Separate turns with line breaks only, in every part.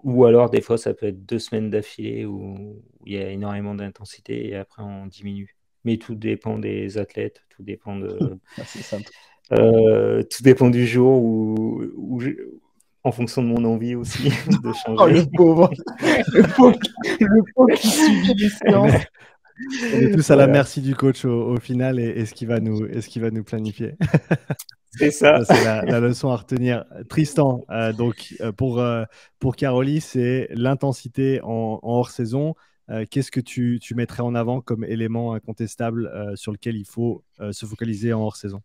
Ou alors, des fois, ça peut être 2 semaines d'affilée où il y a énormément d'intensité et après, on diminue. Mais tout dépend des athlètes,
Ah, c'est ça.
tout dépend du jour en fonction de mon envie aussi de
Oh,
changer.
le pauvre, le pauvre qui subit les séances.
On est tous à la
Voilà,
merci du coach au final et ce qui va nous planifier.
c'est ça.
Ça, c'est la leçon à retenir. Tristan, pour Caroli, c'est l'intensité en hors-saison. Qu'est-ce que tu mettrais en avant comme élément incontestable sur lequel il faut se focaliser en hors-saison?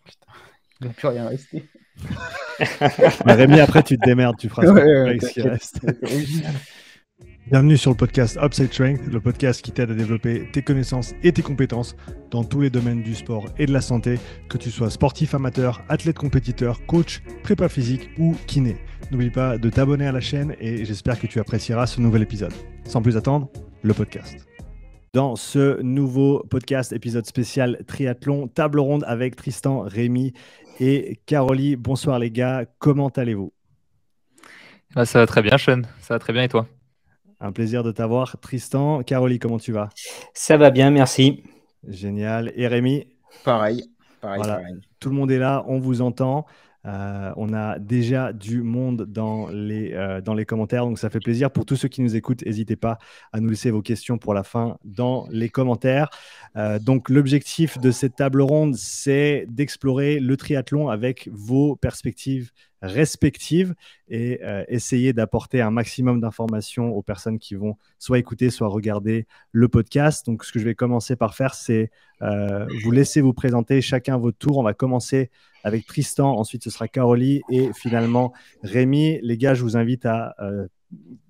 Putain, il va plus rien rester.
Bah, Rémi, après, tu te démerdes, tu feras ce que tu veux avec ce qui
T'inquiète,
reste.
c'est original.
Bienvenue sur le podcast Upside Strength, le podcast qui t'aide à développer tes connaissances et tes compétences dans tous les domaines du sport et de la santé, que tu sois sportif amateur, athlète compétiteur, coach, prépa physique ou kiné. N'oublie pas de t'abonner à la chaîne et j'espère que tu apprécieras ce nouvel épisode. Sans plus attendre, le podcast. Dans ce nouveau podcast, épisode spécial triathlon, table ronde avec Tristan, Rémi et Caroli. Bonsoir les gars, comment allez-vous?
Ça va très bien, Sean. Ça va très bien et toi?
Un plaisir de t'avoir. Tristan, Caroli, comment tu vas?
Ça va bien, merci.
Génial. Et Rémi?
Pareil.
Voilà, tout le monde est là, on vous entend. On a déjà du monde dans les commentaires, donc ça fait plaisir. Pour tous ceux qui nous écoutent, n'hésitez pas à nous laisser vos questions pour la fin dans les commentaires. Donc l'objectif de cette table ronde, c'est d'explorer le triathlon avec vos perspectives respectives et essayer d'apporter un maximum d'informations aux personnes qui vont soit écouter, soit regarder le podcast. Donc ce que je vais commencer par faire, c'est vous laisser vous présenter chacun à votre tour. On va commencer avec Tristan, ensuite ce sera Caroli et finalement Rémi. Les gars, je vous invite à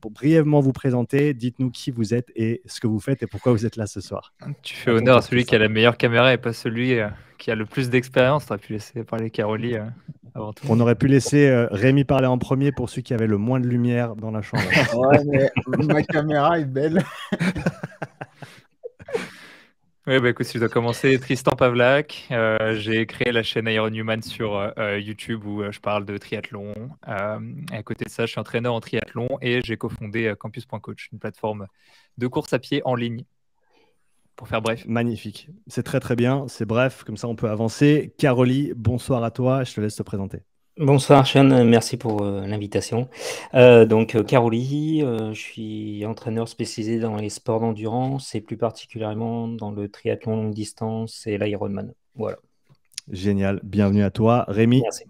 pour brièvement vous présenter. Dites-nous qui vous êtes et ce que vous faites et pourquoi vous êtes là ce soir.
Tu fais
À ton
honneur à
tour,
celui
Tristan.
qui a la meilleure caméra et pas celui qui a le plus d'expérience. Tu aurais pu laisser parler Caroli avant tout.
On aurait pu laisser Rémi parler en premier pour celui qui avait le moins de lumière dans la chambre.
Ouais, mais ma caméra est belle.
Oui, bah écoute, si je dois commencer, Tristan Pavlak. J'ai créé la chaîne Iron Human sur YouTube où je parle de triathlon. À côté de ça, je suis entraîneur en triathlon et j'ai cofondé Campus.coach, une plateforme de course à pied en ligne, pour faire bref.
Magnifique. C'est très très bien. C'est bref, comme ça on peut avancer. Caroli, bonsoir à toi. Je te laisse te présenter.
Bonsoir Sean, merci pour l'invitation. Caroli, je suis entraîneur spécialisé dans les sports d'endurance et plus particulièrement dans le triathlon longue distance et l'Ironman. Voilà,
Génial. Bienvenue à toi. Rémi.
merci.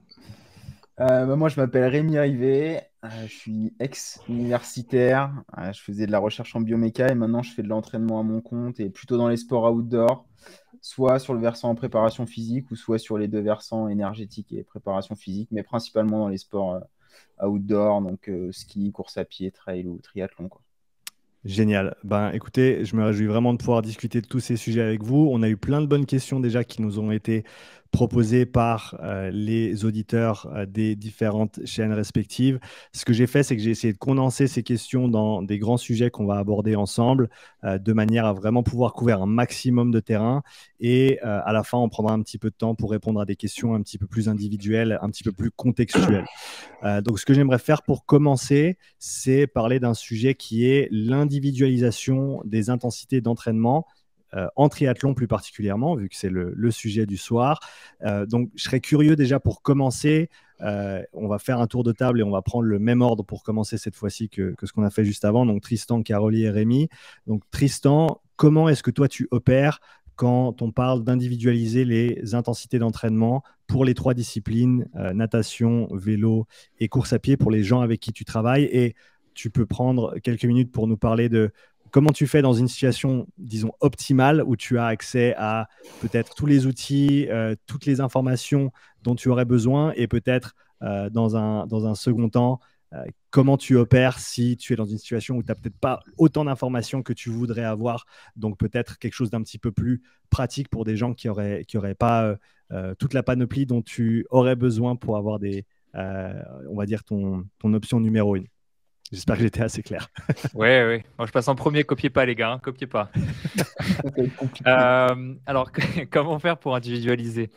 Moi, je m'appelle Rémi Rivet. Je suis ex-universitaire. Je faisais de la recherche en bioméca et maintenant, je fais de l'entraînement à mon compte et plutôt dans les sports outdoor, soit sur le versant préparation physique ou soit sur les deux versants énergétique et préparation physique, mais principalement dans les sports outdoor, donc ski, course à pied, trail ou triathlon, quoi.
Génial. Ben, écoutez, je me réjouis vraiment de pouvoir discuter de tous ces sujets avec vous. On a eu plein de bonnes questions déjà qui nous ont été proposées par les auditeurs des différentes chaînes respectives. Ce que j'ai fait, c'est que j'ai essayé de condenser ces questions dans des grands sujets qu'on va aborder ensemble de manière à vraiment pouvoir couvrir un maximum de terrain. Et à la fin, on prendra un petit peu de temps pour répondre à des questions un petit peu plus individuelles, un petit peu plus contextuelles. Donc, ce que j'aimerais faire pour commencer, c'est parler d'un sujet qui est l'individualisation des intensités d'entraînement en triathlon plus particulièrement, vu que c'est le sujet du soir. Donc, je serais curieux déjà pour commencer. On va faire un tour de table et on va prendre le même ordre pour commencer cette fois-ci que ce qu'on a fait juste avant. Donc, Tristan, Caroli et Rémi. Donc, Tristan, comment est-ce que toi, tu opères quand on parle d'individualiser les intensités d'entraînement pour les trois disciplines, natation, vélo et course à pied, pour les gens avec qui tu travailles? Et tu peux prendre quelques minutes pour nous parler de comment tu fais dans une situation, disons, optimale, où tu as accès à peut-être tous les outils, toutes les informations dont tu aurais besoin, et peut-être dans un second temps, comment tu opères si tu es dans une situation où tu n'as peut-être pas autant d'informations que tu voudrais avoir, donc peut-être quelque chose d'un petit peu plus pratique pour des gens qui auraient pas toute la panoplie dont tu aurais besoin pour avoir on va dire ton option numéro 1. J'espère que j'étais assez clair.
Ouais, ouais. Moi, je passe en premier. Copiez pas, les gars. Hein, copiez pas.
Ça va être compliqué.
Alors, comment faire pour individualiser?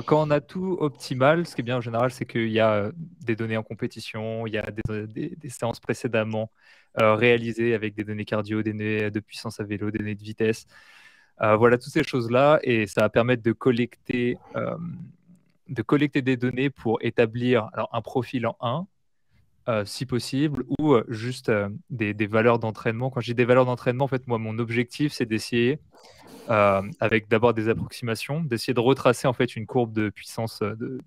Quand on a tout optimal, ce qui est bien en général, c'est qu'il y a des données en compétition, il y a des séances précédemment réalisées avec des données cardio, des données de puissance à vélo, des données de vitesse. Voilà, toutes ces choses-là, et ça va permettre de collecter des données pour établir alors, un profil en 1, si possible, ou juste des valeurs d'entraînement. Quand je dis des valeurs d'entraînement, en fait, moi, mon objectif, c'est d'essayer, avec d'abord des approximations, d'essayer de retracer en fait une courbe de puissance, une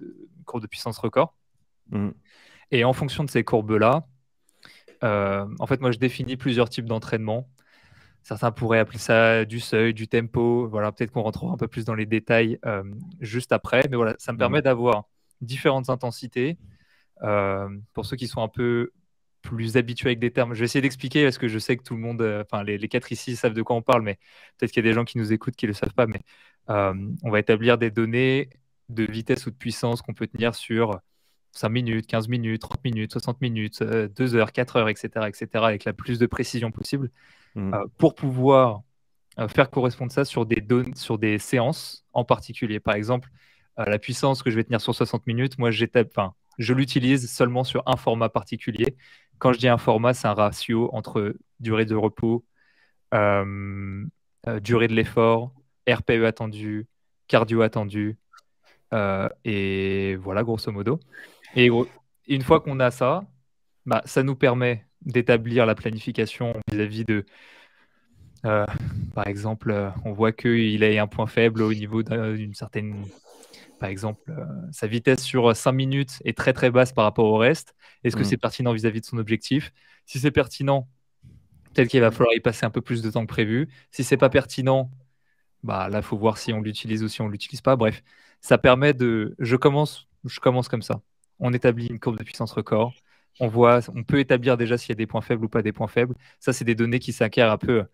courbe de puissance record. Et en fonction de ces courbes-là, en fait, moi, je définis plusieurs types d'entraînement. Certains pourraient appeler ça du seuil, du tempo. Voilà, peut-être qu'on rentrera un peu plus dans les détails juste après. Mais voilà, ça me permet d'avoir différentes intensités. Pour ceux qui sont un peu plus habitués avec des termes, je vais essayer d'expliquer parce que je sais que tout le monde, enfin les 4 ici savent de quoi on parle, mais peut-être qu'il y a des gens qui nous écoutent qui ne le savent pas. Mais on va établir des données de vitesse ou de puissance qu'on peut tenir sur 5 minutes, 15 minutes, 30 minutes, 60 minutes, 2 heures, 4 heures, etc., avec la plus de précision possible, pour pouvoir faire correspondre ça sur des séances en particulier. Par exemple, la puissance que je vais tenir sur 60 minutes, moi, je l'utilise seulement sur un format particulier. Quand je dis un format, c'est un ratio entre durée de repos, durée de l'effort, RPE attendu, cardio attendu, et voilà, grosso modo. Et une fois qu'on a ça, ça nous permet d'établir la planification vis-à-vis de par exemple, on voit qu'il a un point faible au niveau d'une certaine... Par exemple, sa vitesse sur 5 minutes est très très basse par rapport au reste. Est-ce que c'est pertinent vis-à-vis de son objectif? Si c'est pertinent, peut-être qu'il va falloir y passer un peu plus de temps que prévu. Si c'est pas pertinent, là, il faut voir si on l'utilise ou si on l'utilise pas. Bref, ça permet de... Je commence comme ça. On établit une courbe de puissance record. On peut établir déjà s'il y a des points faibles ou pas des points faibles. Ça, c'est des données qui s'acquièrent un peu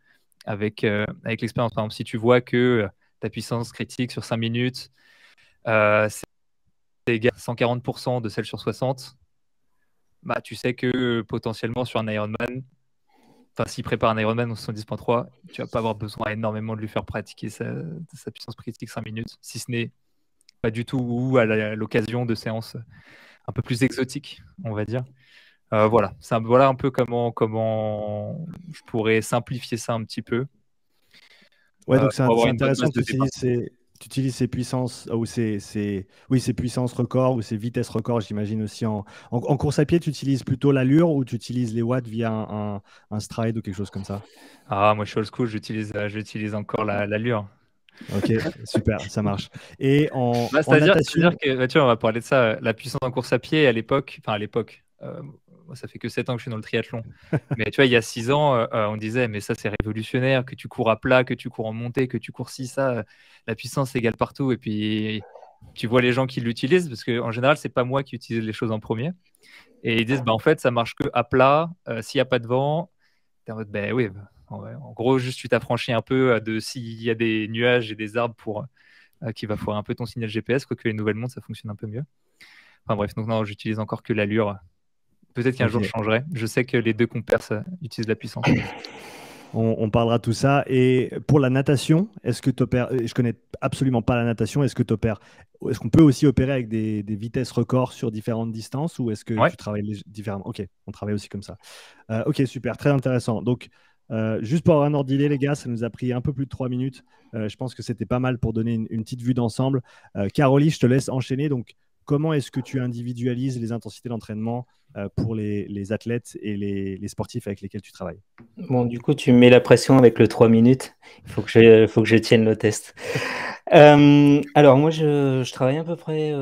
avec l'expérience. Par exemple, si tu vois que ta puissance critique sur 5 minutes, c'est égal à 140% de celle sur 60, tu sais que potentiellement sur un Ironman, s'il prépare un Ironman en 70.3, tu vas pas avoir besoin énormément de lui faire pratiquer sa puissance critique 5 minutes, si ce n'est pas du tout, ou à l'occasion de séances un peu plus exotiques, on va dire. Voilà un peu comment je pourrais simplifier ça un petit peu.
Ouais, donc c'est intéressant que tu utilises ces puissances ou ces puissances records ou ces vitesses records, j'imagine aussi en course à pied. Tu utilises plutôt l'allure ou tu utilises les watts via un stride ou quelque chose comme ça?
Moi je suis old school, j'utilise encore l'allure.
Ok, super, ça marche. Et en
c'est-à-dire
natation,
que tu vois, on va parler de ça, la puissance en course à pied à l'époque, moi, ça fait que 7 ans que je suis dans le triathlon. Mais tu vois, il y a 6 ans, on disait, mais ça, c'est révolutionnaire, que tu cours à plat, que tu cours en montée, que tu cours ça, la puissance est égale partout. Et puis, tu vois les gens qui l'utilisent, parce qu'en général, c'est pas moi qui utilise les choses en premier. Et ils disent, en fait, ça marche que à plat, s'il n'y a pas de vent, t'es en mode, oui, en gros, juste tu t'affranchis un peu de s'il y a des nuages et des arbres qui va foirer un peu ton signal GPS, quoique les nouvelles montres, ça fonctionne un peu mieux. Enfin bref, donc non, j'utilise encore que l'allure. Peut-être qu'un jour je changerai. Je sais que les deux compères utilisent la puissance.
on parlera de tout ça. Et pour la natation, est-ce que tu opères? Je connais absolument pas la natation. Est-ce qu'on peut aussi opérer avec des vitesses records sur différentes distances ou est-ce que tu travailles différemment? Ok, on travaille aussi comme ça. Ok, super, très intéressant. Donc, juste pour avoir un ordre d'idée, les gars, ça nous a pris un peu plus de 3 minutes. Je pense que c'était pas mal pour donner une petite vue d'ensemble. Caroline, je te laisse enchaîner. Donc, comment est-ce que tu individualises les intensités d'entraînement pour les athlètes et les sportifs avec lesquels tu travailles?
Bon, du coup, tu me mets la pression avec le 3 minutes. Il faut que je tienne le test. Alors, moi, je travaille à peu près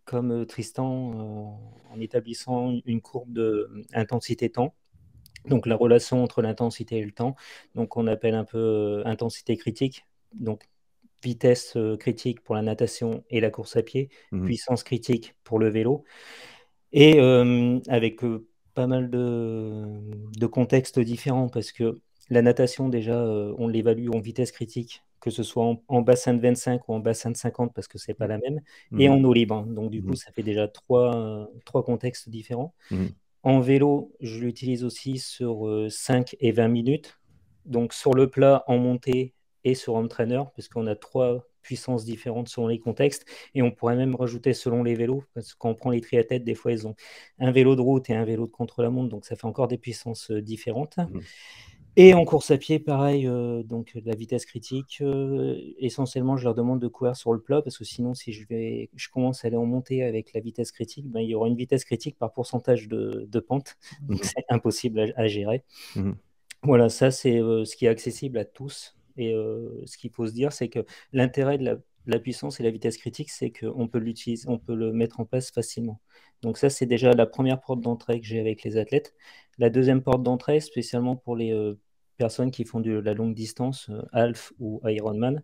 comme Tristan en établissant une courbe d'intensité-temps. Donc, la relation entre l'intensité et le temps. Donc, on appelle un peu intensité critique. Donc, vitesse critique pour la natation et la course à pied, puissance critique pour le vélo. Et avec pas mal de contextes différents parce que la natation, déjà, on l'évalue en vitesse critique, que ce soit en bassin de 25 ou en bassin de 50 parce que c'est pas la même, et en eau libre. Donc, du coup, ça fait déjà trois contextes différents. En vélo, je l'utilise aussi sur 5 et 20 minutes. Donc sur le plat, en montée et sur home trainer, parce qu'on a 3 puissances différentes selon les contextes. Et on pourrait même rajouter selon les vélos, parce que quand on prend les triathlètes, des fois, ils ont un vélo de route et un vélo de contre-la-montre, donc ça fait encore des puissances différentes. Et en course à pied, pareil, donc de la vitesse critique. Essentiellement, je leur demande de courir sur le plat parce que sinon, si je commence à aller en montée avec la vitesse critique, ben, il y aura une vitesse critique par pourcentage de pente. Donc, c'est impossible à gérer. Voilà, ça, c'est ce qui est accessible à tous. Et ce qu'il faut se dire, c'est que l'intérêt de la puissance et la vitesse critique, c'est qu'on peut l'utiliser, on peut le mettre en place facilement. Donc ça, c'est déjà la première porte d'entrée que j'ai avec les athlètes. La deuxième porte d'entrée, spécialement pour les personnes qui font de la longue distance, half ou Ironman,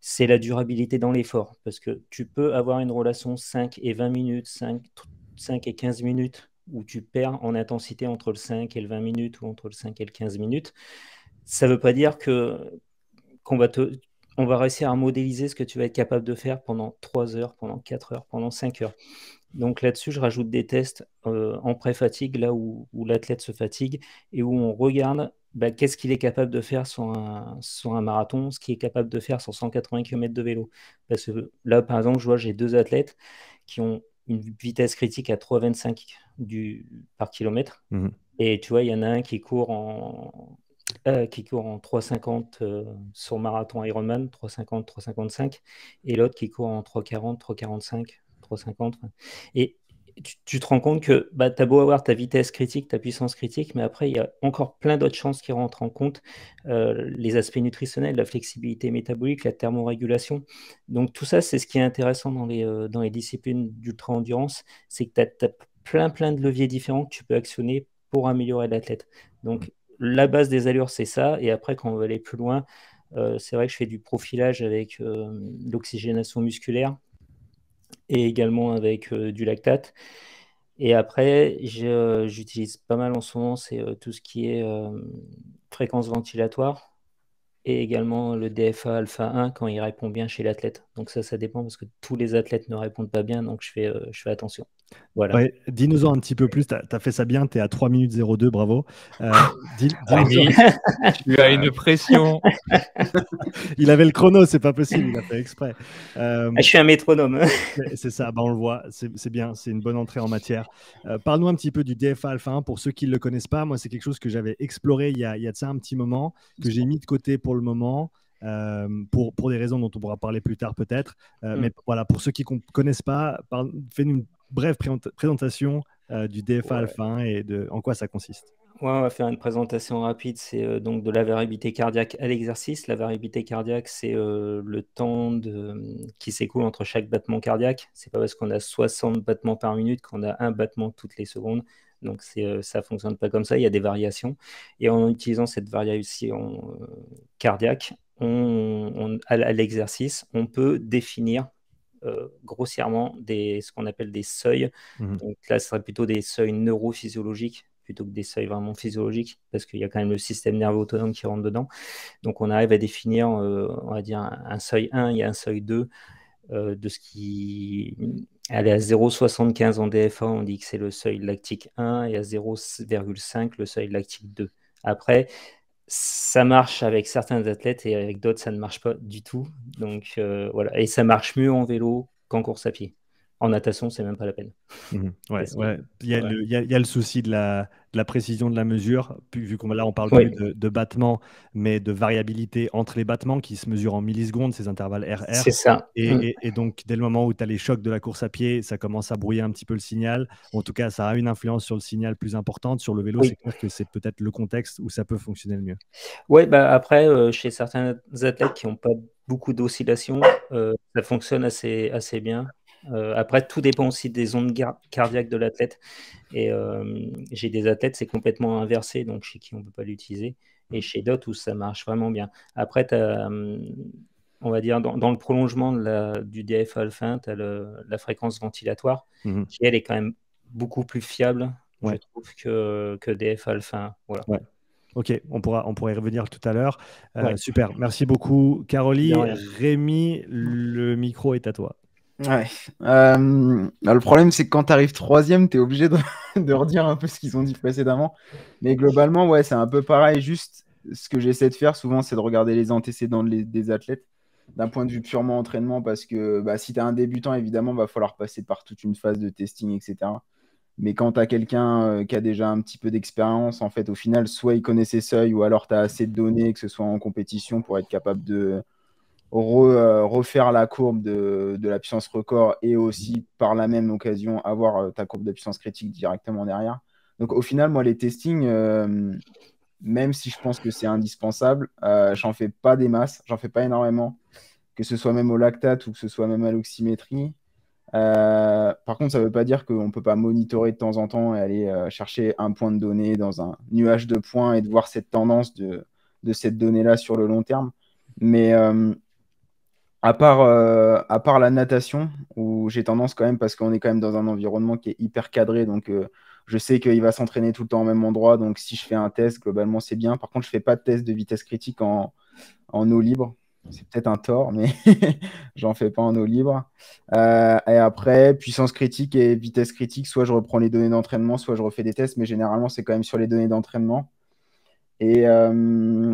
c'est la durabilité dans l'effort. Parce que tu peux avoir une relation 5 et 20 minutes, 5 et 15 minutes, où tu perds en intensité entre le 5 et le 20 minutes ou entre le 5 et le 15 minutes. Ça ne veut pas dire qu'on va réussir à modéliser ce que tu vas être capable de faire pendant 3 heures, pendant 4 heures, pendant 5 heures. Donc là-dessus, je rajoute des tests en pré-fatigue, là où l'athlète se fatigue et où on regarde qu'est-ce qu'il est capable de faire sur un marathon, ce qu'il est capable de faire sur 180 km de vélo. Parce que là, par exemple, je vois, j'ai 2 athlètes qui ont une vitesse critique à 3,25 par kilomètre. Et tu vois, il y en a un qui court en 3,50 sur marathon Ironman, 3,50, 3,55, et l'autre qui court en 3,40, 3,45, 3,50. Et tu te rends compte que tu as beau avoir ta vitesse critique, ta puissance critique, mais après, il y a encore plein d'autres choses qui rentrent en compte. Les aspects nutritionnels, la flexibilité métabolique, la thermorégulation. Donc tout ça, c'est ce qui est intéressant dans les disciplines d'ultra-endurance, c'est que tu as plein de leviers différents que tu peux actionner pour améliorer l'athlète. Donc la base des allures, c'est ça. Et après, quand on veut aller plus loin, c'est vrai que je fais du profilage avec l'oxygénation musculaire et également avec du lactate. Et après, j'utilise pas mal en ce moment, c'est tout ce qui est fréquence ventilatoire et également le DFA alpha 1 quand il répond bien chez l'athlète. Donc ça dépend parce que tous les athlètes ne répondent pas bien, donc je fais attention. Voilà.
Ouais, dis-nous-en un petit peu plus. Tu as fait ça bien, tu es à 3 minutes 02, bravo.
Rémi, tu as une pression.
Il avait le chrono, c'est pas possible, il a fait exprès.
Je suis un métronome.
C'est ça, on le voit, c'est bien, c'est une bonne entrée en matière. Parle-nous un petit peu du DFA Alpha 1 pour ceux qui ne le connaissent pas. Moi, c'est quelque chose que j'avais exploré il y a de ça un petit moment, que j'ai mis de côté pour le moment. Pour des raisons dont on pourra parler plus tard peut-être. Mais voilà, pour ceux qui ne connaissent pas, fais-nous une brève présentation du DFA Alpha 1 et en quoi ça consiste.
Ouais, on va faire une présentation rapide. C'est donc de la variabilité cardiaque à l'exercice. La variabilité cardiaque, c'est le temps qui s'écoule entre chaque battement cardiaque. C'est pas parce qu'on a 60 battements par minute qu'on a un battement toutes les secondes. Donc ça fonctionne pas comme ça. Il y a des variations. Et en utilisant cette variation cardiaque, à l'exercice, on peut définir grossièrement ce qu'on appelle des seuils. Donc là, ce serait plutôt des seuils neurophysiologiques plutôt que des seuils vraiment physiologiques, parce qu'il y a quand même le système nerveux autonome qui rentre dedans. Donc on arrive à définir, on va dire, un seuil 1 et un seuil 2 de ce qui... Elle est à 0,75 en DFA, on dit que c'est le seuil lactique 1, et à 0,5 le seuil lactique 2. Après, ça marche avec certains athlètes et avec d'autres, ça ne marche pas du tout. Donc voilà, et ça marche mieux en vélo qu'en course à pied. En natation, c'est même pas la peine.
Ouais. Il y a le souci de la précision de la mesure, vu qu'on là on parle
Ouais.
plus de battements, mais de variabilité entre les battements qui se mesurent en millisecondes, ces intervalles RR.
C'est ça.
Et donc, dès le moment où tu as les chocs de la course à pied, ça commence à brouiller un petit peu le signal. En tout cas, ça a une influence sur le signal plus importante. Sur le vélo,
Oui.
c'est clair que c'est peut-être le contexte où ça peut fonctionner le mieux.
Oui, après, chez certains athlètes qui n'ont pas beaucoup d'oscillations, ça fonctionne assez bien. Après, tout dépend aussi des ondes cardiaques de l'athlète. Et j'ai des athlètes, c'est complètement inversé, donc chez qui on ne peut pas l'utiliser. Et chez d'autres où ça marche vraiment bien. Après, on va dire, dans le prolongement du DFA alpha 1, tu as la fréquence ventilatoire, qui, elle, est quand même beaucoup plus fiable, je trouve, que DFA alpha 1. Voilà.
Ouais. Ok, on pourra y revenir tout à l'heure.
Ouais.
Super, merci beaucoup Caroline. Rémi, le micro est à toi.
Ouais. Le problème, c'est que quand tu arrives troisième, tu es obligé de, de redire un peu ce qu'ils ont dit précédemment. Mais globalement, ouais, c'est un peu pareil. Juste, ce que j'essaie de faire souvent, c'est de regarder les antécédents des athlètes d'un point de vue purement entraînement, parce que bah, si tu es un débutant, évidemment, va falloir passer par toute une phase de testing, etc. Mais quand tu as quelqu'un qui a déjà un petit peu d'expérience, en fait, au final, soit il connaît ses seuils, ou alors tu as assez de données, que ce soit en compétition, pour être capable de refaire la courbe de la puissance record et aussi par la même occasion avoir ta courbe de puissance critique directement derrière. Donc au final, moi, les testings, même si je pense que c'est indispensable, j'en fais pas des masses, j'en fais pas énormément, que ce soit même au lactate ou que ce soit même à l'oxymétrie. Par contre, ça ne veut pas dire qu'on ne peut pas monitorer de temps en temps et aller chercher un point de données dans un nuage de points et de voir cette tendance de cette donnée-là sur le long terme. Mais à part la natation, où j'ai tendance quand même, parce qu'on est quand même dans un environnement qui est hyper cadré, donc je sais qu'il va s'entraîner tout le temps au même endroit, donc si je fais un test, globalement, c'est bien. Par contre, je ne fais pas de test de vitesse critique en eau libre. C'est peut-être un tort, mais j'en fais pas en eau libre. Et après, puissance critique et vitesse critique, soit je reprends les données d'entraînement, soit je refais des tests, mais généralement, c'est quand même sur les données d'entraînement. Et, euh,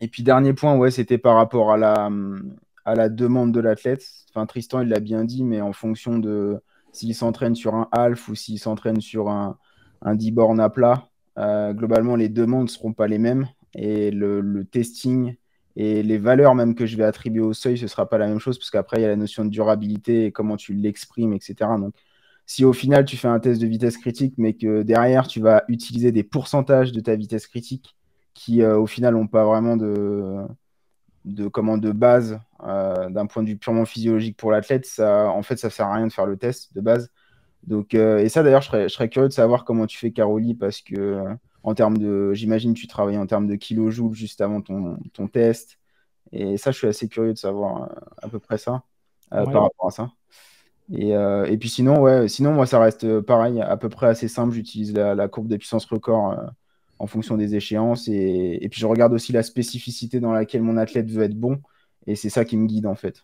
et puis, dernier point, ouais, c'était par rapport à la demande de l'athlète. Enfin, Tristan, il l'a bien dit, mais en fonction de s'il s'entraîne sur un half ou s'il s'entraîne sur un 10 bornes à plat, globalement, les demandes ne seront pas les mêmes. Et le testing et les valeurs même que je vais attribuer au seuil, ce ne sera pas la même chose, parce qu'après, il y a la notion de durabilité et comment tu l'exprimes, etc. Donc, si au final, tu fais un test de vitesse critique, mais que derrière, tu vas utiliser des pourcentages de ta vitesse critique qui au final n'ont pas vraiment de base d'un point de vue purement physiologique pour l'athlète, ça, en fait, ça sert à rien de faire le test de base. Donc, et ça d'ailleurs, je serais curieux de savoir comment tu fais, Caroli, parce que en termes de, j'imagine tu travailles en termes de kilojoules juste avant ton test. Et ça, je suis assez curieux de savoir à peu près ça
Ouais.
par rapport à ça. Et puis sinon, ouais, sinon, moi, ça reste pareil, à peu près assez simple. J'utilise la courbe de puissance record en fonction des échéances. Et puis, je regarde aussi la spécificité dans laquelle mon athlète veut être bon. Et c'est ça qui me guide, en fait.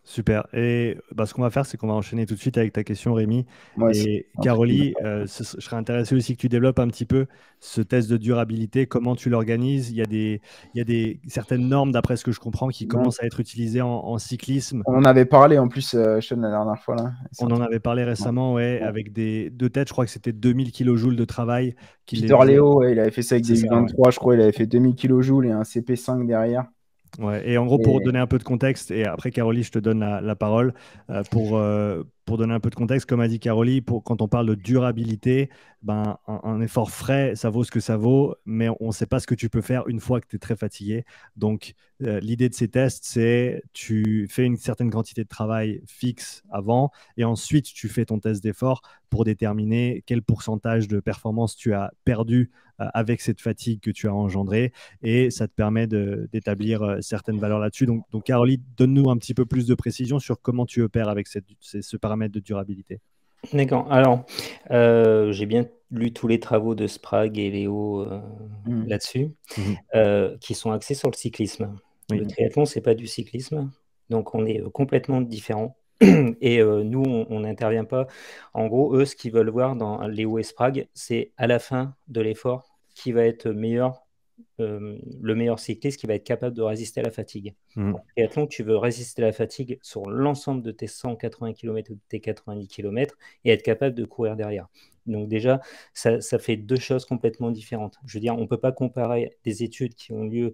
Super. Et bah, ce qu'on va faire, c'est qu'on va enchaîner tout de suite avec ta question, Rémi.
Moi aussi.
Et Caroli, je serais intéressé aussi que tu développes un petit peu ce test de durabilité, comment tu l'organises. Il y a certaines normes, d'après ce que je comprends, qui commencent à être utilisées en cyclisme.
On en avait parlé en plus, Sean, la dernière fois. Là.
On en avait parlé récemment, ouais, avec deux têtes, je crois que c'était 2000 kilojoules de travail qui les
Peter
faisaient.
Léo, ouais, il avait fait ça avec
C'est
des
ça, ouais.
U23, je crois. Il avait fait 2000 kilojoules et un CP5 derrière.
Ouais, et en gros, pour donner un peu de contexte, et après, Caroli, je te donne la parole, pour donner un peu de contexte, comme a dit Caroli, quand on parle de durabilité, ben, un effort frais, ça vaut ce que ça vaut, mais on ne sait pas ce que tu peux faire une fois que tu es très fatigué. Donc, l'idée de ces tests, c'est tu fais une certaine quantité de travail fixe avant, et ensuite, tu fais ton test d'effort pour déterminer quel pourcentage de performance tu as perdu avec cette fatigue que tu as engendrée, et ça te permet d'établir certaines valeurs là-dessus. Donc Caroline, donne-nous un petit peu plus de précision sur comment tu opères avec ce paramètre de durabilité.
D'accord. Alors, j'ai bien lu tous les travaux de Sprague et Léo là-dessus, qui sont axés sur le cyclisme.
Oui.
Le triathlon, c'est pas du cyclisme, donc on est complètement différents. Et nous, on n'intervient pas. En gros, eux, ce qu'ils veulent voir dans Léo et Sprague, c'est à la fin de l'effort qui va être meilleur, le meilleur cycliste qui va être capable de résister à la fatigue. En triathlon, tu veux résister à la fatigue sur l'ensemble de tes 180 km ou de tes 90 km et être capable de courir derrière. Donc déjà, ça fait deux choses complètement différentes. Je veux dire, on ne peut pas comparer des études qui ont lieu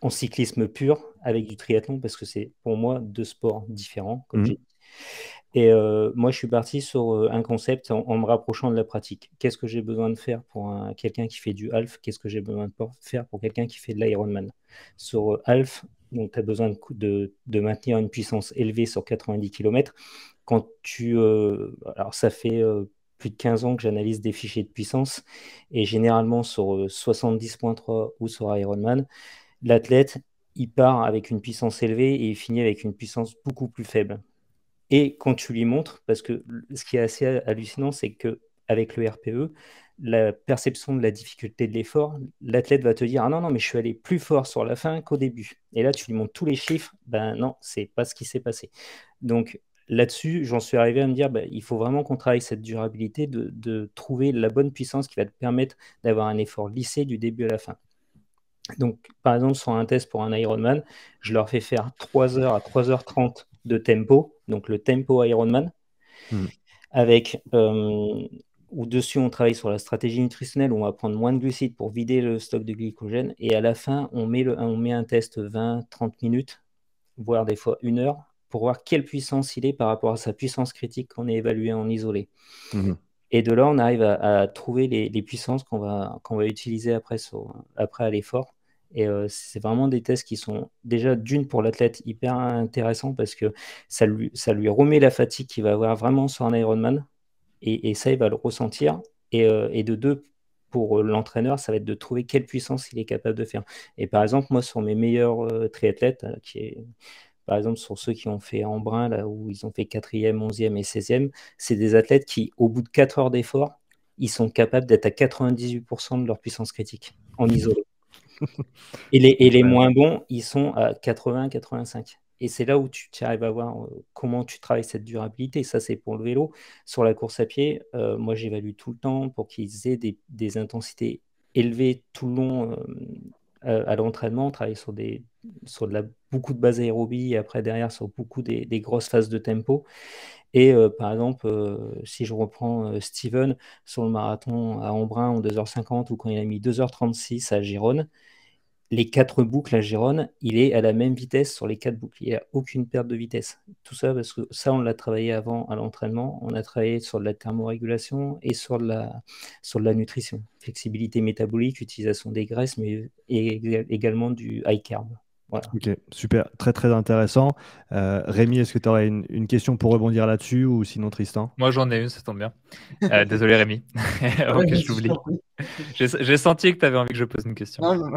en cyclisme pur avec du triathlon parce que c'est pour moi deux sports différents, comme j'ai dit. Et moi, je suis parti sur un concept en me rapprochant de la pratique. Qu'est-ce que j'ai besoin de faire pour quelqu'un qui fait du half? Qu'est-ce que j'ai besoin de faire pour quelqu'un qui fait de l'Ironman? Sur half, donc tu as besoin de maintenir une puissance élevée sur 90 km. Alors, ça fait plus de 15 ans que j'analyse des fichiers de puissance et généralement sur 70.3 ou sur Ironman, l'athlète, il part avec une puissance élevée et il finit avec une puissance beaucoup plus faible. Et quand tu lui montres, parce que ce qui est assez hallucinant, c'est que avec le RPE, la perception de la difficulté de l'effort, l'athlète va te dire ah non, non, mais je suis allé plus fort sur la fin qu'au début. Et là, tu lui montres tous les chiffres, ben non, c'est pas ce qui s'est passé. Donc là-dessus, j'en suis arrivé à me dire il faut vraiment qu'on travaille cette durabilité, de trouver la bonne puissance qui va te permettre d'avoir un effort lissé du début à la fin. Donc, par exemple, sur un test pour un Ironman, je leur fais faire 3 heures à 3h30 de tempo, donc le tempo Ironman, avec où dessus on travaille sur la stratégie nutritionnelle, où on va prendre moins de glucides pour vider le stock de glycogène, et à la fin, on met un test 20-30 minutes, voire des fois 1 heure, pour voir quelle puissance il est par rapport à sa puissance critique qu'on a évaluée en isolé. Et de là, on arrive à trouver les puissances qu'on va utiliser après à l'effort. Et c'est vraiment des tests qui sont déjà d'une pour l'athlète hyper intéressants parce que ça lui remet la fatigue qu'il va avoir vraiment sur un Ironman. Et ça, il va le ressentir. Et de deux, pour l'entraîneur, ça va être de trouver quelle puissance il est capable de faire. Et par exemple, moi, sur mes meilleurs triathlètes, par exemple, sur ceux qui ont fait Embrun, là où ils ont fait 4e, 11e et 16e, c'est des athlètes qui, au bout de 4 heures d'effort, ils sont capables d'être à 98% de leur puissance critique en isolé. Et les moins bons, ils sont à 80, 85. Et c'est là où tu arrives à voir comment tu travailles cette durabilité. Ça, c'est pour le vélo. Sur la course à pied, moi, j'évalue tout le temps pour qu'ils aient des intensités élevées tout le long à l'entraînement. On travaille sur beaucoup de bases aérobie et après, derrière, sur beaucoup des grosses phases de tempo. Et par exemple, si je reprends Steven sur le marathon à Embrun en 2h50 ou quand il a mis 2h36 à Gérone, les 4 boucles à Gérone, il est à la même vitesse sur les 4 boucles. Il n'y a aucune perte de vitesse. Tout ça parce que ça, on l'a travaillé avant à l'entraînement. On a travaillé sur de la thermorégulation et sur de la nutrition. Flexibilité métabolique, utilisation des graisses, mais également du high carb. Voilà.
Ok, super, très très intéressant. Rémi, est-ce que tu aurais une question pour rebondir là-dessus ou sinon Tristan?
Moi, j'en ai une, ça tombe bien. Désolé, Rémi. Avant que je l'oublie. J'ai senti que tu avais envie que je pose une question.
Non.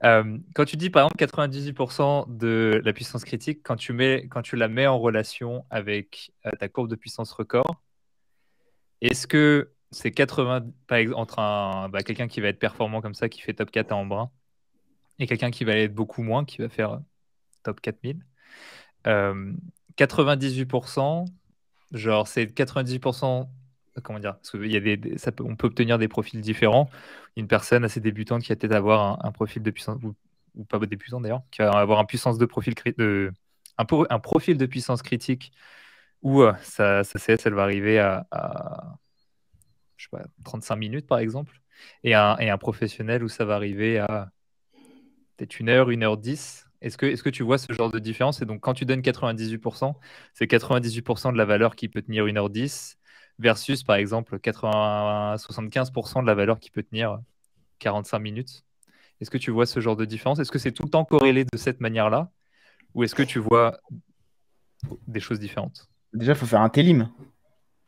Quand tu dis par exemple 98% de la puissance critique, quand tu la mets en relation avec ta courbe de puissance record, est-ce que c'est 80, par exemple, entre quelqu'un qui va être performant comme ça, qui fait top 4 à Embrun, et quelqu'un qui va être beaucoup moins, qui va faire top 4000, 98%, genre c'est 98%, comment dire, parce on peut obtenir des profils différents. Une personne assez débutante qui va peut-être avoir un profil de puissance, ou pas débutant d'ailleurs, qui va avoir un profil de puissance critique où sa CS elle va arriver à je sais pas, 35 minutes par exemple, et un professionnel où ça va arriver à peut-être 1 heure, 1h10. Est-ce que tu vois ce genre de différence? Et donc, quand tu donnes 98%, c'est 98% de la valeur qui peut tenir 1h10 versus, par exemple, 75% de la valeur qui peut tenir 45 minutes. Est-ce que tu vois ce genre de différence? Est-ce que c'est tout le temps corrélé de cette manière-là? Ou est-ce que tu vois des choses différentes?
Déjà, il faut faire un télim.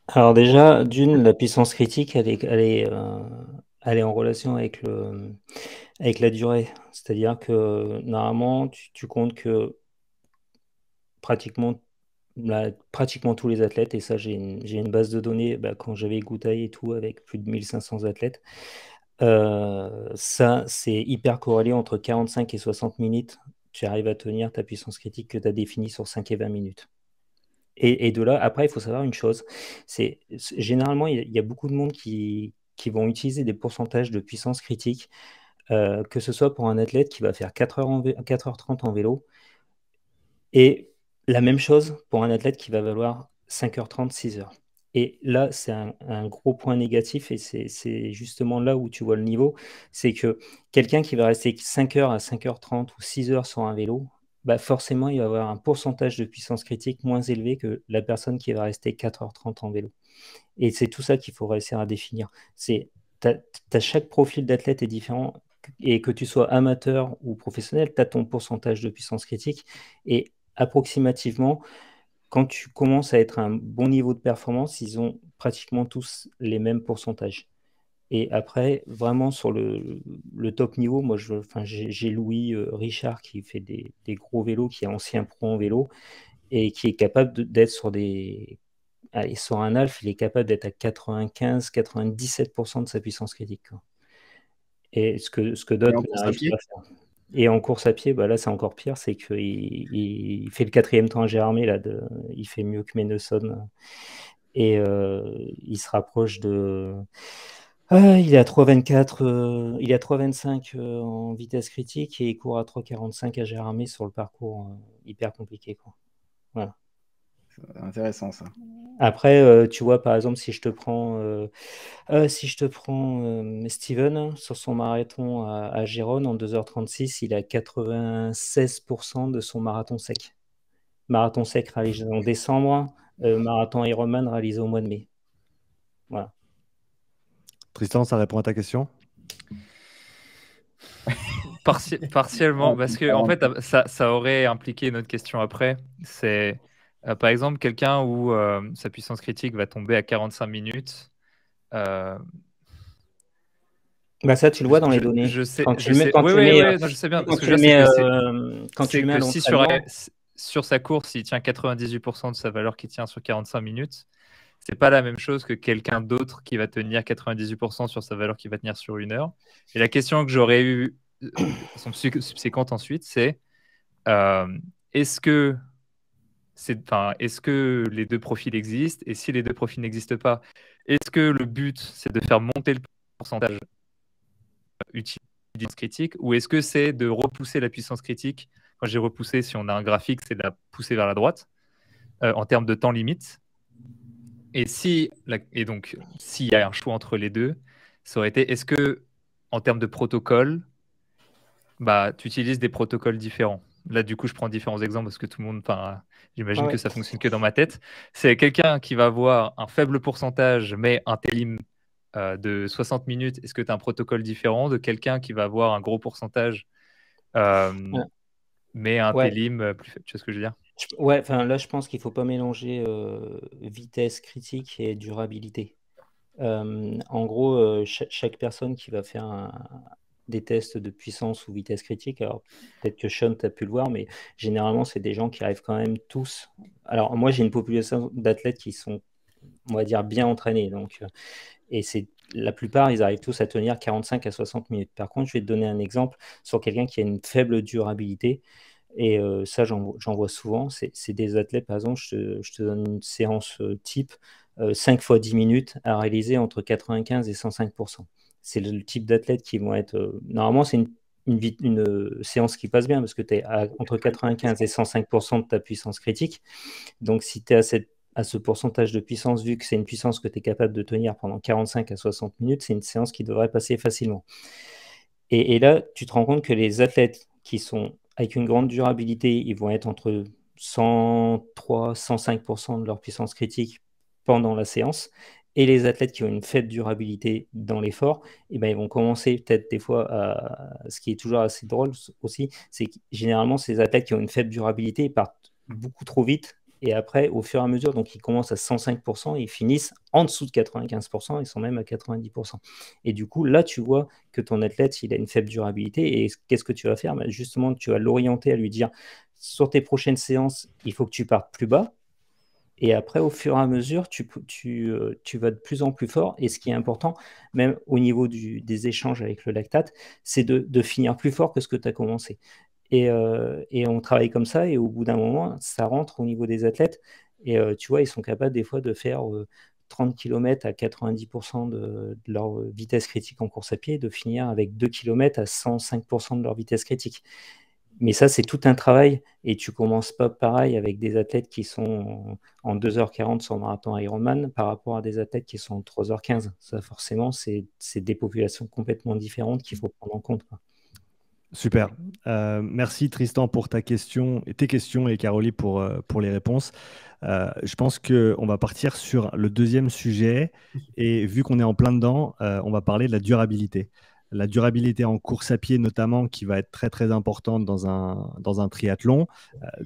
Alors déjà, la puissance critique, elle est en relation avec la durée. C'est-à-dire que normalement, tu comptes que pratiquement, pratiquement tous les athlètes, et ça j'ai une base de données quand j'avais Goutaille et tout, avec plus de 1500 athlètes, ça c'est hyper corrélé entre 45 et 60 minutes. Tu arrives à tenir ta puissance critique que tu as définie sur 5 et 20 minutes. Et de là, après, il faut savoir une chose, généralement, il y a beaucoup de monde qui vont utiliser des pourcentages de puissance critique, que ce soit pour un athlète qui va faire 4h30 en vélo, et la même chose pour un athlète qui va valoir 5h30, 6h. Et là, c'est un gros point négatif, et c'est justement là où tu vois le niveau, c'est que quelqu'un qui va rester 5h à 5h30 ou 6h sur un vélo, forcément, il va avoir un pourcentage de puissance critique moins élevé que la personne qui va rester 4h30 en vélo. Et c'est tout ça qu'il faut réussir à définir. Chaque profil d'athlète est différent, et que tu sois amateur ou professionnel, tu as ton pourcentage de puissance critique. Et approximativement, quand tu commences à être à un bon niveau de performance, ils ont pratiquement tous les mêmes pourcentages. Et après, vraiment sur le top niveau, moi, j'ai Louis Richard qui fait des gros vélos, qui est ancien pro en vélo et qui est capable d'être sur allez, sur un alpha, il est capable d'être à 95-97% de sa puissance critique, quoi. Et ce que
Et
d'autres
en course à
n'arrivent
pied?
pas à faire. Et en course à pied, bah là, c'est encore pire, c'est qu'il il fait le 4e temps à Gérardmer, là, il fait mieux que Mendelssohn. Et il se rapproche de... il est à 3,24, il est à 3,25 en vitesse critique et il court à 3,45 à Gérardmer sur le parcours hyper compliqué, quoi. Voilà.
C'est intéressant ça.
Après, tu vois, par exemple, si je te prends Steven sur son marathon à Gérone en 2h36, il a 96% de son marathon sec. Marathon sec réalisé en décembre, marathon Ironman réalisé au mois de mai. Voilà.
Tristan, ça répond à ta question?
Partiellement, parce que en fait, ça aurait impliqué une autre question après. C'est par exemple quelqu'un où sa puissance critique va tomber à 45 minutes.
Bah ça, tu le vois dans les données.
Je sais,
Quand
je
tu le mets,
sais.
quand
Oui,
tu le
oui,
mets,
oui, non, je sais bien.
quand
Ce que
tu
je
le
veux dire,
mets,
c'est
quand tu
c'est
le mets à
que si
l'entraînement,
sur sa course, il tient 98% de sa valeur qui tient sur 45 minutes, c'est pas la même chose que quelqu'un d'autre qui va tenir 98% sur sa valeur qui va tenir sur 1 heure. Et la question que j'aurais eue de façon subséquente ensuite, c'est est-ce que est-ce que les deux profils existent? Et si les deux profils n'existent pas, est-ce que le but, c'est de faire monter le pourcentage utile de puissance critique ou est-ce que c'est de repousser la puissance critique? Quand j'ai repoussé, si on a un graphique, c'est de la pousser vers la droite en termes de temps limite. Et donc, s'il y a un choix entre les deux, ça aurait été est-ce que, en termes de protocole, bah, tu utilises des protocoles différents? Là, du coup, je prends différents exemples parce que tout le monde, j'imagine que ça fonctionne que dans ma tête. C'est quelqu'un qui va avoir un faible pourcentage, mais un TELIM de 60 minutes. Est-ce que tu as un protocole différent de quelqu'un qui va avoir un gros pourcentage, mais un TELIM plus faible? Tu vois ce que je veux dire?
Ouais, enfin là, je pense qu'il ne faut pas mélanger vitesse critique et durabilité. En gros, chaque personne qui va faire des tests de puissance ou vitesse critique, alors peut-être que Sean, tu as pu le voir, mais généralement, c'est des gens qui arrivent quand même tous. Alors, moi, j'ai une population d'athlètes qui sont, on va dire, bien entraînés. Donc, et la plupart, ils arrivent tous à tenir 45 à 60 minutes. Par contre, je vais te donner un exemple sur quelqu'un qui a une faible durabilité. Et ça, j'en vois souvent. C'est des athlètes, par exemple, je te donne une séance type 5 fois 10 minutes à réaliser entre 95 et 105%. C'est le type d'athlètes qui vont être. Normalement, c'est une séance qui passe bien parce que tu es entre 95 et 105% de ta puissance critique. Donc, si tu es à ce pourcentage de puissance, vu que c'est une puissance que tu es capable de tenir pendant 45 à 60 minutes, c'est une séance qui devrait passer facilement. Et là, tu te rends compte que les athlètes qui sont avec une grande durabilité, ils vont être entre 103, 105% de leur puissance critique pendant la séance. Et les athlètes qui ont une faible durabilité dans l'effort, eh ben, ils vont commencer peut-être des fois ce qui est toujours assez drôle aussi, c'est que généralement, ces athlètes qui ont une faible durabilité, ils partent beaucoup trop vite. Et après, au fur et à mesure, donc ils commencent à 105%, ils finissent en dessous de 95%, ils sont même à 90%. Et du coup, là, tu vois que ton athlète, il a une faible durabilité. Et qu'est-ce que tu vas faire? Justement, tu vas l'orienter à lui dire, sur tes prochaines séances, il faut que tu partes plus bas. Et après, au fur et à mesure, tu vas de plus en plus fort. Et ce qui est important, même au niveau des échanges avec le lactate, c'est de finir plus fort que ce que tu as commencé. Et on travaille comme ça. Et au bout d'un moment, ça rentre au niveau des athlètes. Et tu vois, ils sont capables des fois de faire 30 km à 90% de leur vitesse critique en course à pied, de finir avec 2 km à 105% de leur vitesse critique. Mais ça, c'est tout un travail. Et tu commences pas pareil avec des athlètes qui sont en 2h40 sur marathon Ironman par rapport à des athlètes qui sont en 3h15. Ça, forcément, c'est des populations complètement différentes qu'il faut prendre en compte, quoi.
Super. Merci Tristan pour tes questions et Caroline pour les réponses. Je pense qu'on va partir sur le deuxième sujet et vu qu'on est en plein dedans, on va parler de la durabilité. La durabilité en course à pied notamment qui va être très très importante dans un triathlon.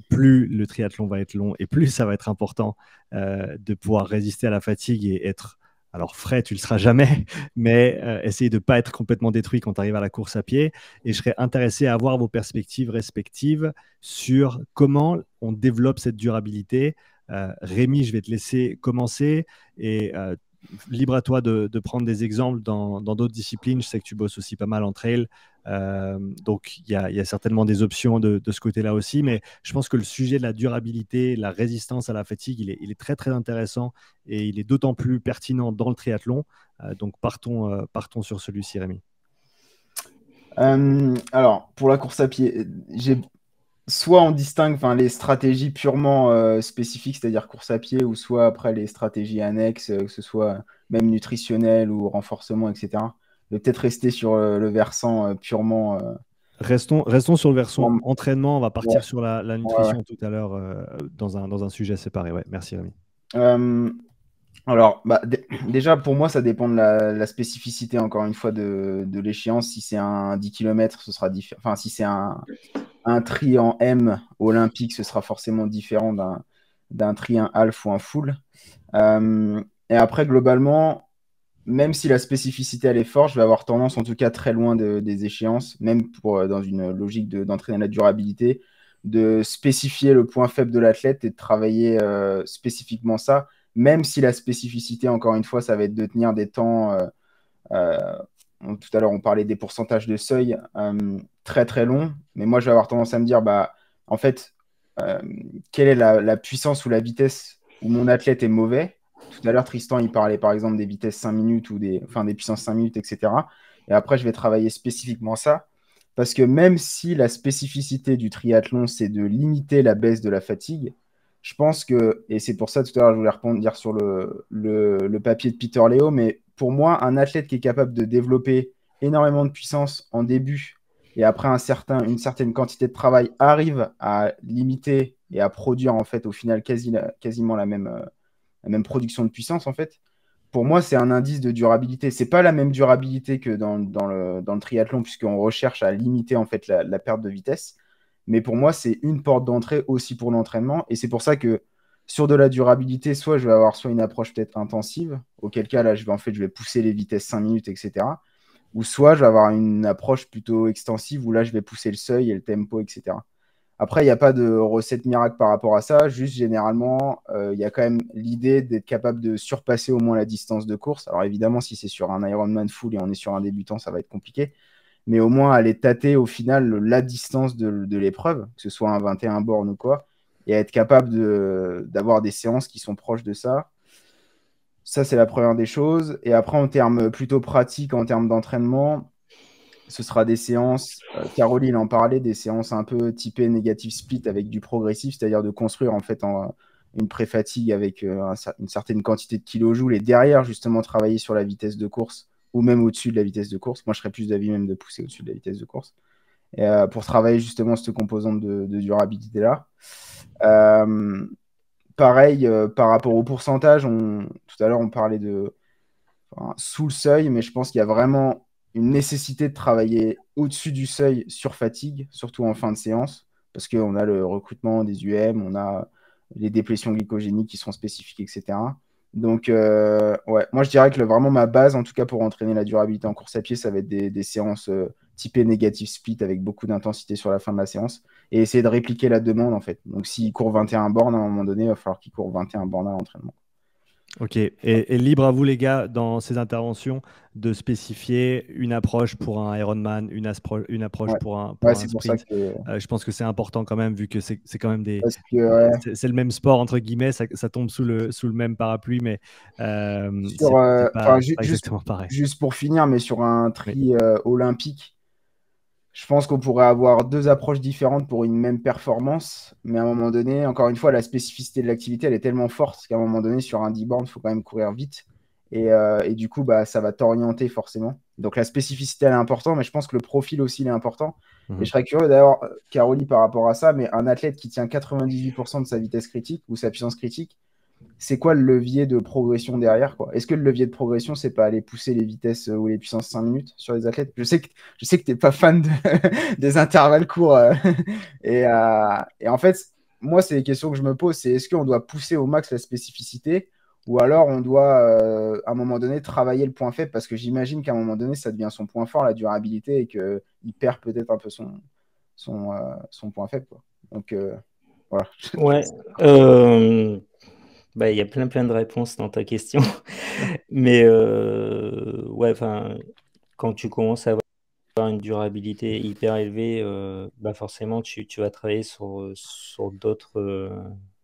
Plus le triathlon va être long et plus ça va être important de pouvoir résister à la fatigue et être... Alors frais, tu ne le seras jamais, mais essayer de ne pas être complètement détruit quand tu arrives à la course à pied. Et je serais intéressé à avoir vos perspectives respectives sur comment on développe cette durabilité Rémi, je vais te laisser commencer et libre à toi de prendre des exemples dans d'autres disciplines. Je sais que tu bosses aussi pas mal en trail. Donc, il y a certainement des options de ce côté-là aussi. Mais je pense que le sujet de la durabilité, la résistance à la fatigue, il est très, très intéressant et il est d'autant plus pertinent dans le triathlon. Donc, partons sur celui-ci, Rémi.
Alors, pour la course à pied, soit on distingue les stratégies purement spécifiques, c'est-à-dire course à pied, ou soit après les stratégies annexes, que ce soit même nutritionnelles ou renforcement, etc. Je vais peut-être rester sur le versant purement.
Restons sur le versant
Ouais,
entraînement. On va partir sur la
ouais.
nutrition tout à l'heure dans un sujet séparé. Ouais, merci, Rémi.
Alors, déjà, pour moi, ça dépend de la spécificité, encore une fois, de l'échéance. Si c'est un 10 km, ce sera différent. Enfin, si c'est un tri en M olympique, ce sera forcément différent d'un tri, un half ou un full. Et après, globalement, même si la spécificité, elle est forte, je vais avoir tendance, en tout cas très loin des échéances, même dans une logique d'entraîner la durabilité, de spécifier le point faible de l'athlète et de travailler spécifiquement ça, même si la spécificité, encore une fois, ça va être de tenir des temps. Tout à l'heure, on parlait des pourcentages de seuil très très longs, mais moi, je vais avoir tendance à me dire, en fait, quelle est la puissance ou la vitesse où mon athlète est mauvais. Tout à l'heure, Tristan, il parlait par exemple des vitesses 5 minutes ou des puissances 5 minutes, etc. Et après, je vais travailler spécifiquement ça. Parce que même si la spécificité du triathlon, c'est de limiter la baisse de la fatigue, je pense que, et c'est pour ça tout à l'heure, je voulais répondre sur le papier de Peter Leo, mais pour moi, un athlète qui est capable de développer énormément de puissance en début et après une certaine quantité de travail arrive à limiter et à produire en fait au final quasiment la même production de puissance en fait, pour moi c'est un indice de durabilité. C'est pas la même durabilité que dans le triathlon puisqu'on recherche à limiter en fait la perte de vitesse, mais pour moi c'est une porte d'entrée aussi pour l'entraînement et c'est pour ça que sur de la durabilité, soit je vais avoir soit une approche peut-être intensive, auquel cas là je vais pousser les vitesses 5 minutes, etc. Ou soit je vais avoir une approche plutôt extensive où là je vais pousser le seuil et le tempo, etc. Après, il n'y a pas de recette miracle par rapport à ça. Juste, généralement, il y a quand même l'idée d'être capable de surpasser au moins la distance de course. Alors, évidemment, si c'est sur un Ironman full et on est sur un débutant, ça va être compliqué. Mais au moins, aller tâter au final la distance de l'épreuve, que ce soit un 21 bornes ou quoi, et être capable d'avoir des séances qui sont proches de ça. Ça, c'est la première des choses. Et après, en termes plutôt pratiques, en termes d'entraînement, ce sera des séances, Caroline en parlait, des séances un peu typées négative split avec du progressif, c'est-à-dire de construire en fait une pré-fatigue avec une certaine quantité de kilojoules et derrière justement travailler sur la vitesse de course ou même au-dessus de la vitesse de course. Moi, je serais plus d'avis même de pousser au-dessus de la vitesse de course et, pour travailler justement cette composante de durabilité-là. Pareil, par rapport au pourcentage, tout à l'heure on parlait sous le seuil, mais je pense qu'il y a vraiment une nécessité de travailler au-dessus du seuil sur fatigue, surtout en fin de séance, parce qu'on a le recrutement des UM, on a les déplétions glycogéniques qui sont spécifiques, etc. Donc, ouais, moi je dirais que vraiment ma base, en tout cas pour entraîner la durabilité en course à pied, ça va être des séances typées négative split avec beaucoup d'intensité sur la fin de la séance et essayer de répliquer la demande en fait. Donc, s'il court 21 bornes à un moment donné, il va falloir qu'il court 21 bornes à l'entraînement.
Ok, et libre à vous les gars, dans ces interventions, de spécifier une approche pour un Ironman, une approche
Ouais,
pour
ouais,
un
c'est pour ça
sprint.
que.
Je pense que c'est important quand même, vu que c'est quand même
Parce que, ouais,
c'est le même sport, entre guillemets, ça tombe sous le même parapluie, mais
sur,
c'est pas
juste,
exactement pareil.
juste pour finir, mais sur un
Oui.
tri olympique, je pense qu'on pourrait avoir deux approches différentes pour une même performance, mais à un moment donné, encore une fois, la spécificité de l'activité, elle est tellement forte qu'à un moment donné, sur un 10 bornes, il faut quand même courir vite. Et du coup, ça va t'orienter forcément. Donc la spécificité, elle est importante, mais je pense que le profil aussi, il est important. Et je serais curieux d'ailleurs, Caroli, par rapport à ça, mais un athlète qui tient 98% de sa vitesse critique ou sa puissance critique, c'est quoi le levier de progression derrière, quoi? Est-ce que le levier de progression, c'est pas aller pousser les vitesses ou les puissances 5 minutes sur les athlètes? Je sais que tu n'es pas fan des intervalles courts. Et en fait, moi, c'est les questions que je me pose. C'est est-ce qu'on doit pousser au max la spécificité ou alors on doit, à un moment donné, travailler le point faible parce que j'imagine qu'à un moment donné, ça devient son point fort, la durabilité, et qu'il perd peut-être un peu son point faible, quoi. Donc, voilà.
Ouais. Bah, il y a plein de réponses dans ta question. Mais ouais, enfin, quand tu commences à avoir une durabilité hyper élevée, bah forcément, tu vas travailler sur d'autres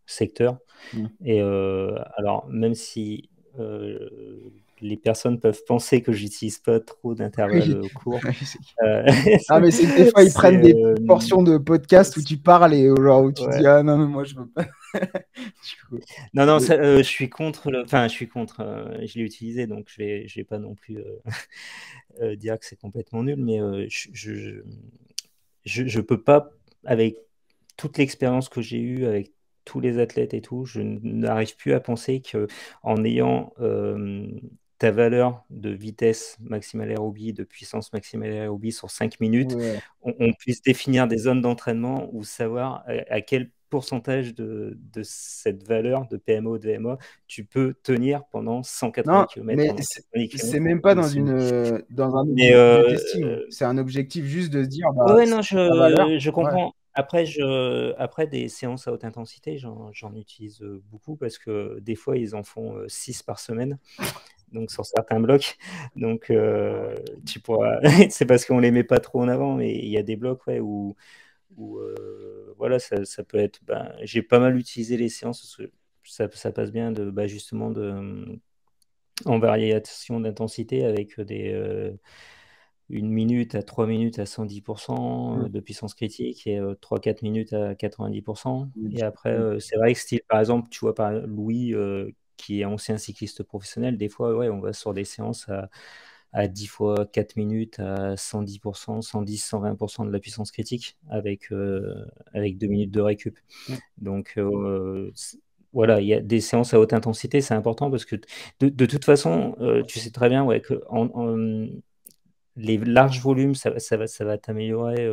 secteurs.
Mm.
Et alors, même si les personnes peuvent penser que j'utilise pas trop d'intervalles
Oui.
courts,
Oui, c'est-
euh,
Ah, mais c'est que des fois, ils
c'est
prennent des petites portions de podcast où tu parles et genre, où tu dis,
ouais.
ah non, mais moi, je veux pas. Du coup,
Non,
mais-
je suis contre enfin, je suis contre. Je l'ai utilisé, donc je vais pas non plus dire que c'est complètement nul, mais je peux pas, avec toute l'expérience que j'ai eue avec tous les athlètes et tout, je n'arrive plus à penser que en ayant ta valeur de vitesse maximale aérobie, de puissance maximale aérobie sur 5 minutes,
ouais.
on puisse définir des zones d'entraînement ou savoir à quel pourcentage de cette valeur de PMO, de VMA, tu peux tenir pendant 180
Non,
km,
mais
pendant 90
c'est
km
même pas
ou
dans
6 minutes.
dans un
Mais
objectif de testing. C'est un objectif juste de se dire, bah,
ouais, non,
c'est ta valeur.
je
Ouais.
comprends. Après des séances à haute intensité, j'en utilise beaucoup parce que des fois, ils en font 6 par semaine, donc sur certains blocs. Donc,
Ah ouais.
tu pourras. C'est parce qu'on les met pas trop en avant, mais il y a des blocs ouais, où voilà, ça peut être. Ben, j'ai pas mal utilisé les séances parce que ça passe bien de, bah, justement en variation d'intensité avec une minute à 3 minutes à 110%
Mm.
de puissance critique et 3-4 minutes à 90%.
Mm.
Et après, c'est vrai que style, par exemple, tu vois, Louis, qui est ancien cycliste professionnel, des fois, ouais, on va sur des séances à 10 fois 4 minutes à 110%, 110-120% de la puissance critique avec 2 minutes de récup.
Mm.
Donc, voilà, il y a des séances à haute intensité, c'est important parce que de toute façon, tu sais très bien ouais, que les larges volumes, ça va t'améliorer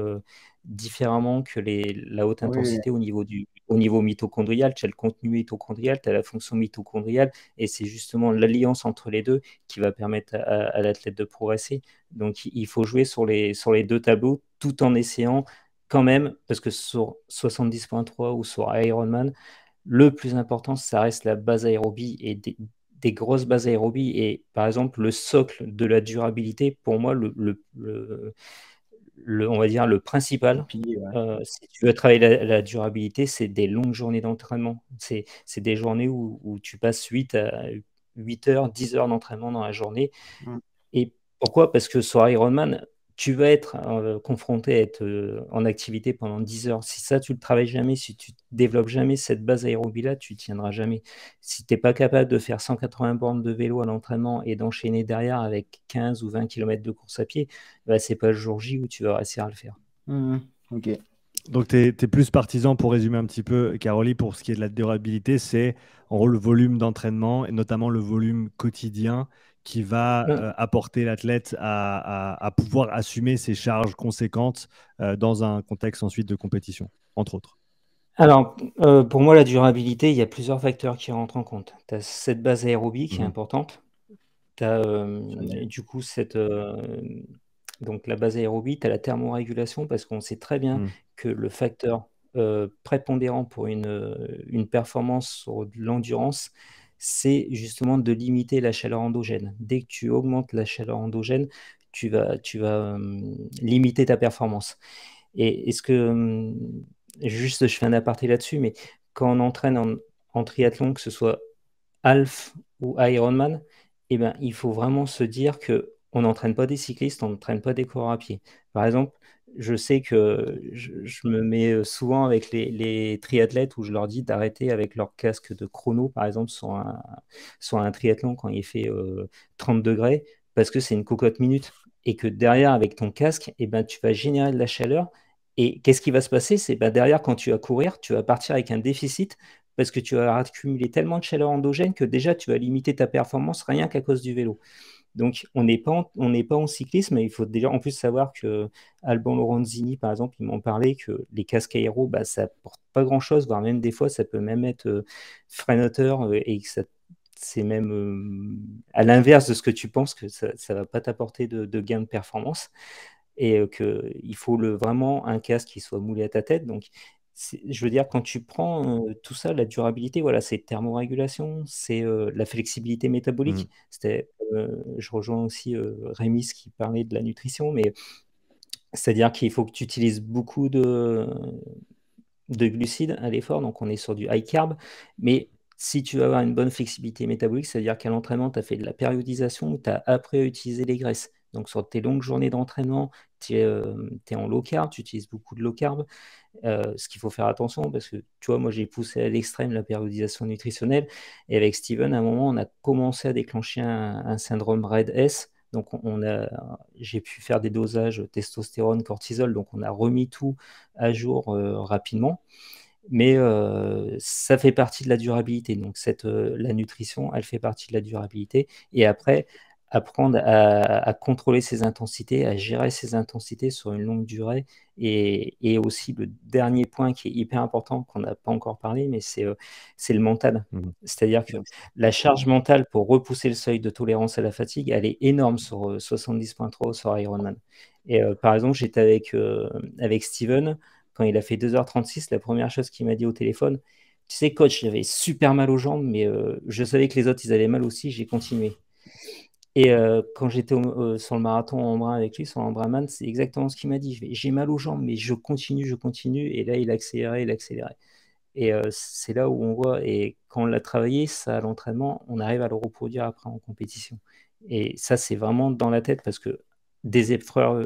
différemment que la haute
Oui,
intensité au niveau mitochondrial. Tu as le contenu mitochondrial, tu as la fonction mitochondriale, et c'est justement l'alliance entre les deux qui va permettre à l'athlète de progresser. Donc, il faut jouer sur les deux tableaux tout en essayant quand même, parce que sur 70.3 ou sur Ironman, le plus important, ça reste la base aérobie et des grosses bases aérobie. Et par exemple, le socle de la durabilité, pour moi, on va dire le
le
principal,
pilier, ouais.
si tu veux travailler la durabilité, c'est des longues journées d'entraînement. C'est des journées où tu passes 8 heures, 10 heures d'entraînement dans la journée.
Mm.
Et pourquoi? Parce que sur Ironman, tu vas être confronté à être en activité pendant 10 heures. Si ça, tu ne le travailles jamais, si tu ne développes jamais cette base aérobie-là, tu ne tiendras jamais. Si tu n'es pas capable de faire 180 bornes de vélo à l'entraînement et d'enchaîner derrière avec 15 ou 20 km de course à pied, bah, ce n'est pas le jour J où tu vas réussir à le faire.
Mm. Ok.
Donc, tu es plus partisan, pour résumer un petit peu, Caroli, pour ce qui est de la durabilité, c'est en gros le volume d'entraînement et notamment le volume quotidien qui va
Hum.
apporter l'athlète à pouvoir assumer ses charges conséquentes dans un contexte ensuite de compétition, entre autres.
Alors, pour moi, la durabilité, il y a plusieurs facteurs qui rentrent en compte. Tu as cette base aérobie qui est
Mhm.
importante. Tu as
Jamais.
du coup donc la base aérobie, tu as la thermorégulation parce qu'on sait très bien
Mhm.
que le facteur prépondérant pour une performance sur de l'endurance, c'est justement de limiter la chaleur endogène. Dès que tu augmentes la chaleur endogène, tu vas limiter ta performance. Et est-ce que, juste, je fais un aparté là-dessus, mais quand on entraîne en triathlon, que ce soit half ou Ironman, eh ben, il faut vraiment se dire que on n'entraîne pas des cyclistes, on n'entraîne pas des coureurs à pied. Par exemple, je sais que je me mets souvent avec les triathlètes où je leur dis d'arrêter avec leur casque de chrono, par exemple, sur un triathlon quand il fait 30 degrés, parce que c'est une cocotte minute. Et que derrière, avec ton casque, eh ben, tu vas générer de la chaleur. Et qu'est-ce qui va se passer? C'est ben, derrière, quand tu vas courir, tu vas partir avec un déficit parce que tu vas accumuler tellement de chaleur endogène que déjà tu vas limiter ta performance rien qu'à cause du vélo. Donc on n'est pas en cyclisme, mais il faut déjà en plus savoir que Alban Lorenzini, par exemple, il m'en parlait que les casques aéro, bah, ça porte pas grand-chose, voire même des fois ça peut même être freinateur et que c'est même à l'inverse de ce que tu penses que ça ne va pas t'apporter de gain de performance et qu'il faut vraiment un casque qui soit moulé à ta tête. Donc je veux dire, quand tu prends tout ça, la durabilité, voilà, c'est thermorégulation, c'est la flexibilité
Mhm.
métabolique. Je rejoins aussi Rémi, ce qui parlait de la nutrition, mais c'est-à-dire qu'il faut que tu utilises beaucoup de glucides à l'effort, donc on est sur du high carb, mais si tu veux avoir une bonne flexibilité métabolique, c'est-à-dire qu'à l'entraînement, tu as fait de la périodisation, tu as appris à utiliser les graisses. Donc sur tes longues journées d'entraînement, tu es en low carb, tu utilises beaucoup de low carb. Ce qu'il faut faire attention, parce que tu vois, moi j'ai poussé à l'extrême la périodisation nutritionnelle, et avec Steven, à un moment, on a commencé à déclencher un syndrome RED-S. Donc j'ai pu faire des dosages testostérone, cortisol, donc on a remis tout à jour rapidement. Mais ça fait partie de la durabilité. Donc la nutrition, elle fait partie de la durabilité. Et après, apprendre à contrôler ses intensités, à gérer ses intensités sur une longue durée. Et aussi le dernier point qui est hyper important, qu'on n'a pas encore parlé, mais c'est le mental.
Mhm.
C'est-à-dire que la charge mentale pour repousser le seuil de tolérance à la fatigue, elle est énorme sur 70.3 sur Ironman. Et par exemple, j'étais avec Steven. Quand il a fait 2h36, la première chose qu'il m'a dit au téléphone, tu sais, coach, j'avais super mal aux jambes, mais je savais que les autres, ils avaient mal aussi, j'ai continué. Et quand j'étais sur le marathon en bras avec lui, sur l'Embraman, c'est exactement ce qu'il m'a dit. J'ai mal aux jambes, mais je continue, je continue. Et là, il a accéléré, il a accéléré. Et c'est là où on voit, et quand on l'a travaillé, ça à l'entraînement, on arrive à le reproduire après en compétition. Et ça, c'est vraiment dans la tête parce que des efforts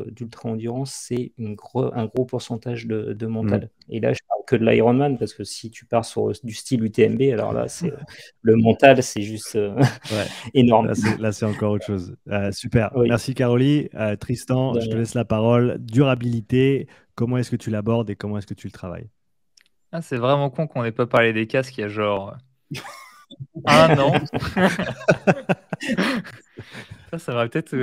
d'ultra-endurance, c'est un gros pourcentage de
Mhm.
mental. Et là, je parle que de l'Ironman parce que si tu pars sur du style UTMB, alors là, le mental, c'est juste
Ouais.
énorme.
Là, c'est encore autre chose. Super.
Oui,
Merci, Caroline. Tristan,
de
je te
rien.
laisse la parole. Durabilité, comment est-ce que tu l'abordes et comment est-ce que tu le travailles?
Ah, c'est vraiment con qu'on n'ait pas parlé des casques il y a genre 1 an. Ça va peut-être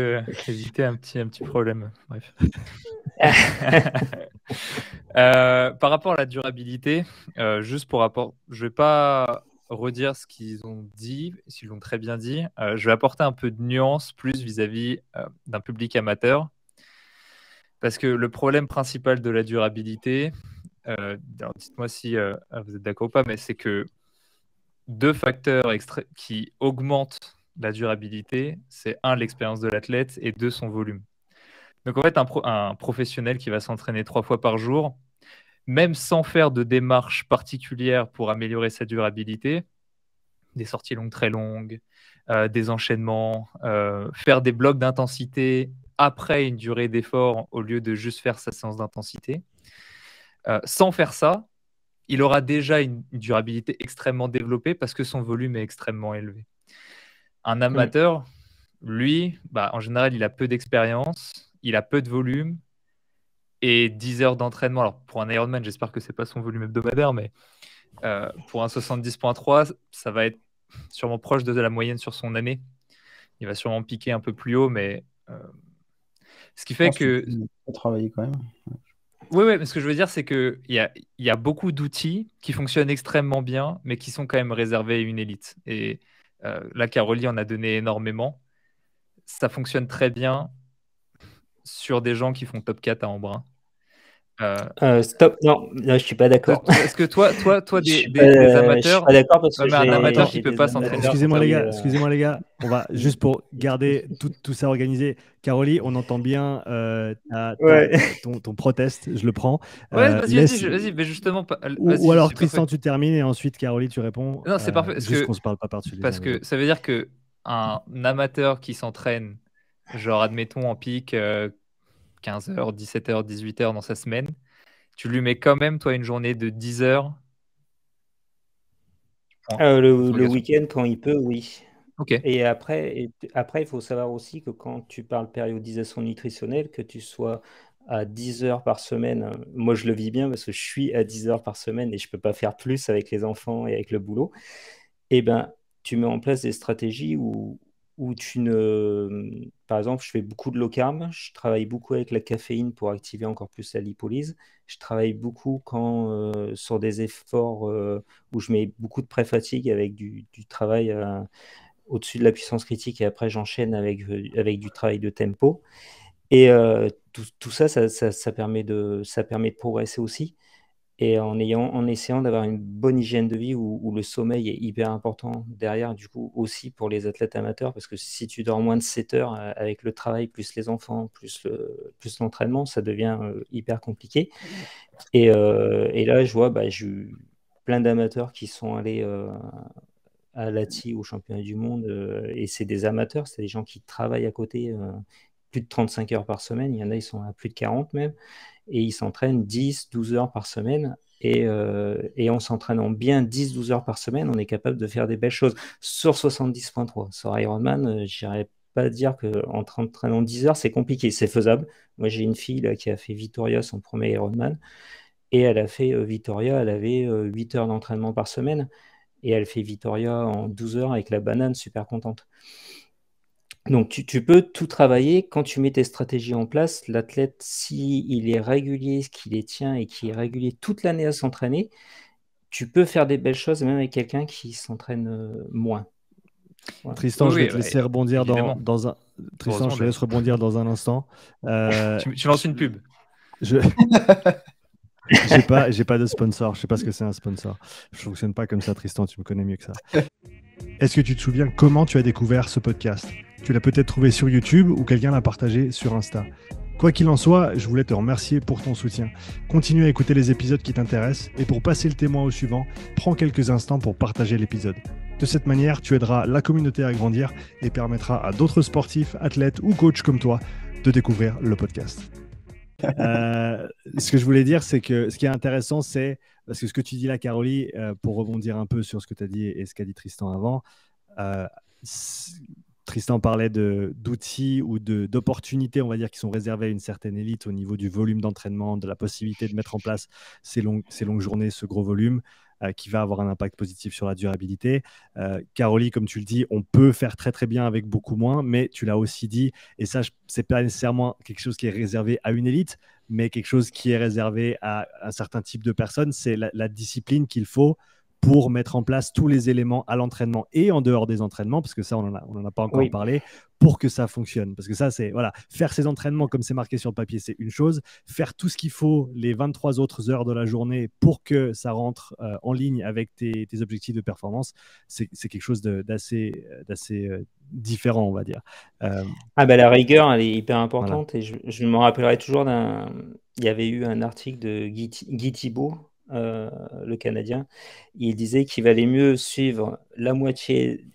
éviter un petit problème. Bref. Par rapport à la durabilité, juste pour rapport, je vais pas redire ce qu'ils ont dit, s'ils l'ont très bien dit. Je vais apporter un peu de nuance plus vis-à-vis d'un public amateur. Parce que le problème principal de la durabilité, alors dites-moi si vous êtes d'accord ou pas, mais c'est que deux facteurs qui augmentent la durabilité, c'est un, l'expérience de l'athlète, et deux, son volume. Donc en fait, un professionnel qui va s'entraîner 3 fois par jour, même sans faire de démarche particulière pour améliorer sa durabilité, des sorties longues très longues, des enchaînements, faire des blocs d'intensité après une durée d'effort au lieu de juste faire sa séance d'intensité. Sans faire ça, il aura déjà une durabilité extrêmement développée parce que son volume est extrêmement élevé. Un
Mm.
amateur, lui, en général, il a peu d'expérience, il a peu de volume et 10 heures d'entraînement. Alors, pour un Ironman, j'espère que ce n'est pas son volume hebdomadaire, mais pour un 70.3, ça va être sûrement proche de la moyenne sur son année. Il va sûrement piquer un peu plus haut, mais ce qui
Je
fait
pense que
que.
tu peux travailler quand même.
Oui, mais ce que je veux dire, c'est qu'il y a beaucoup d'outils qui fonctionnent extrêmement bien, mais qui sont quand même réservés à une élite. Et là, Caroline en a donné énormément. Ça fonctionne très bien sur des gens qui font top 4 à Embrun.
Stop, non, là, je suis pas d'accord.
Est-ce que toi
Je suis
des
je suis
amateurs,
pas d'accord parce
ouais,
que
mais un
Alors,
amateur
attends,
qui
j'ai
peut
des
pas s'entraîner
amateurs
sur
excusez-moi
sa.
les
qui.
gars, excusez-moi les gars. On va juste pour garder tout ça organisé. Caroline, on entend bien
Ouais.
ton proteste, je le prends.
Ouais, vas-y,
Laisse,
vas-y, mais justement,
ou
vas-y,
alors
c'est
Tristan,
parfait.
tu termines et ensuite Caroline, tu réponds.
Non, c'est parfait,
Juste qu'on se parle pas par-dessus les uns
parce
les
que
autres.
ça veut dire que un amateur qui s'entraîne, genre admettons en pic 15 heures, 17 heures, 18 heures dans sa semaine, tu lui mets quand même, toi, une journée de 10 heures en
Le
prolongation.
week-end, quand il peut, oui.
Ok.
Et après, il faut savoir aussi que quand tu parles périodisation nutritionnelle, que tu sois à 10 heures par semaine, moi je le vis bien parce que je suis à 10 heures par semaine et je ne peux pas faire plus avec les enfants et avec le boulot. Eh ben, tu mets en place des stratégies où tu ne. Par exemple, je fais beaucoup de low carb, je travaille beaucoup avec la caféine pour activer encore plus la lipolyse. Je travaille beaucoup sur des efforts où je mets beaucoup de pré-fatigue avec du travail au-dessus de la puissance critique et après j'enchaîne avec du travail de tempo. Et tout ça, ça permet de progresser aussi. et en essayant d'avoir une bonne hygiène de vie où le sommeil est hyper important derrière, du coup, aussi pour les athlètes amateurs, parce que si tu dors moins de 7 heures avec le travail, plus les enfants, plus l'entraînement, ça devient hyper compliqué. Et là, je vois, j'ai eu plein d'amateurs qui sont allés à Lahti au championnat du monde, et c'est des amateurs, c'est des gens qui travaillent à côté plus de 35 heures par semaine, il y en a, ils sont à plus de 40 même, et ils s'entraînent 10-12 heures par semaine. Et en s'entraînant bien 10-12 heures par semaine, on est capable de faire des belles choses. Sur 70.3, sur Ironman, je n'irais pas dire qu'en s'entraînant 10 heures, c'est compliqué. C'est faisable. Moi, j'ai une fille là, qui a fait Vitoria, son premier Ironman, et elle a fait Vitoria, elle avait 8 heures d'entraînement par semaine, et elle fait Vitoria en 12 heures avec la banane, super contente. Donc, tu peux tout travailler quand tu mets tes stratégies en place. L'athlète, s'il est régulier, qu'il les tient et qui est régulier toute l'année à s'entraîner, tu peux faire des belles choses même avec quelqu'un qui s'entraîne moins. Voilà.
Tristan,
Oui,
je vais
oui,
te laisser rebondir
évidemment.
dans un. Tristan,
Heureusement,
je te laisse rebondir dans un instant.
Tu lances une pub.
Je j'ai pas de sponsor. Je sais pas ce que c'est un sponsor. Je fonctionne pas comme ça, Tristan. Tu me connais mieux que ça. Est-ce que tu te souviens comment tu as découvert ce podcast? Tu l'as peut-être trouvé sur YouTube ou quelqu'un l'a partagé sur Insta. Quoi qu'il en soit, je voulais te remercier pour ton soutien. Continue à écouter les épisodes qui t'intéressent et pour passer le témoin au suivant, prends quelques instants pour partager l'épisode. De cette manière, tu aideras la communauté à grandir et permettras à d'autres sportifs, athlètes ou coachs comme toi de découvrir le podcast. Ce que je voulais dire, c'est que ce qui est intéressant, c'est parce que ce que tu dis là, Caroline, pour rebondir un peu sur ce que tu as dit et ce qu'a dit Tristan avant, Tristan parlait d'outils ou d'opportunités, on va dire, qui sont réservées à une certaine élite au niveau du volume d'entraînement, de la possibilité de mettre en place ces longues journées, ce gros volume qui va avoir un impact positif sur la durabilité. Caroline, comme tu le dis, on peut faire très très bien avec beaucoup moins, mais tu l'as aussi dit, et ça, c'est pas nécessairement quelque chose qui est réservé à une élite, mais quelque chose qui est réservé à un certain type de personnes. C'est la discipline qu'il faut pour mettre en place tous les éléments à l'entraînement et en dehors des entraînements, parce que ça, on en a pas encore parlé, pour que ça fonctionne. Parce que ça, c'est, voilà, faire ses entraînements comme c'est marqué sur le papier, c'est une chose. Faire tout ce qu'il faut les 23 autres heures de la journée pour que ça rentre en ligne avec tes objectifs de performance, c'est quelque chose d'assez différent, on va dire.
La rigueur, elle est hyper importante. Voilà. Et je me rappellerai toujours il y avait eu un article de Guy Thibault, le Canadien. Il disait qu'il valait mieux suivre la moitié,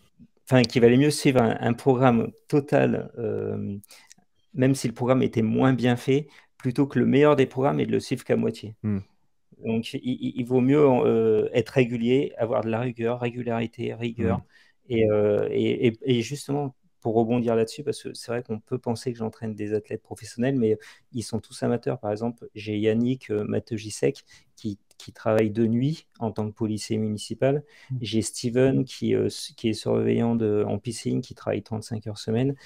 enfin, qu'il valait mieux suivre un programme total, même si le programme était moins bien fait, plutôt que le meilleur des programmes et de le suivre qu'à moitié. Donc, il vaut mieux être régulier, avoir de la régularité, rigueur. Et justement, pour rebondir là-dessus, parce que c'est vrai qu'on peut penser que j'entraîne des athlètes professionnels, mais ils sont tous amateurs. Par exemple, j'ai Yannick Matejisek qui travaille de nuit en tant que policier municipal. J'ai Steven qui est surveillant en piscine, qui travaille 35 heures semaine.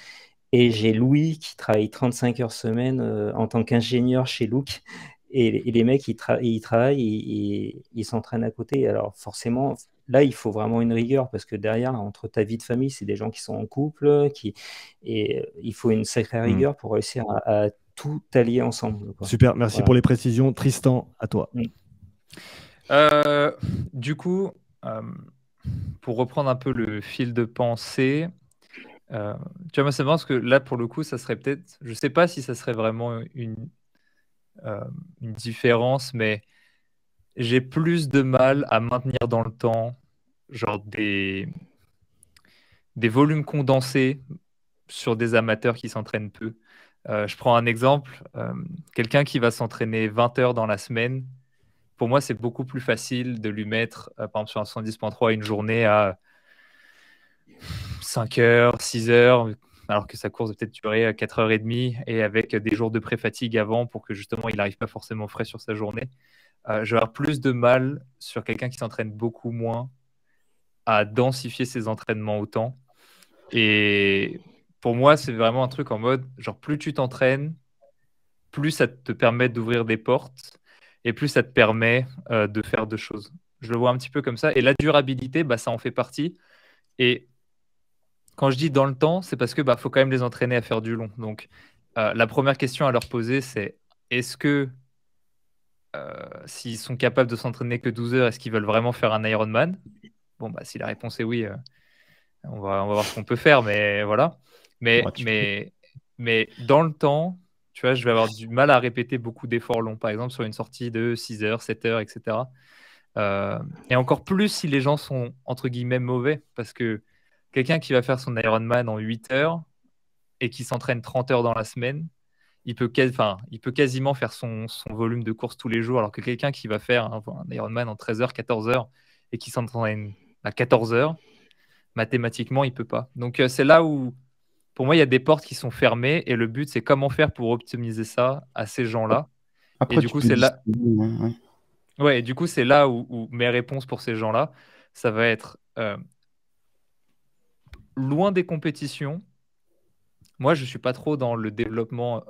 Et j'ai Louis qui travaille 35 heures semaine en tant qu'ingénieur chez Look. Et les mecs, ils travaillent et ils s'entraînent à côté. Alors forcément, là, il faut vraiment une rigueur parce que derrière, entre ta vie de famille, c'est des gens qui sont en couple, et il faut une sacrée rigueur pour réussir à tout allier ensemble. Quoi.
Super, merci pour les précisions. Tristan, à toi.
Du coup, pour reprendre un peu le fil de pensée, tu vois, moi, c'est marrant parce que là, pour le coup, ça serait peut-être, je sais pas si ça serait vraiment une différence, mais j'ai plus de mal à maintenir dans le temps genre des volumes condensés sur des amateurs qui s'entraînent peu. Je prends un exemple, quelqu'un qui va s'entraîner 20 heures dans la semaine, pour moi, c'est beaucoup plus facile de lui mettre, par exemple, sur un 110.3, une journée à 5 heures, 6 heures, alors que sa course va peut-être durer 4h30 et avec des jours de pré-fatigue avant pour que justement il n'arrive pas forcément frais sur sa journée. Je vais avoir plus de mal sur quelqu'un qui s'entraîne beaucoup moins à densifier ses entraînements autant. Et pour moi, c'est vraiment un truc en mode, genre plus tu t'entraînes, plus ça te permet d'ouvrir des portes et plus ça te permet de faire deux choses. Je le vois un petit peu comme ça. Et la durabilité, ça en fait partie. Et quand je dis dans le temps, c'est parce que faut quand même les entraîner à faire du long. Donc, la première question à leur poser, c'est est-ce que s'ils sont capables de s'entraîner que 12 heures, est-ce qu'ils veulent vraiment faire un Ironman? Bon, bah, si la réponse est oui, on va voir ce qu'on peut faire, mais voilà. Mais,
Ouais, tu peux.
mais dans le temps, tu vois, je vais avoir du mal à répéter beaucoup d'efforts longs, par exemple sur une sortie de 6 heures, 7 heures, etc. Et encore plus si les gens sont entre guillemets mauvais, parce que quelqu'un qui va faire son Ironman en 8 heures et qui s'entraîne 30 heures dans la semaine, il peut quasiment faire son volume de course tous les jours, alors que quelqu'un qui va faire un Ironman en 13 heures, 14 heures et qui s'entraîne à 14 heures, mathématiquement, il peut pas. Donc, c'est là où, pour moi, il y a des portes qui sont fermées et le but, c'est comment faire pour optimiser ça à ces gens-là. Et
Après,
du
tu
coup,
peux
c'est là,
distribuer. Ouais.
ouais, et du coup, c'est là où mes réponses pour ces gens-là, ça va être loin des compétitions. Moi, je suis pas trop dans le développement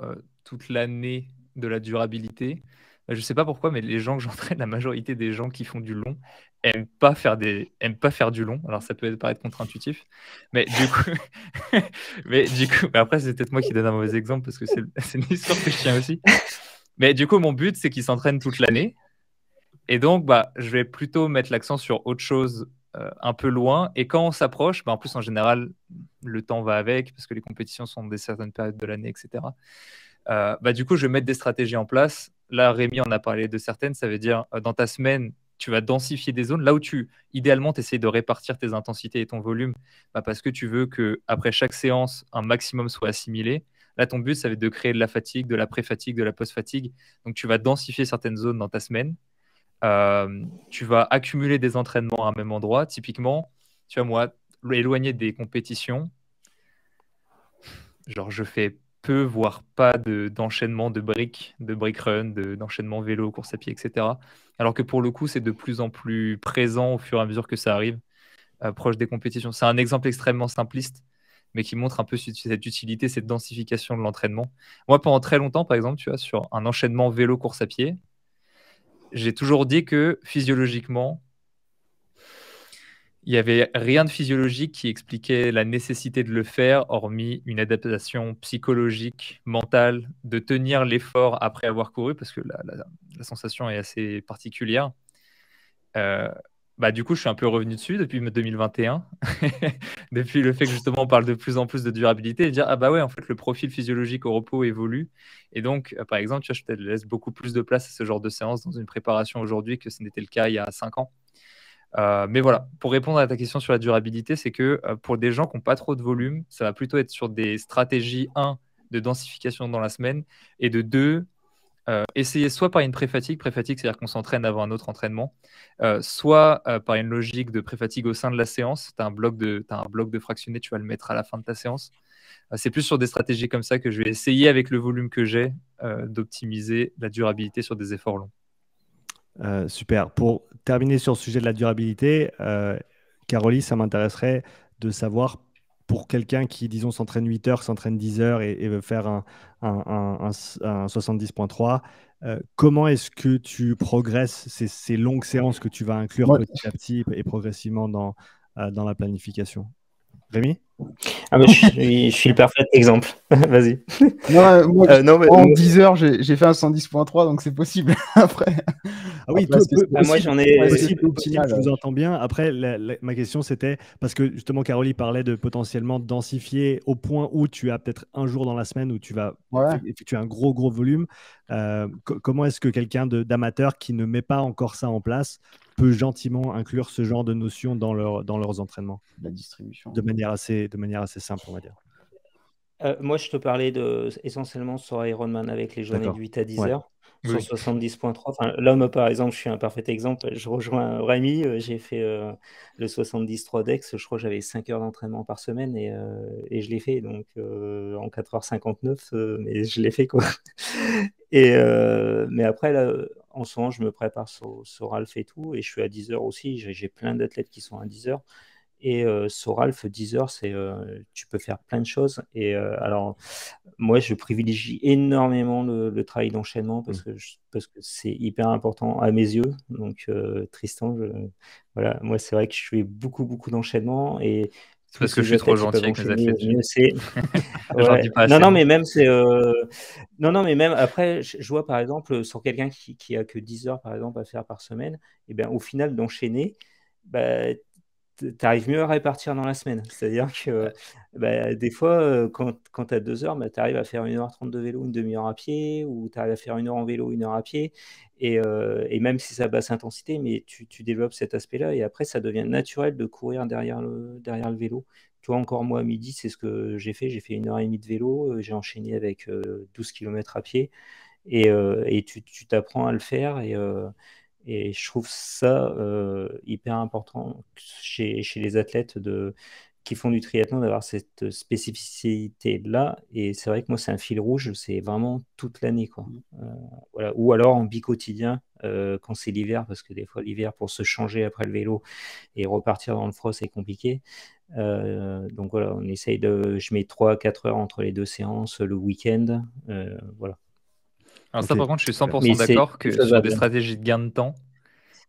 toute l'année de la durabilité. Je sais pas pourquoi, mais les gens que j'entraîne, la majorité des gens qui font du long aiment pas faire du long. Alors ça peut paraître contre-intuitif, mais du coup, mais après c'est peut-être moi qui donne un mauvais exemple parce que c'est une histoire que je tiens aussi. Mais du coup, mon but c'est qu'ils s'entraînent toute l'année. Et donc, bah, je vais plutôt mettre l'accent sur autre chose un peu loin. Et quand on s'approche, bah, en plus, en général, le temps va avec, parce que les compétitions sont des certaines périodes de l'année, etc. Bah, du coup, je vais mettre des stratégies en place. Là, Rémi en a parlé de certaines. Ça veut dire, dans ta semaine, tu vas densifier des zones. Là où idéalement, tu essayes de répartir tes intensités et ton volume, bah, parce que tu veux qu'après chaque séance, un maximum soit assimilé. Là, ton but, ça va être de créer de la fatigue, de la pré-fatigue, de la post-fatigue. Donc, tu vas densifier certaines zones dans ta semaine. Tu vas accumuler des entraînements à un même endroit. Typiquement, tu vois, moi, éloigné des compétitions, genre je fais peu, voire pas d'enchaînement de brick run, d'enchaînement vélo, course à pied, etc. Alors que pour le coup, c'est de plus en plus présent au fur et à mesure que ça arrive, proche des compétitions. C'est un exemple extrêmement simpliste, mais qui montre un peu cette utilité, cette densification de l'entraînement. Moi, pendant très longtemps, par exemple, tu vois, sur un enchaînement vélo-course à pied, j'ai toujours dit que physiologiquement, il n'y avait rien de physiologique qui expliquait la nécessité de le faire, hormis une adaptation psychologique, mentale, de tenir l'effort après avoir couru, parce que la sensation est assez particulière. Euh, Bah, du coup, je suis un peu revenu dessus depuis 2021, depuis le fait que justement on parle de plus en plus de durabilité et dire ah bah ouais, en fait, le profil physiologique au repos évolue. Et donc, par exemple, tu vois, je te laisse beaucoup plus de place à ce genre de séance dans une préparation aujourd'hui que ce n'était le cas il y a 5 ans. Mais voilà, pour répondre à ta question sur la durabilité, c'est que pour des gens qui n'ont pas trop de volume, ça va plutôt être sur des stratégies, un, de densification dans la semaine, et de deux, essayer soit par une pré-fatigue, c'est-à-dire qu'on s'entraîne avant un autre entraînement, soit par une logique de pré-fatigue au sein de la séance. Tu as un bloc de fractionné, tu vas le mettre à la fin de ta séance. C'est plus sur des stratégies comme ça que je vais essayer, avec le volume que j'ai, d'optimiser la durabilité sur des efforts longs.
Super. Pour terminer sur le sujet de la durabilité, Caroline, ça m'intéresserait de savoir pour quelqu'un qui, disons, s'entraîne 8 heures, s'entraîne 10 heures et veut faire un 70.3, comment est-ce que tu progresses ces longues séances que tu vas inclure
Moi,
petit à petit et progressivement dans la planification? Rémi?
Ah, mais je suis le parfait exemple. Vas-y.
moi,
Non, mais
en 10 heures, j'ai fait un 110.3, donc c'est possible. Après,
Ah oui,
est-ce que c'est
moi
possible?
j'en
Est-ce que
ai.
c'est
possible,
optimal?
je vous entends bien. Après, ma question, c'était parce que justement, Caroline parlait de potentiellement densifier au point où tu as peut-être un jour dans la semaine où tu vas
Ouais.
effectuer un gros volume. Comment est-ce que quelqu'un d'amateur qui ne met pas encore ça en place peut gentiment inclure ce genre de notions dans leurs entraînements
La distribution.
de manière assez simple, on va dire?
Moi, je te parlais essentiellement sur Ironman avec les journées de
D'accord.
8 à 10
Ouais.
heures sur
Oui.
70.3. Enfin, là, moi, par exemple, je suis un parfait exemple. Je rejoins Rémi. J'ai fait le 73 DEX. Je crois que j'avais 5 heures d'entraînement par semaine et je l'ai fait donc en 4h59. Mais je l'ai fait quoi. Mais après, là, en ce moment, je me prépare sur Ralph et tout. Et je suis à 10 heures aussi. J'ai plein d'athlètes qui sont à 10 heures. Et sur Ralph, 10 heures, tu peux faire plein de choses. Et alors, moi, je privilégie énormément le travail d'enchaînement parce que c'est hyper important à mes yeux. Donc, Tristan, voilà, moi, c'est vrai que je fais beaucoup, beaucoup d'enchaînement. Et
C'est
tous
parce que je
ces
suis trop
athlètes qui
gentil
peuvent
avec mes
enchaîner,
athlètes.
mieux c'est.
J'en dis
Ouais.
pas
Non,
assez,
non,
non.
mais même non, non, mais même après, je vois par exemple sur quelqu'un qui a que 10 heures par exemple à faire par semaine, et bien au final d'enchaîner, bah, tu arrives mieux à répartir dans la semaine. C'est-à-dire que bah, des fois, quand tu as 2 heures, bah, tu arrives à faire 1h30 de vélo, une demi-heure à pied, ou tu arrives à faire 1 heure en vélo, 1 heure à pied. Et même si c'est à basse intensité, mais tu développes cet aspect-là. Et après, ça devient naturel de courir derrière le vélo. Tu vois, encore moi, à midi, c'est ce que j'ai fait. J'ai fait 1h30 de vélo. J'ai enchaîné avec 12 km à pied. Et tu t'apprends à le faire. Et je trouve ça hyper important chez les athlètes qui font du triathlon d'avoir cette spécificité-là. Et c'est vrai que moi, c'est un fil rouge, c'est vraiment toute l'année, quoi. Voilà. Ou alors en bi-quotidien quand c'est l'hiver, parce que des fois, l'hiver, pour se changer après le vélo et repartir dans le froid, c'est compliqué. Donc voilà, je mets 3 à 4 heures entre les deux séances le week-end. Voilà.
Alors ça,
Ok,
par contre, je suis
super.
100%
Mais
d'accord
c'est
que sur des
faisable.
stratégies de gain de temps,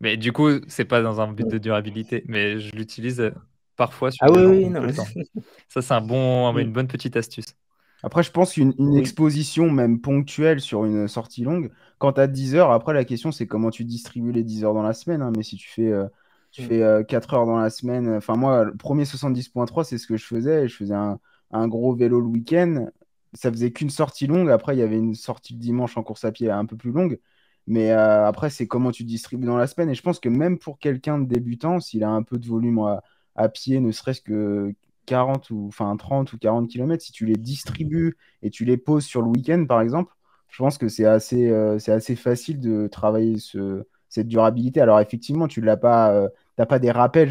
mais du coup, c'est pas dans un but de durabilité, mais je l'utilise parfois sur
Ah
des
oui,
gens qui
oui,
ont
non,
peu le
mais...
temps. Ça, c'est une bonne petite astuce.
Après, je pense une
Oui.
exposition même ponctuelle sur une sortie longue, quand tu as 10 heures, après la question c'est comment tu distribues les 10 heures dans la semaine, hein. Mais si tu fais 4 heures dans la semaine, enfin moi, le premier 70,3, c'est ce que je faisais. Je faisais un gros vélo le week-end. Ça faisait qu'une sortie longue. Après, il y avait une sortie le dimanche en course à pied un peu plus longue. Mais après, c'est comment tu distribues dans la semaine. Et je pense que même pour quelqu'un de débutant, s'il a un peu de volume à pied, ne serait-ce que 40 ou enfin 30 ou 40 km, si tu les distribues et tu les poses sur le week-end, par exemple, je pense que c'est assez facile de travailler cette durabilité. Alors effectivement, tu l'as pas, t'as pas des rappels,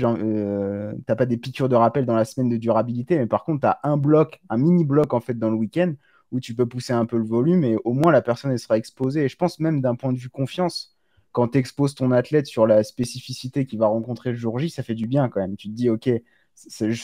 t'as pas des piqûres de rappel dans la semaine de durabilité, mais par contre, tu as un bloc, un mini bloc en fait dans le week-end où tu peux pousser un peu le volume et au moins la personne elle sera exposée. Et je pense même d'un point de vue confiance, quand tu exposes ton athlète sur la spécificité qu'il va rencontrer le jour J, ça fait du bien quand même. Tu te dis, ok,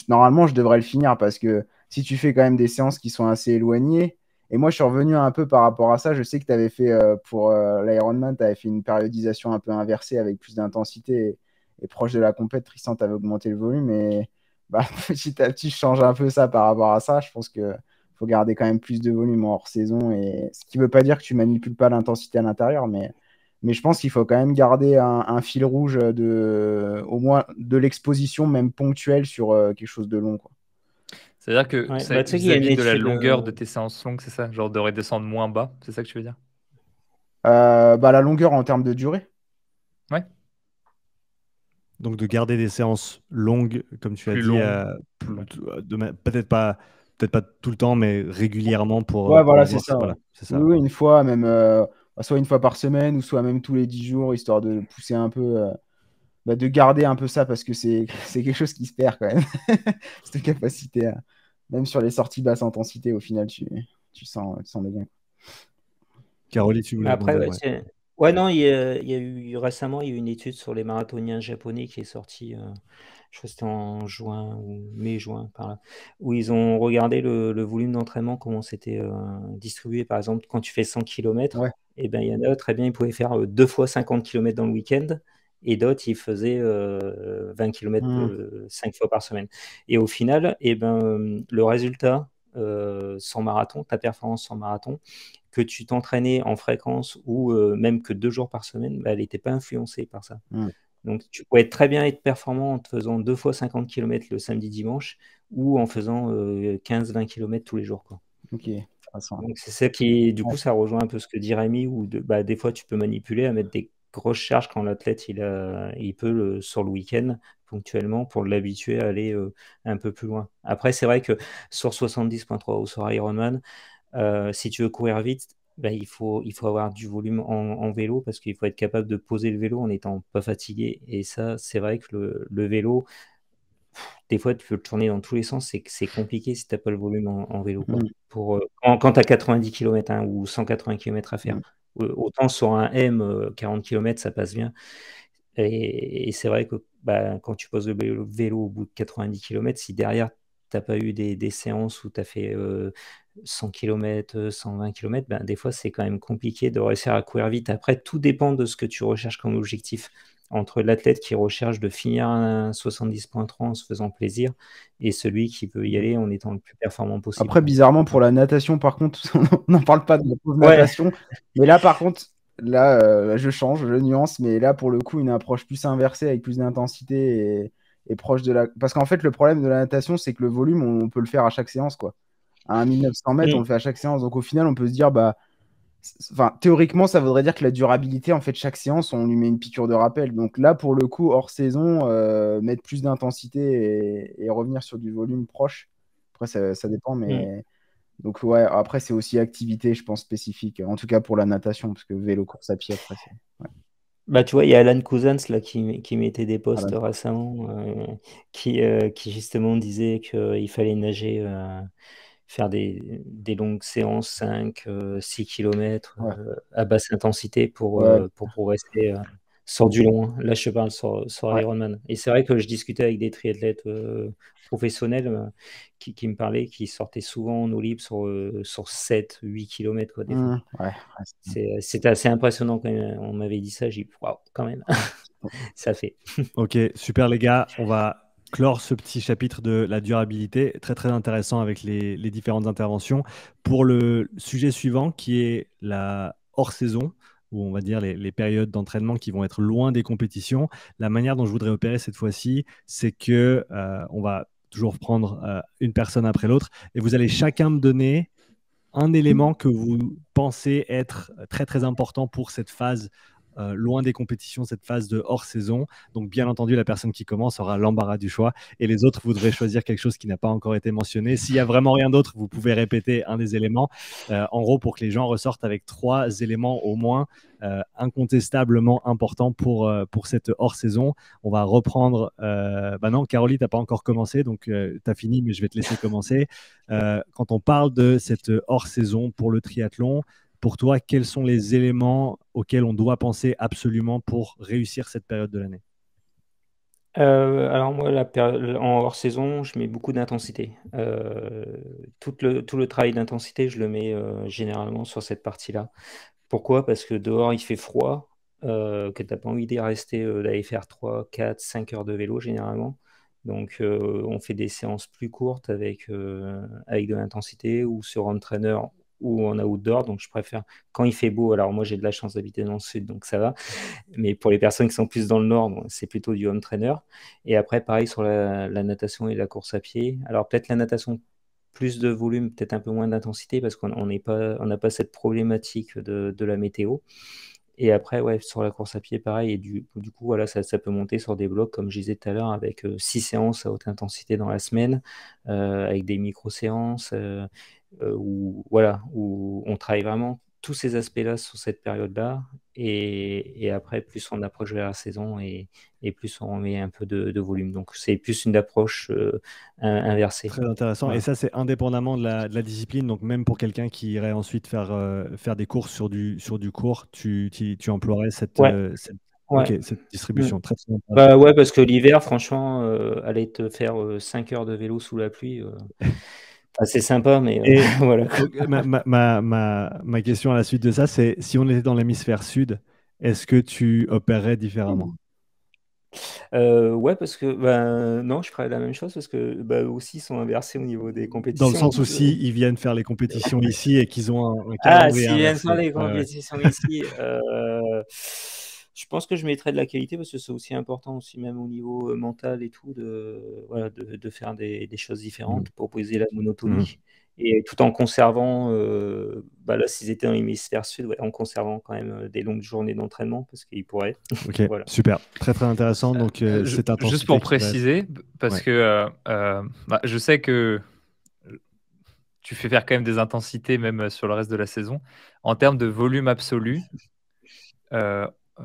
normalement, je devrais le finir parce que si tu fais quand même des séances qui sont assez éloignées, et moi, je suis revenu un peu par rapport à ça. Je sais que tu avais fait pour l'Ironman, tu avais fait une périodisation un peu inversée avec plus d'intensité et proche de la compète. Tristan, tu avais augmenté le volume. Et bah, petit à petit, je change un peu ça par rapport à ça. Je pense qu'il faut garder quand même plus de volume en hors saison. Et ce qui ne veut pas dire que tu manipules pas l'intensité à l'intérieur, mais je pense qu'il faut quand même garder un fil rouge au moins de l'exposition, même ponctuelle, sur quelque chose de long, quoi.
C'est-à-dire que
Ouais. Bah, tu sais qu'il y a une
vis-à-vis de la
étude.
longueur de tes séances longues, c'est ça? Genre de redescendre moins bas, c'est ça que tu veux dire?
Bah, la longueur en termes de durée.
Ouais,
Donc de garder des séances longues, comme tu as
plus
dit,
long. Ouais.
peut-être pas tout le temps, mais régulièrement
Ouais,
pour
voilà, c'est
voir.
ça. Ouais.
Voilà, c'est
Oui,
ça.
oui, une fois, même soit une fois par semaine, ou soit même tous les 10 jours, histoire de pousser un peu, bah, de garder un peu ça, parce que c'est c'est quelque chose qui se perd quand même. Cette capacité, même sur les sorties basse intensité, au final, tu sens des gains.
Caroline, tu voulais
Après,
rebondir,
ouais,
ouais.
ouais, non, il y a eu récemment, il y a eu une étude sur les marathoniens japonais qui est sortie, je crois que c'était en juin ou mai-juin, par là, où ils ont regardé le volume d'entraînement, comment c'était distribué. Par exemple, quand tu fais 100 km,
Ouais.
et ben, il y en a, très bien, ils pouvaient faire 2 fois 50 km dans le week-end, et d'autres, ils faisaient 20 km
Hmm.
5 fois par semaine. Et au final, et ben, le résultat sans marathon, ta performance sans marathon, que tu t'entraînais en fréquence ou même que 2 jours par semaine, bah, elle n'était pas influencée par ça.
Hmm.
Donc, tu pouvais très bien être performant en te faisant 2 fois 50 km le samedi-dimanche ou en faisant 15-20 km tous les jours, quoi.
Ok. Intéressant.
Donc, c'est ça qui, du
Ouais.
coup, ça rejoint un peu ce que dit Rémi, où bah, des fois, tu peux manipuler à mettre des grosses charges quand l'athlète il peut sur le week-end ponctuellement pour l'habituer à aller un peu plus loin. Après, c'est vrai que sur 70,3 ou sur Ironman, si tu veux courir vite, ben, il faut avoir du volume en vélo parce qu'il faut être capable de poser le vélo en n'étant pas fatigué. Et ça, c'est vrai que le vélo, des fois, tu peux le tourner dans tous les sens. C'est compliqué si tu n'as pas le volume en vélo, quoi.
Hmm.
Quand tu as 90 km ou 180 km à faire.
Hmm.
Autant sur un M, 40 km, ça passe bien. Et c'est vrai que bah, quand tu poses le vélo au bout de 90 km, si derrière, tu n'as pas eu des séances où tu as fait 100 km, 120 km, ben, des fois, c'est quand même compliqué de réussir à courir vite. Après, tout dépend de ce que tu recherches comme objectif. entre l'athlète qui recherche de finir un 70.3 en se faisant plaisir et celui qui veut y aller en étant le plus performant possible.
Après, bizarrement, pour la natation, par contre, on n'en parle pas de la pauvre
Ouais.
natation. Mais là, par contre, là, je change, je nuance. Mais là, pour le coup, une approche plus inversée avec plus d'intensité et proche de la. Parce qu'en fait, le problème de la natation, c'est que le volume, on peut le faire à chaque séance, quoi. À un 1900 mètres, on le fait à chaque séance. Donc au final, on peut se dire, bah, enfin, théoriquement, ça voudrait dire que la durabilité, en fait, chaque séance, on lui met une piqûre de rappel. Donc là, pour le coup, hors saison, mettre plus d'intensité et revenir sur du volume proche. Après, ça dépend, mais donc ouais, après, c'est aussi activité, je pense, spécifique. En tout cas pour la natation, parce que vélo, course à pied, après, c'est. Ouais.
Bah, tu vois, il y a Alan Cousins là, qui mettait des posts
Voilà.
récemment qui justement disait qu'il fallait nager, faire des longues séances, 5, 6 km
Ouais.
à basse intensité
Ouais.
pour progresser sur du long. Là, je te parle sur
Ouais.
Ironman. Et c'est vrai que je discutais avec des triathlètes professionnels qui me parlaient, qui sortaient souvent en eau libre sur 7, 8 km quoi, des fois.
Ouais.
C'était assez impressionnant quand même. On m'avait dit ça, j'ai dit, waouh, quand même, ça fait.
Ok, super les gars, on va clore ce petit chapitre de la durabilité, très très intéressant avec les différentes interventions. Pour le sujet suivant qui est la hors-saison, où on va dire les périodes d'entraînement qui vont être loin des compétitions, la manière dont je voudrais opérer cette fois-ci, c'est que on va toujours prendre une personne après l'autre et vous allez chacun me donner un élément que vous pensez être très très important pour cette phase loin des compétitions, cette phase de hors-saison. Donc, bien entendu, la personne qui commence aura l'embarras du choix et les autres, vous devrez choisir quelque chose qui n'a pas encore été mentionné. S'il n'y a vraiment rien d'autre, vous pouvez répéter un des éléments. En gros, pour que les gens ressortent avec 3 éléments au moins incontestablement importants pour cette hors-saison. On va reprendre. Bah non, Caroline, tu n'as pas encore commencé, donc tu as fini, mais je vais te laisser commencer. Quand on parle de cette hors-saison pour le triathlon, pour toi, quels sont les éléments auxquels on doit penser absolument pour réussir cette période de l'année?
Alors moi, en hors saison, je mets beaucoup d'intensité. Tout le travail d'intensité, je le mets généralement sur cette partie-là. Pourquoi? Parce que dehors, il fait froid, que tu n'as pas envie d'y rester, d'aller faire 3, 4, 5 heures de vélo généralement. Donc, on fait des séances plus courtes avec de l'intensité ou sur home trainer ou en outdoor. Donc, je préfère quand il fait beau. Alors, moi, j'ai de la chance d'habiter dans le sud, donc ça va. Mais pour les personnes qui sont plus dans le nord, bon, c'est plutôt du home trainer. Et après, pareil sur la natation et la course à pied. Alors, peut-être la natation, plus de volume, peut-être un peu moins d'intensité parce qu'on n'a pas cette problématique de la météo. Et après, ouais, sur la course à pied, pareil. Et du coup, voilà, ça peut monter sur des blocs, comme je disais tout à l'heure, avec 6 séances à haute intensité dans la semaine, avec des micro-séances, voilà, où on travaille vraiment tous ces aspects-là sur cette période-là. Et après, plus on approche vers la saison et plus on met un peu de volume. Donc, c'est plus une approche inversée.
Très intéressant.
Voilà.
Et ça, c'est indépendamment de la discipline. Donc, même pour quelqu'un qui irait ensuite faire des courses sur du court, tu emploierais
Ouais,
ok,
ouais.
cette
Mm.
distribution. Très, très intéressant.
Bah ouais, parce que l'hiver, franchement, aller te faire 5 heures de vélo sous la pluie, c'est sympa, mais
Et
voilà.
donc, ma question à la suite de ça, c'est si on était dans l'hémisphère sud, est-ce que tu opérerais différemment?
Ouais, parce que ben non, je ferais la même chose parce que bah, eux aussi ils sont inversés au niveau des
Dans le
compétitions.
sens où
Donc,
si ils viennent faire les compétitions ici et qu'ils ont un
ah,
calendrier
s'ils viennent faire
inversé.
les
Ouais, ouais.
compétitions ici, je pense que je mettrais de la qualité parce que c'est aussi important aussi même au niveau mental et tout voilà, de faire des choses différentes pour briser la
Mhm.
monotonie et tout en conservant, bah là s'ils étaient dans l'hémisphère sud, ouais, en conservant quand même des longues journées d'entraînement parce qu'ils pourraient.
Ok,
Voilà.
super. Très, très intéressant. Donc, cette
Juste
intensité
pour
qui va être.
préciser, parce
Ouais.
que bah, je sais que tu fais faire quand même des intensités même sur le reste de la saison. En termes de volume absolu, euh, euh,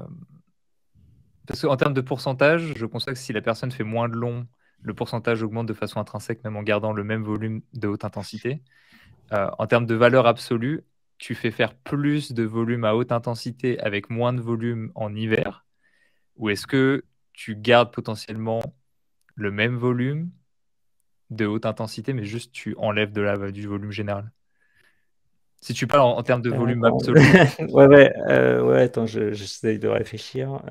parce qu'en termes de pourcentage, je constate que si la personne fait moins de long, le pourcentage augmente de façon intrinsèque, même en gardant le même volume de haute intensité. En termes de valeur absolue, tu fais faire plus de volume à haute intensité avec moins de volume en hiver, ou est-ce que tu gardes potentiellement le même volume de haute intensité, mais juste tu enlèves du volume général? Si tu parles en termes de volume
Attends.
absolu.
Ouais, attends, j'essaie de réfléchir.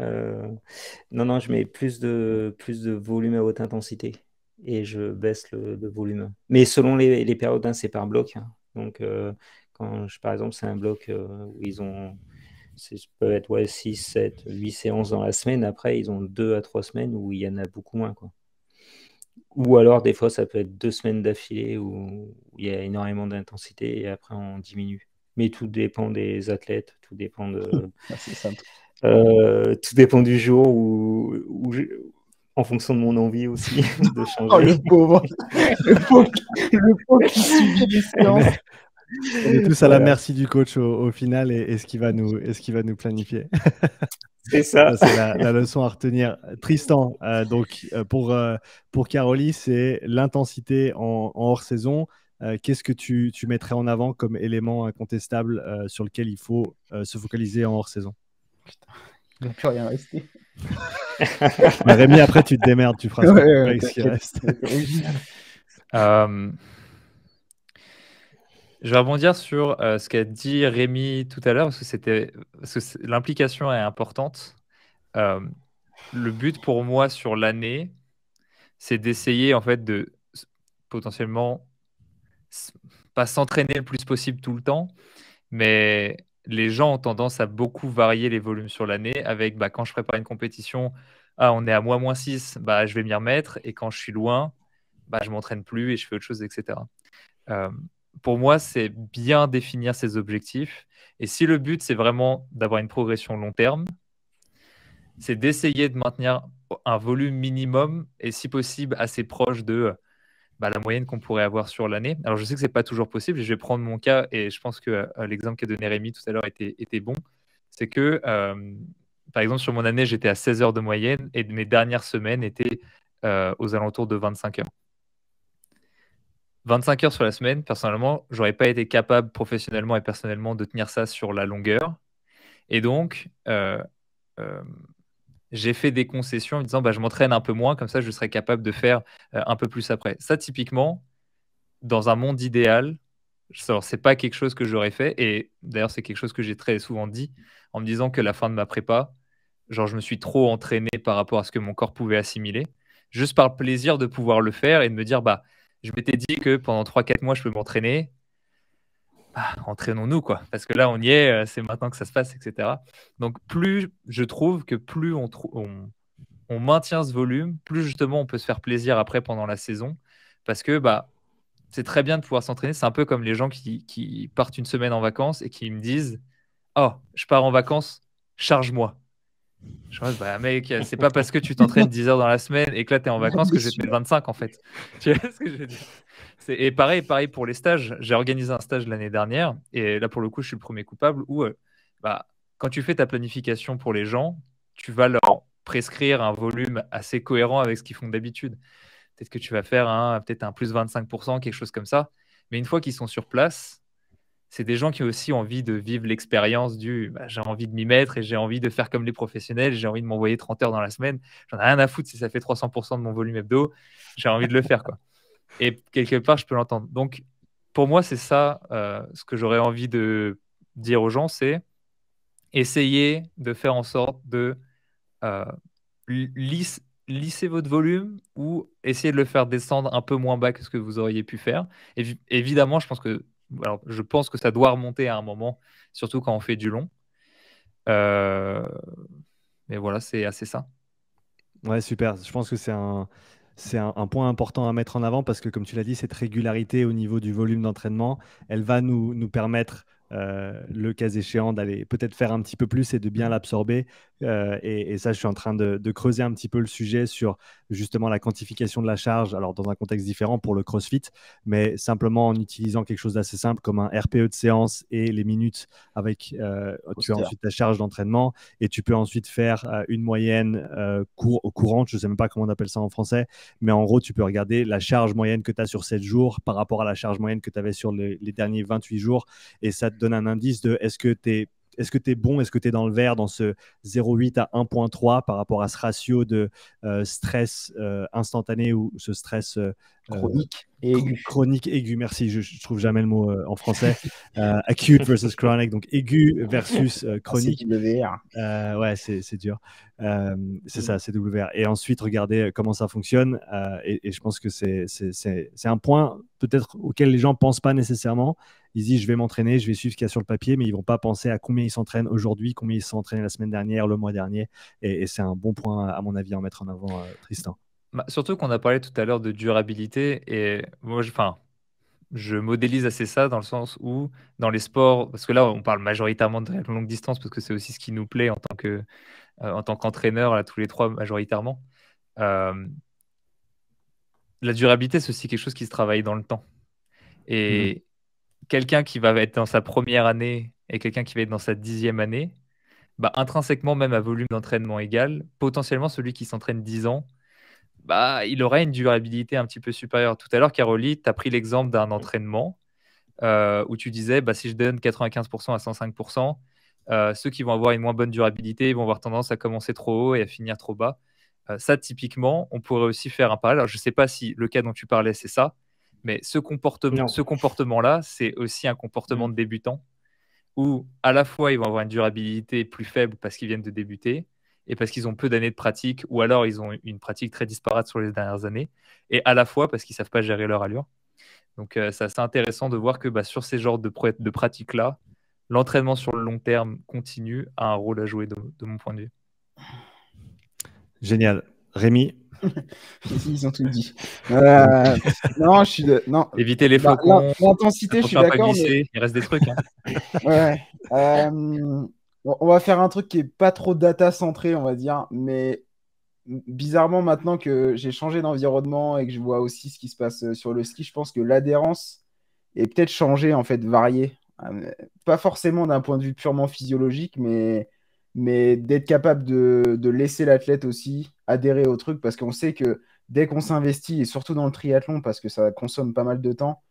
Non, je mets plus de volume à haute intensité et je baisse le volume. Mais selon les périodes, hein, c'est par bloc, hein. Donc, par exemple, c'est un bloc où ça peut être 6, 7, 8 séances dans la semaine. Après, ils ont 2 à 3 semaines où il y en a beaucoup moins, quoi. Ou alors, des fois, ça peut être 2 semaines d'affilée où il y a énormément d'intensité et après, on diminue. Mais tout dépend des athlètes, tout dépend
C'est simple.
tout dépend du jour en fonction de mon envie aussi de
Oh,
changer.
le pauvre. Le pauvre qui subit les séances.
On est tous à la
Voilà.
merci du coach au final et ce qu'il va nous planifier.
C'est ça.
Ça, c'est la leçon à retenir. Tristan, pour Caroli, c'est l'intensité en hors-saison. Qu'est-ce que tu mettrais en avant comme élément incontestable sur lequel il faut se focaliser en hors-saison?
Il va plus rien rester.
Mais Rémi, après, tu te démerdes, tu feras avec ce qui
t'inquiète.
reste.
C'est original.
Je vais rebondir sur ce qu'a dit Rémi tout à l'heure, parce que l'implication est importante. Le but pour moi sur l'année, c'est d'essayer en fait de potentiellement pas s'entraîner le plus possible tout le temps, mais les gens ont tendance à beaucoup varier les volumes sur l'année avec quand je prépare une compétition, on est à -6, je vais m'y remettre, et quand je suis loin, je m'entraîne plus et je fais autre chose, etc. Pour moi, c'est bien définir ses objectifs. Et si le but, c'est vraiment d'avoir une progression long terme, c'est d'essayer de maintenir un volume minimum et si possible assez proche de la moyenne qu'on pourrait avoir sur l'année. Alors, je sais que ce n'est pas toujours possible. Je vais prendre mon cas et je pense que l'exemple qu'a donné Rémi tout à l'heure était bon. C'est que, par exemple, sur mon année, j'étais à 16 heures de moyenne et mes dernières semaines étaient aux alentours de 25 heures. 25 heures sur la semaine, personnellement, j'aurais pas été capable professionnellement et personnellement de tenir ça sur la longueur. Et donc, j'ai fait des concessions en me disant je m'entraîne un peu moins, comme ça je serais capable de faire un peu plus après. Ça, typiquement, dans un monde idéal, c'est pas quelque chose que j'aurais fait. Et d'ailleurs, c'est quelque chose que j'ai très souvent dit en me disant que la fin de ma prépa, je me suis trop entraîné par rapport à ce que mon corps pouvait assimiler, juste par le plaisir de pouvoir le faire et de me dire je m'étais dit que pendant 3-4 mois, je peux m'entraîner. Entraînons-nous, quoi. Parce que là, on y est, c'est maintenant que ça se passe, etc. Donc, je trouve que plus on maintient ce volume, plus justement, on peut se faire plaisir après pendant la saison. Parce que c'est très bien de pouvoir s'entraîner. C'est un peu comme les gens qui partent une semaine en vacances et qui me disent « Oh, je pars en vacances, charge-moi ». Je pense, mec, c'est pas parce que tu t'entraînes 10 heures dans la semaine et que là, tu es en vacances que je vais te mettre 25, en fait. Tu vois ce que je veux dire? Et pareil pour les stages. J'ai organisé un stage l'année dernière et là, pour le coup, je suis le premier coupable où quand tu fais ta planification pour les gens, tu vas leur prescrire un volume assez cohérent avec ce qu'ils font d'habitude. Peut-être que tu vas faire peut-être un plus 25%, quelque chose comme ça. Mais une fois qu'ils sont sur place, c'est des gens qui ont aussi envie de vivre l'expérience j'ai envie de m'y mettre et j'ai envie de faire comme les professionnels, j'ai envie de m'envoyer 30 heures dans la semaine. J'en ai rien à foutre si ça fait 300% de mon volume hebdo. J'ai envie de le faire, quoi. Et quelque part, je peux l'entendre. Donc, pour moi, c'est ça ce que j'aurais envie de dire aux gens, c'est essayer de faire en sorte de lisser votre volume ou essayer de le faire descendre un peu moins bas que ce que vous auriez pu faire. Et évidemment, je pense que ça doit remonter à un moment, surtout quand on fait du long. Mais voilà, c'est assez ça.
Ouais, super. Je pense que c'est un point important à mettre en avant parce que, comme tu l'as dit, cette régularité au niveau du volume d'entraînement, elle va nous permettre, le cas échéant, d'aller peut-être faire un petit peu plus et de bien l'absorber. Et ça, je suis en train de creuser un petit peu le sujet sur justement la quantification de la charge, alors dans un contexte différent pour le CrossFit, mais simplement en utilisant quelque chose d'assez simple comme un RPE de séance et les minutes avec, tu as ensuite ta charge d'entraînement et tu peux ensuite faire une moyenne courante, je ne sais même pas comment on appelle ça en français, mais en gros, tu peux regarder la charge moyenne que tu as sur 7 jours par rapport à la charge moyenne que tu avais sur les derniers 28 jours et ça te donne un indice de est-ce que tu es bon, est-ce que tu es dans le vert dans ce 0,8 à 1,3 par rapport à ce ratio de stress instantané ou ce stress
Chronique et aigu.
Chronique aiguë, merci, je trouve jamais le mot en français. Acute versus chronic, donc aigu versus chronique.
C'est WR.
Ouais, c'est dur. C'est ça, c'est WR. Et ensuite, regardez comment ça fonctionne. Et je pense que c'est un point peut-être auquel les gens ne pensent pas nécessairement. Ils disent, je vais m'entraîner, je vais suivre ce qu'il y a sur le papier, mais ils ne vont pas penser à combien ils s'entraînent aujourd'hui, combien ils se sont entraînés la semaine dernière, le mois dernier. Et c'est un bon point, à mon avis, à en mettre en avant, Tristan.
Surtout qu'on a parlé tout à l'heure de durabilité. Et moi, je modélise assez ça dans le sens où, dans les sports, parce que là, on parle majoritairement de triathlon longue distance, parce que c'est aussi ce qui nous plaît en tant qu'entraîneur, là, tous les trois majoritairement. La durabilité, c'est aussi quelque chose qui se travaille dans le temps. Et quelqu'un qui va être dans sa première année et quelqu'un qui va être dans sa 10e année, bah, intrinsèquement, même à volume d'entraînement égal, potentiellement celui qui s'entraîne 10 ans, bah, il aura une durabilité un petit peu supérieure. Tout à l'heure, Caroline, tu as pris l'exemple d'un entraînement où tu disais, bah, si je donne 95% à 105%, ceux qui vont avoir une moins bonne durabilité vont avoir tendance à commencer trop haut et à finir trop bas. Ça, typiquement, on pourrait aussi faire un parallèle. Alors, je ne sais pas si le cas dont tu parlais, c'est ça, mais ce comportement-là, c'est aussi un comportement de débutant où à la fois ils vont avoir une durabilité plus faible parce qu'ils viennent de débuter et parce qu'ils ont peu d'années de pratique, ou alors ils ont une pratique très disparate sur les dernières années, et à la fois parce qu'ils ne savent pas gérer leur allure. Donc c'est assez intéressant de voir que sur ces genres de pratiques-là, l'entraînement sur le long terme continu a un rôle à jouer de mon point de vue.
Génial. Rémi?
Ils ont tout dit. Non, non.
Éviter les flocons.
L'intensité, je suis d'accord.
Mais... Il reste des trucs. Hein.
Ouais. On va faire un truc qui est pas trop data centré, on va dire, mais bizarrement, maintenant que j'ai changé d'environnement et que je vois aussi ce qui se passe sur le ski, je pense que l'adhérence est peut-être changée, en fait, variée. Pas forcément d'un point de vue purement physiologique, mais d'être capable de laisser l'athlète aussi adhérer au truc, parce qu'on sait que dès qu'on s'investit, et surtout dans le triathlon, parce que ça consomme pas mal de temps,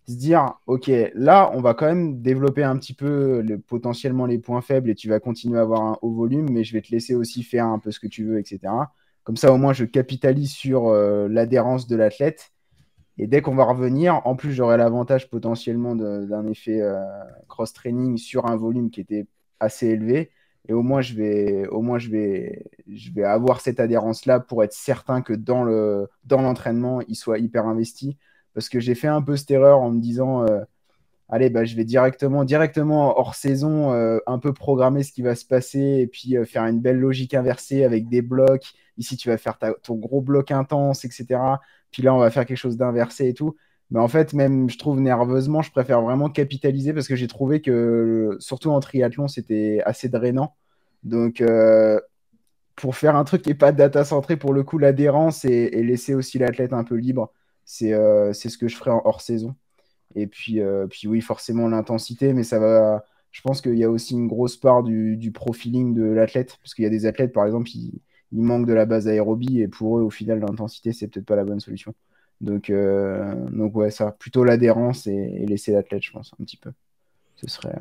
se dire, OK, là, on va quand même développer un petit peu potentiellement les points faibles et tu vas continuer à avoir un haut volume, mais je vais te laisser aussi faire un peu ce que tu veux, etc. Comme ça, au moins, je capitalise sur l'adhérence de l'athlète. Et dès qu'on va revenir, en plus, j'aurai l'avantage potentiellement d'un effet cross-training sur un volume qui était assez élevé. Et au moins, je vais avoir cette adhérence-là pour être certain que dans l'entraînement, il soit hyper investi. Parce que j'ai fait un peu cette erreur en me disant allez, bah, je vais directement hors saison un peu programmer ce qui va se passer et puis faire une belle logique inversée avec des blocs. Ici, tu vas faire ton gros bloc intense, etc. Puis là, on va faire quelque chose d'inversé et tout. Mais en fait, même, je trouve nerveusement, je préfère vraiment capitaliser parce que j'ai trouvé que, surtout en triathlon, c'était assez drainant. Donc, pour faire un truc qui n'est pas data-centré, pour le coup, l'adhérence et laisser aussi l'athlète un peu libre, c'est ce que je ferai en hors saison. Et puis oui, forcément l'intensité, mais ça va. Je pense qu'il y a aussi une grosse part du profiling de l'athlète, parce qu'il y a des athlètes, par exemple, ils manquent de la base aérobie, et pour eux, au final, l'intensité, c'est peut-être pas la bonne solution. Donc ouais, ça, plutôt l'adhérence et laisser l'athlète, je pense, un petit peu. Ce serait.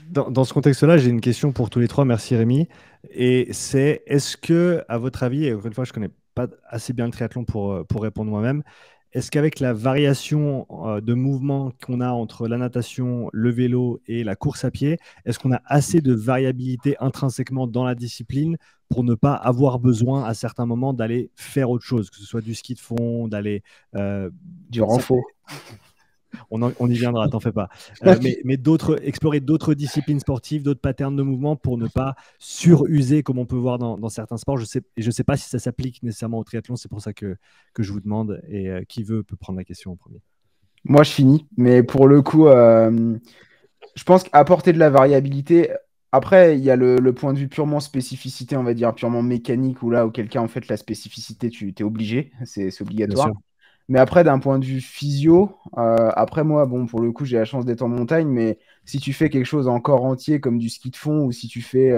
Dans ce contexte-là, j'ai une question pour tous les trois. Merci Rémi. Et c'est, est-ce que, à votre avis, et encore une fois, je ne connais pas assez bien le triathlon pour répondre moi-même, est-ce qu'avec la variation de mouvement qu'on a entre la natation, le vélo et la course à pied, est-ce qu'on a assez de variabilité intrinsèquement dans la discipline pour ne pas avoir besoin à certains moments d'aller faire autre chose, que ce soit du ski de fond, d'aller...
du renfort.
On y viendra, t'en fais pas. Mais explorer d'autres disciplines sportives, d'autres patterns de mouvement pour ne pas suruser comme on peut voir dans certains sports. Je sais pas si ça s'applique nécessairement au triathlon, c'est pour ça que je vous demande. Et qui veut peut prendre la question en premier.
Moi, je finis. Mais pour le coup, je pense qu'apporter de la variabilité. Après, il y a le point de vue purement spécificité, on va dire purement mécanique, où là, auquel cas, en fait, la spécificité, tu es obligé, c'est obligatoire. Mais après, d'un point de vue physio, après moi, bon, pour le coup, j'ai la chance d'être en montagne, mais si tu fais quelque chose encore entier comme du ski de fond ou si tu fais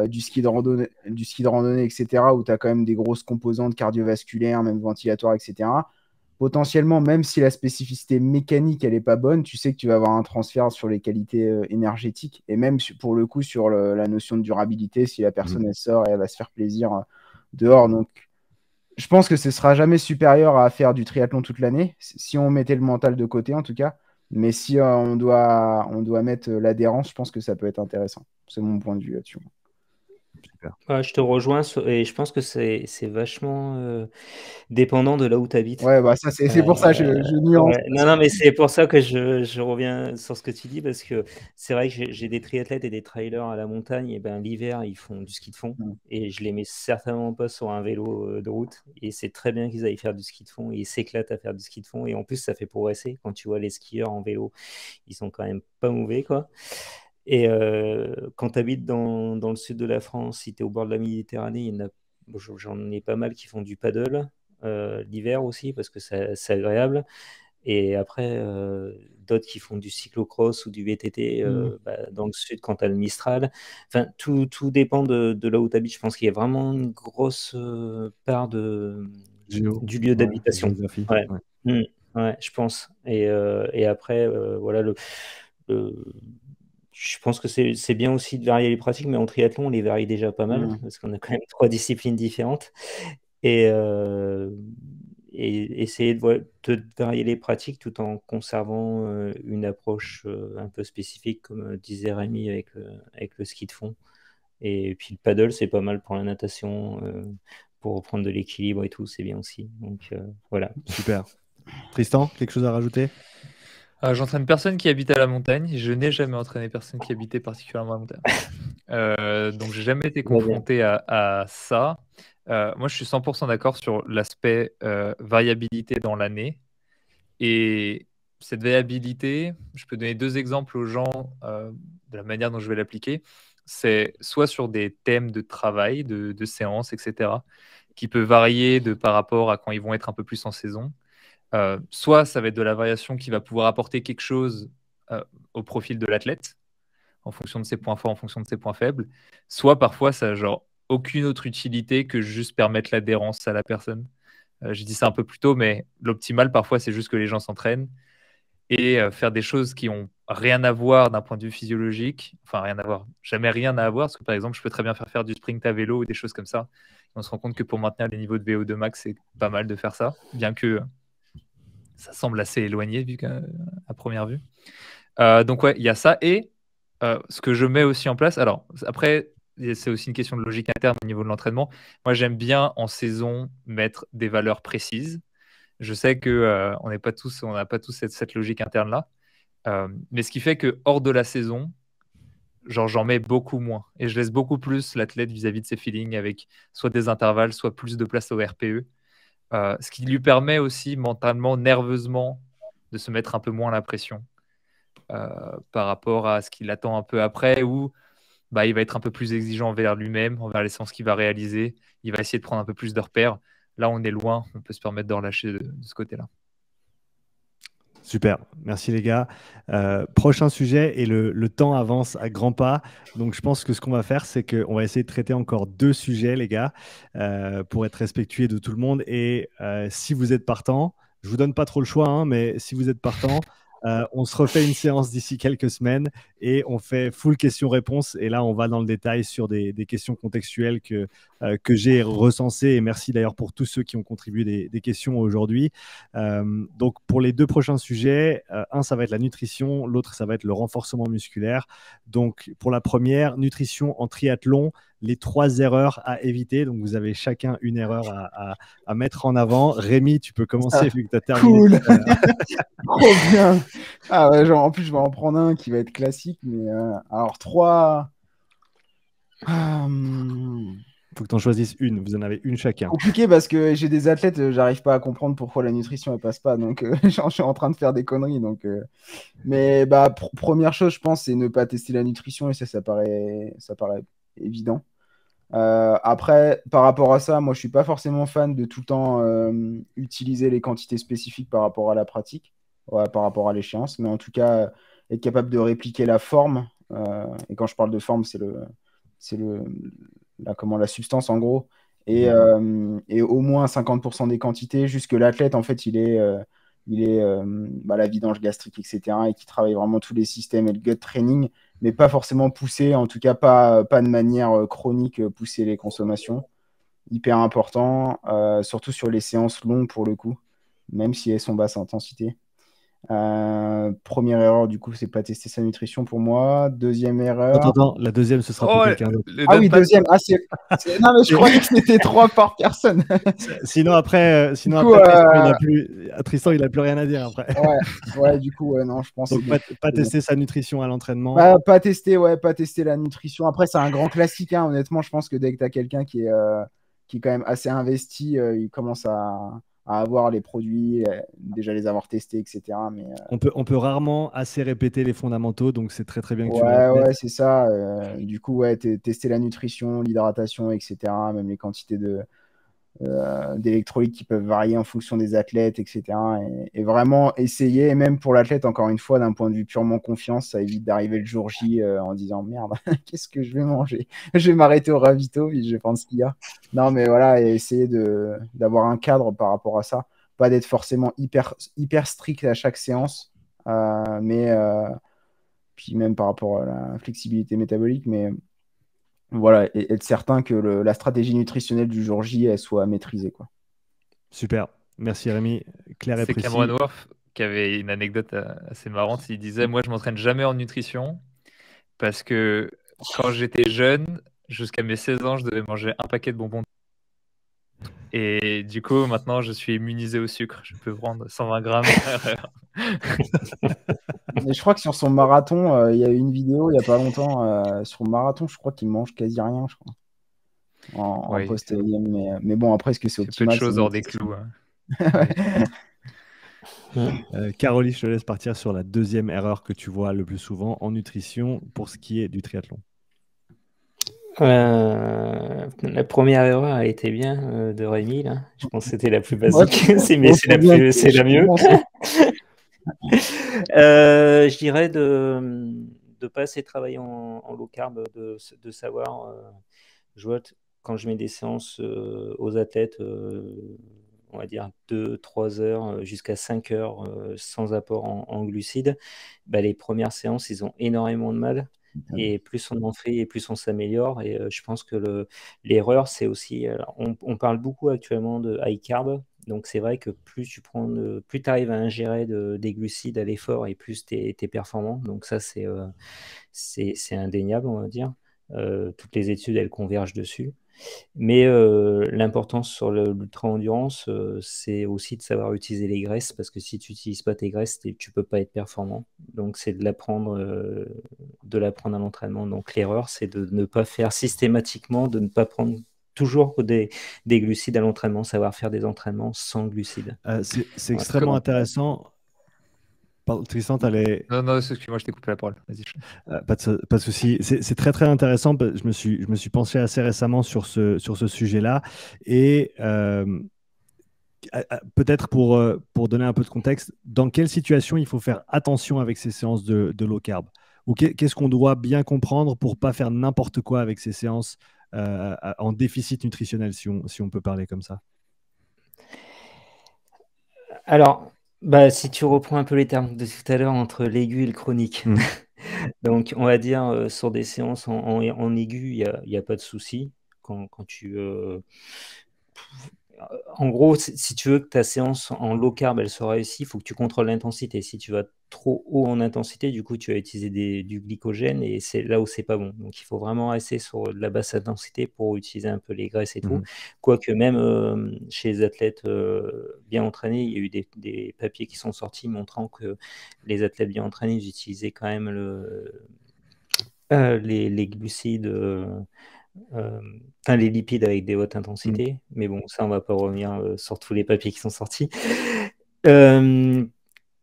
du ski de randonnée, etc., où tu as quand même des grosses composantes cardiovasculaires, même ventilatoires, etc., potentiellement, même si la spécificité mécanique, elle n'est pas bonne, tu sais que tu vas avoir un transfert sur les qualités énergétiques et même pour le coup sur la notion de durabilité, si la personne, elle sort et elle va se faire plaisir dehors. Donc, Je pense que ce sera jamais supérieur à faire du triathlon toute l'année, si on mettait le mental de côté en tout cas. Mais si on doit mettre l'adhérence, je pense que ça peut être intéressant. C'est mon point de vue là-dessus.
Super.
Ouais, je te rejoins et je pense que c'est vachement dépendant de là où tu habites.
Ouais, bah ça, c'est pour ça que je nuance.
Ouais. Non, mais c'est pour ça que je reviens sur ce que tu dis, parce que c'est vrai que j'ai des triathlètes et des trailers à la montagne, et ben l'hiver, ils font du ski de fond,
Mm.
et je les mets certainement pas sur un vélo de route, et c'est très bien qu'ils aillent faire du ski de fond, et ils s'éclatent à faire du ski de fond, et en plus, ça fait progresser. Quand tu vois les skieurs en vélo, ils sont quand même pas mauvais, quoi. Et quand tu habites dans le sud de la France, si tu es au bord de la Méditerranée, j'en ai pas mal qui font du paddle l'hiver aussi, parce que c'est agréable. Et après, d'autres qui font du cyclocross ou du VTT dans le sud quand tu as le Mistral. Enfin, tout dépend de là où tu habites. Je pense qu'il y a vraiment une grosse part du lieu d'habitation.
Géographie.
Ouais.
Ouais.
Ouais, je pense. Et après, voilà, le- je pense que c'est bien aussi de varier les pratiques, mais en triathlon, on les varie déjà pas mal,
Mm.
parce qu'on a quand même 3 disciplines différentes. Et, essayer de varier les pratiques tout en conservant une approche un peu spécifique, comme disait Rémi avec le ski de fond. Et puis le paddle, c'est pas mal pour la natation, pour reprendre de l'équilibre et tout, c'est bien aussi. Donc voilà.
Super. Tristan, quelque chose à rajouter?
J'entraîne personne qui habite à la montagne. Je n'ai jamais entraîné personne qui habitait particulièrement à la montagne. Donc, j'ai jamais été
Tout va bien.
confronté à ça. Moi, je suis 100% d'accord sur l'aspect variabilité dans l'année. Et cette variabilité, je peux donner 2 exemples aux gens de la manière dont je vais l'appliquer. C'est soit sur des thèmes de travail, de séances, etc., qui peut varier par rapport à quand ils vont être un peu plus en saison. Soit ça va être de la variation qui va pouvoir apporter quelque chose au profil de l'athlète, en fonction de ses points forts, en fonction de ses points faibles. Soit parfois ça n'a genre aucune autre utilité que juste permettre l'adhérence à la personne. J'ai dit ça un peu plus tôt, mais l'optimal parfois c'est juste que les gens s'entraînent et faire des choses qui ont rien à voir d'un point de vue physiologique, enfin rien à voir, jamais rien à voir, parce que par exemple je peux très bien faire du sprint à vélo ou des choses comme ça. Et on se rend compte que pour maintenir les niveaux de VO2 max, c'est pas mal de faire ça, bien que ça semble assez éloigné vu qu'à première vue. Donc ouais, il y a ça. Et ce que je mets aussi en place, alors après, c'est aussi une question de logique interne au niveau de l'entraînement. Moi, j'aime bien en saison mettre des valeurs précises. Je sais que on n'a pas tous cette logique interne-là. Mais ce qui fait que hors de la saison, genre j'en mets beaucoup moins. Et je laisse beaucoup plus l'athlète vis-à-vis de ses feelings avec soit des intervalles, soit plus de place au RPE. Ce qui lui permet aussi mentalement, nerveusement, de se mettre un peu moins la pression par rapport à ce qu'il attend un peu après, où bah, il va être un peu plus exigeant envers lui-même, envers les séances qu'il va réaliser. Il va essayer de prendre un peu plus de repères. Là, on est loin, on peut se permettre de relâcher de ce côté-là.
Super, merci les gars. Prochain sujet, et le temps avance à grands pas. Donc je pense que ce qu'on va faire, c'est qu'on va essayer de traiter encore 2 sujets, les gars, pour être respectueux de tout le monde. Et si vous êtes partant, je vous donne pas trop le choix, hein, mais si vous êtes partant, on se refait une séance d'ici quelques semaines et on fait full questions-réponses. Et là, on va dans le détail sur des questions contextuelles que j'ai recensées. Et merci d'ailleurs pour tous ceux qui ont contribué des questions aujourd'hui. Donc, pour les 2 prochains sujets, un, ça va être la nutrition, l'autre, ça va être le renforcement musculaire. Donc, pour la première, nutrition en triathlon, les 3 erreurs à éviter. Donc, vous avez chacun une erreur à mettre en avant. Rémi, tu peux commencer vu que tu as terminé.
Cool. Trop bien. Ah ouais, genre, en plus, je vais en prendre un qui va être classique, mais alors 3.
Faut que tu en choisisses une. Vous en avez une chacun.
Compliqué parce que j'ai des athlètes, j'arrive pas à comprendre pourquoi la nutrition elle passe pas, donc je suis en train de faire des conneries. Donc, mais bah, première chose, je pense, c'est ne pas tester la nutrition et ça paraît évident. Après, par rapport à ça, moi je suis pas forcément fan de tout le temps utiliser les quantités spécifiques par rapport à la pratique, ouais, par rapport à l'échéance, mais en tout cas, être capable de répliquer la forme. Et quand je parle de forme, la substance en gros, et au moins 50% des quantités, jusque l'athlète, en fait, la vidange gastrique, etc., et qui travaille vraiment tous les systèmes et le gut training, mais pas forcément pousser, en tout cas pas de manière chronique, pousser les consommations. hyper important, surtout sur les séances longues pour le coup, même si elles sont basse intensité. Première erreur, du coup, c'est pas tester sa nutrition pour moi. Deuxième erreur.
Attends, la deuxième, ce sera pour
Oh,
quelqu'un d'autre.
le
Ah oui,
donne pas.
deuxième. Ah, non, mais je croyais que c'était 3 par personne.
Sinon après,
Du coup,
Tristan, il a plus rien à dire après.
ouais, du coup, non, je pense que
Donc
c'est bon.
pas tester sa nutrition à l'entraînement.
Pas tester la nutrition. Après, c'est un grand classique, hein. Honnêtement, je pense que dès que tu as quelqu'un qui est quand même assez investi, il commence à avoir les produits, déjà les avoir testés, etc. Mais
On peut rarement assez répéter les fondamentaux, donc c'est très très bien que tu le répètes.
ouais, c'est ça. Du coup, ouais, tester la nutrition, l'hydratation, etc. Même les quantités d'électrolytes qui peuvent varier en fonction des athlètes, etc. Et vraiment essayer, et même pour l'athlète, encore une fois, d'un point de vue purement confiance, ça évite d'arriver le jour J en disant merde, qu'est-ce que je vais manger? Je vais m'arrêter au ravito, puis je vais prendre ce qu'il y a. Non, mais voilà, et essayer d'avoir un cadre par rapport à ça. Pas d'être forcément hyper strict à chaque séance, mais puis même par rapport à la flexibilité métabolique, mais voilà, et être certain que la stratégie nutritionnelle du jour J, elle soit maîtrisée, quoi.
Super. Merci Rémi. Clair et
C'est
précis.
Cameron Worth qui avait une anecdote assez marrante. Il disait, moi, je m'entraîne jamais en nutrition parce que quand j'étais jeune, jusqu'à mes 16 ans, je devais manger un paquet de bonbons. Et du coup, maintenant, je suis immunisé au sucre. Je peux prendre 120 grammes par heure.
Mais je crois que sur son marathon, il y a eu une vidéo il n'y a pas longtemps. Sur le marathon, je crois qu'il mange quasi rien, je crois, en
Oui,
post-AM. Mais bon, après, est-ce que c'est
c'est peu de
optimal?
choses
C'est une
hors
autre
des
question.
clous. Hein.
Caroline, je te laisse partir sur la deuxième erreur que tu vois le plus souvent en nutrition pour ce qui est du triathlon.
La première erreur a été bien de Rémi, là. Je pense que c'était la plus
Ouais,
basique, mais
faut
c'est la
bien que
c'est
je
la mieux.
commence.
Je dirais de pas assez travailler en low carb, de savoir. Je vois quand je mets des séances aux athlètes, on va dire 2-3 heures jusqu'à 5 heures sans apport en glucides, bah, les premières séances, ils ont énormément de mal. Et plus on en fait et plus on s'améliore. Et je pense que l'erreur, c'est aussi. On parle beaucoup actuellement de high carb. Donc c'est vrai que plus tu arrives à ingérer des glucides à l'effort et plus tu es performant. Donc ça, c'est indéniable, on va dire. Toutes les études, elles convergent dessus. Mais l'importance sur l'ultra-endurance, c'est aussi de savoir utiliser les graisses, parce que si tu n'utilises pas tes graisses, tu peux pas être performant. Donc c'est de l'apprendre à l'entraînement. Donc l'erreur, c'est de ne pas faire systématiquement, de ne pas prendre toujours des glucides à l'entraînement, savoir faire des entraînements sans glucides.
C'est extrêmement intéressant. Pardon, Tristan, t'allais...
Non, excuse-moi, je t'ai coupé la parole. Vas-y.
Pas de souci. C'est très très intéressant. Je me suis penché assez récemment sur ce sujet-là. Et peut-être pour donner un peu de contexte, dans quelle situation il faut faire attention avec ces séances de low carb? Ou qu'est-ce qu'on doit bien comprendre pour pas faire n'importe quoi avec ces séances en déficit nutritionnel, si on peut parler comme ça?
Alors, si tu reprends un peu les termes de tout à l'heure entre l'aigu et le chronique, donc on va dire sur des séances en aigu, il n'y a pas de souci. Quand tu en gros, si tu veux que ta séance en low carb elle soit réussie, il faut que tu contrôles l'intensité. Si tu vas trop haut en intensité, du coup, tu vas utiliser du glycogène et c'est là où c'est pas bon. Donc, il faut vraiment rester sur de la basse intensité pour utiliser un peu les graisses et tout. Quoique même chez les athlètes bien entraînés, il y a eu des papiers qui sont sortis montrant que les athlètes bien entraînés, ils utilisaient quand même les glucides. Les lipides avec des hautes intensités, mais bon, ça, on va pas revenir sur tous les papiers qui sont sortis.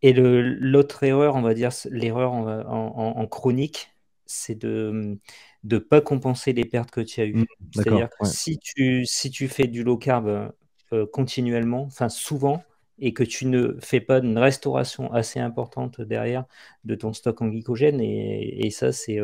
Et l'autre erreur, on va dire, l'erreur en chronique, c'est de ne pas compenser les pertes que tu as eues. C'est-à-dire que si tu fais du low carb continuellement, enfin souvent, et que tu ne fais pas une restauration assez importante derrière de ton stock en glycogène, et ça, c'est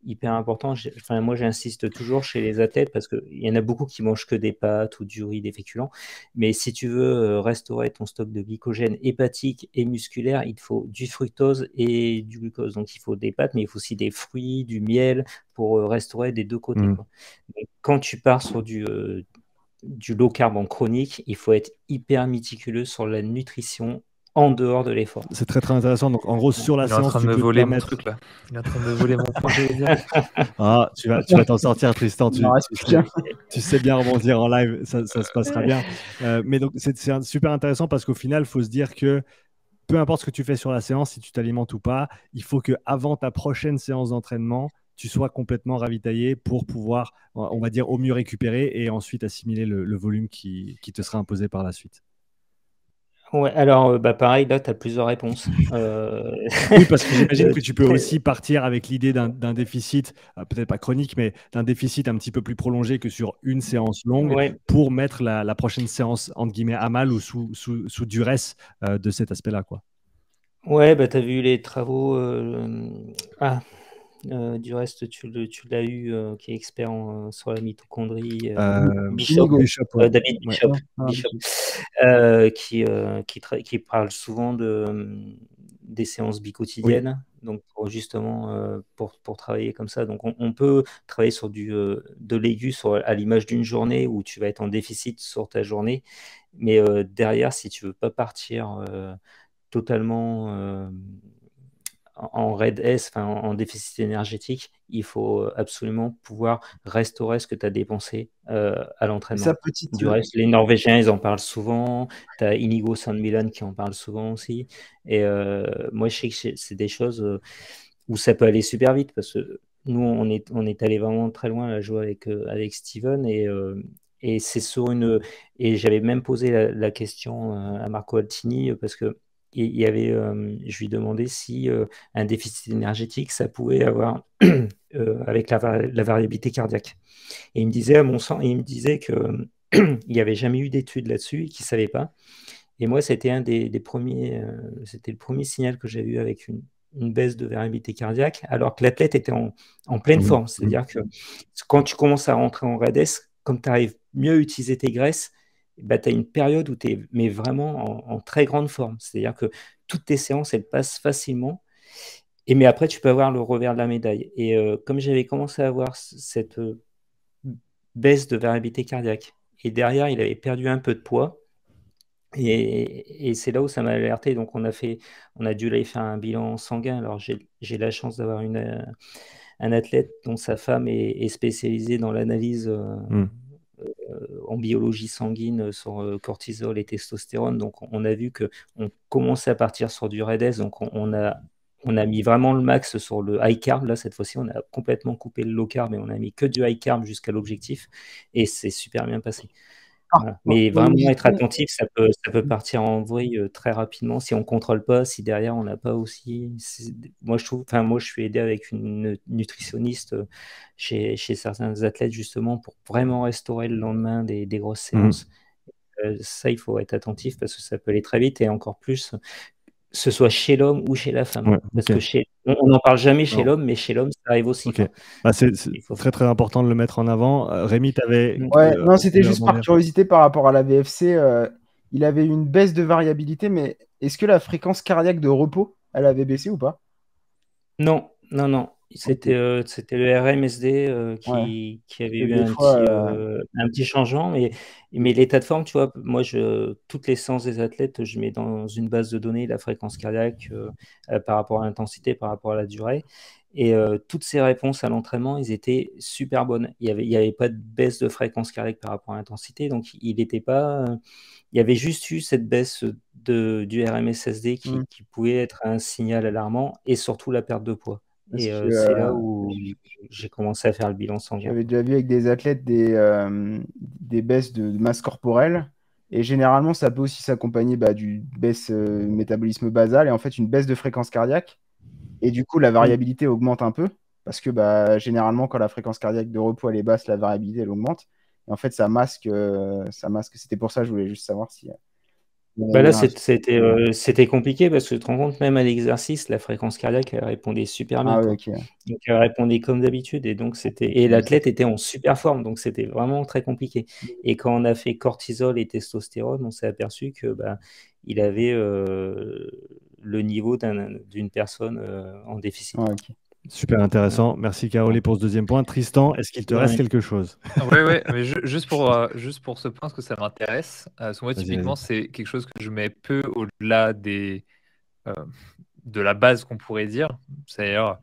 hyper important. Moi, j'insiste toujours chez les athlètes parce qu'il y en a beaucoup qui mangent que des pâtes ou du riz, des féculents. Mais si tu veux restaurer ton stock de glycogène hépatique et musculaire, il te faut du fructose et du glucose. Donc, il faut des pâtes, mais il faut aussi des fruits, du miel pour restaurer des deux côtés. Quoi. Donc, quand tu pars sur du low carb en chronique, il faut être hyper méticuleux sur la nutrition en dehors de l'effort.
C'est très très intéressant. Donc en gros, sur la
Il est en
séance,
train de
tu
me
peux te
voler mon
permettre.
truc là. Il est en train de me voler mon point, j'allais dire.
Ah, tu vas t'en sortir, Tristan.
Il en reste plus qu'un.
Tu sais bien rebondir en live, ça se passera bien. Mais donc, c'est super intéressant parce qu'au final, il faut se dire que peu importe ce que tu fais sur la séance, si tu t'alimentes ou pas, il faut qu'avant ta prochaine séance d'entraînement, tu sois complètement ravitaillé pour pouvoir, on va dire, au mieux récupérer et ensuite assimiler le volume qui te sera imposé par la suite.
Ouais, alors pareil, là, tu as plusieurs réponses.
Oui, parce que j'imagine que tu peux aussi partir avec l'idée d'un déficit, peut-être pas chronique, mais d'un déficit un petit peu plus prolongé que sur une séance longue
Ouais.
pour mettre la prochaine séance, entre guillemets, à mal ou sous duresse de cet aspect-là, quoi.
Ouais, tu as vu les travaux. Du reste, tu l'as eu, qui est expert sur la mitochondrie, Bishop,
Bishop, ouais.
David
Ouais.
Bishop, Bishop, qui parle souvent des séances biquotidiennes, donc justement pour travailler comme ça. Donc on peut travailler sur de l'aigu à l'image d'une journée où tu vas être en déficit sur ta journée, mais derrière, si tu veux pas partir totalement en RAID S, en déficit énergétique, il faut absolument pouvoir restaurer ce que tu as dépensé à l'entraînement. Du reste, les Norvégiens, ils en parlent souvent. Tu as Inigo San Milan qui en parle souvent aussi. Et moi, je sais que c'est des choses où ça peut aller super vite parce que nous, on est allé vraiment très loin à jouer avec Steven et c'est sur une. Et j'avais même posé la question à Marco Altini parce que il y avait, je lui demandais si un déficit énergétique, ça pouvait avoir avec la variabilité cardiaque. Et il me disait, à mon sens, il me disait que il n'y avait jamais eu d'études là-dessus et qu'il ne savait pas. Et moi, c'était des premiers, c'était le premier signal que j'ai eu avec une baisse de variabilité cardiaque, alors que l'athlète était en pleine forme. C'est-à-dire que quand tu commences à rentrer en RAID-S, comme tu arrives mieux à utiliser tes graisses, tu as une période où tu es mais vraiment en très grande forme. C'est-à-dire que toutes tes séances, elles passent facilement. Mais après, tu peux avoir le revers de la médaille. Et comme j'avais commencé à avoir cette baisse de variabilité cardiaque, et derrière, il avait perdu un peu de poids, et c'est là où ça m'a alerté. Donc, on a dû aller faire un bilan sanguin. Alors, j'ai la chance d'avoir un athlète dont sa femme est spécialisée dans l'analyse en biologie sanguine sur cortisol et testostérone. Donc, on a vu qu'on commençait à partir sur du RAID-S. Donc, on a mis vraiment le max sur le high carb. Là, cette fois-ci, on a complètement coupé le low carb et on a mis que du high carb jusqu'à l'objectif. Et c'est super bien passé. Voilà. Mais vraiment être attentif, ça peut partir en vrille très rapidement si on ne contrôle pas, si derrière on n'a pas aussi. Moi je suis aidé avec une nutritionniste chez certains athlètes justement pour vraiment restaurer le lendemain des grosses séances. Ça, il faut être attentif parce que ça peut aller très vite et encore plus, ce soit chez l'homme ou chez la femme.
Ouais,
parce que on n'en parle jamais chez
Non.
l'homme, mais chez l'homme, ça arrive aussi.
Ok. C'est très très important de le mettre en avant. Rémi, tu avais.
Ouais, non, c'était juste par curiosité par rapport à la VFC. Il avait une baisse de variabilité, mais est-ce que la fréquence cardiaque de repos, elle avait baissé ou pas?
Non. C'était le RMSD qui avait eu un petit changement, mais l'état de forme, tu vois, moi, toutes les séances des athlètes, je mets dans une base de données la fréquence cardiaque par rapport à l'intensité, par rapport à la durée. Et toutes ces réponses à l'entraînement, ils étaient super bonnes. Il n'y avait pas de baisse de fréquence cardiaque par rapport à l'intensité, donc il n'était pas. Il y avait juste eu cette baisse du RMSSD qui pouvait être un signal alarmant et surtout la perte de poids. Et c'est là où j'ai commencé à faire le bilan sanguin.
J'avais déjà vu avec des athlètes des baisses de masse corporelle. Et généralement, ça peut aussi s'accompagner d'une baisse métabolisme basal et en fait une baisse de fréquence cardiaque. Et du coup, la variabilité augmente un peu parce que généralement, quand la fréquence cardiaque de repos elle est basse, la variabilité elle augmente. Et en fait, ça masque. C'était pour ça que je voulais juste savoir si.
Là, c'était compliqué parce que tu te rends compte, même à l'exercice, la fréquence cardiaque, elle répondait super bien.
Donc,
elle répondait comme d'habitude. Et l'athlète était en super forme. Donc, c'était vraiment très compliqué. Et quand on a fait cortisol et testostérone, on s'est aperçu que il avait le niveau d'une personne en déficit.
Super intéressant. Merci Caroline pour ce deuxième point. Tristan, est-ce qu'il te reste
Ouais.
quelque chose?
Ouais, mais juste pour ce point, parce que ça m'intéresse. Parce que moi,
Vas-y,
typiquement,
vas-y.
c'est quelque chose que je mets peu au-delà euh, de la base qu'on pourrait dire. C'est-à-dire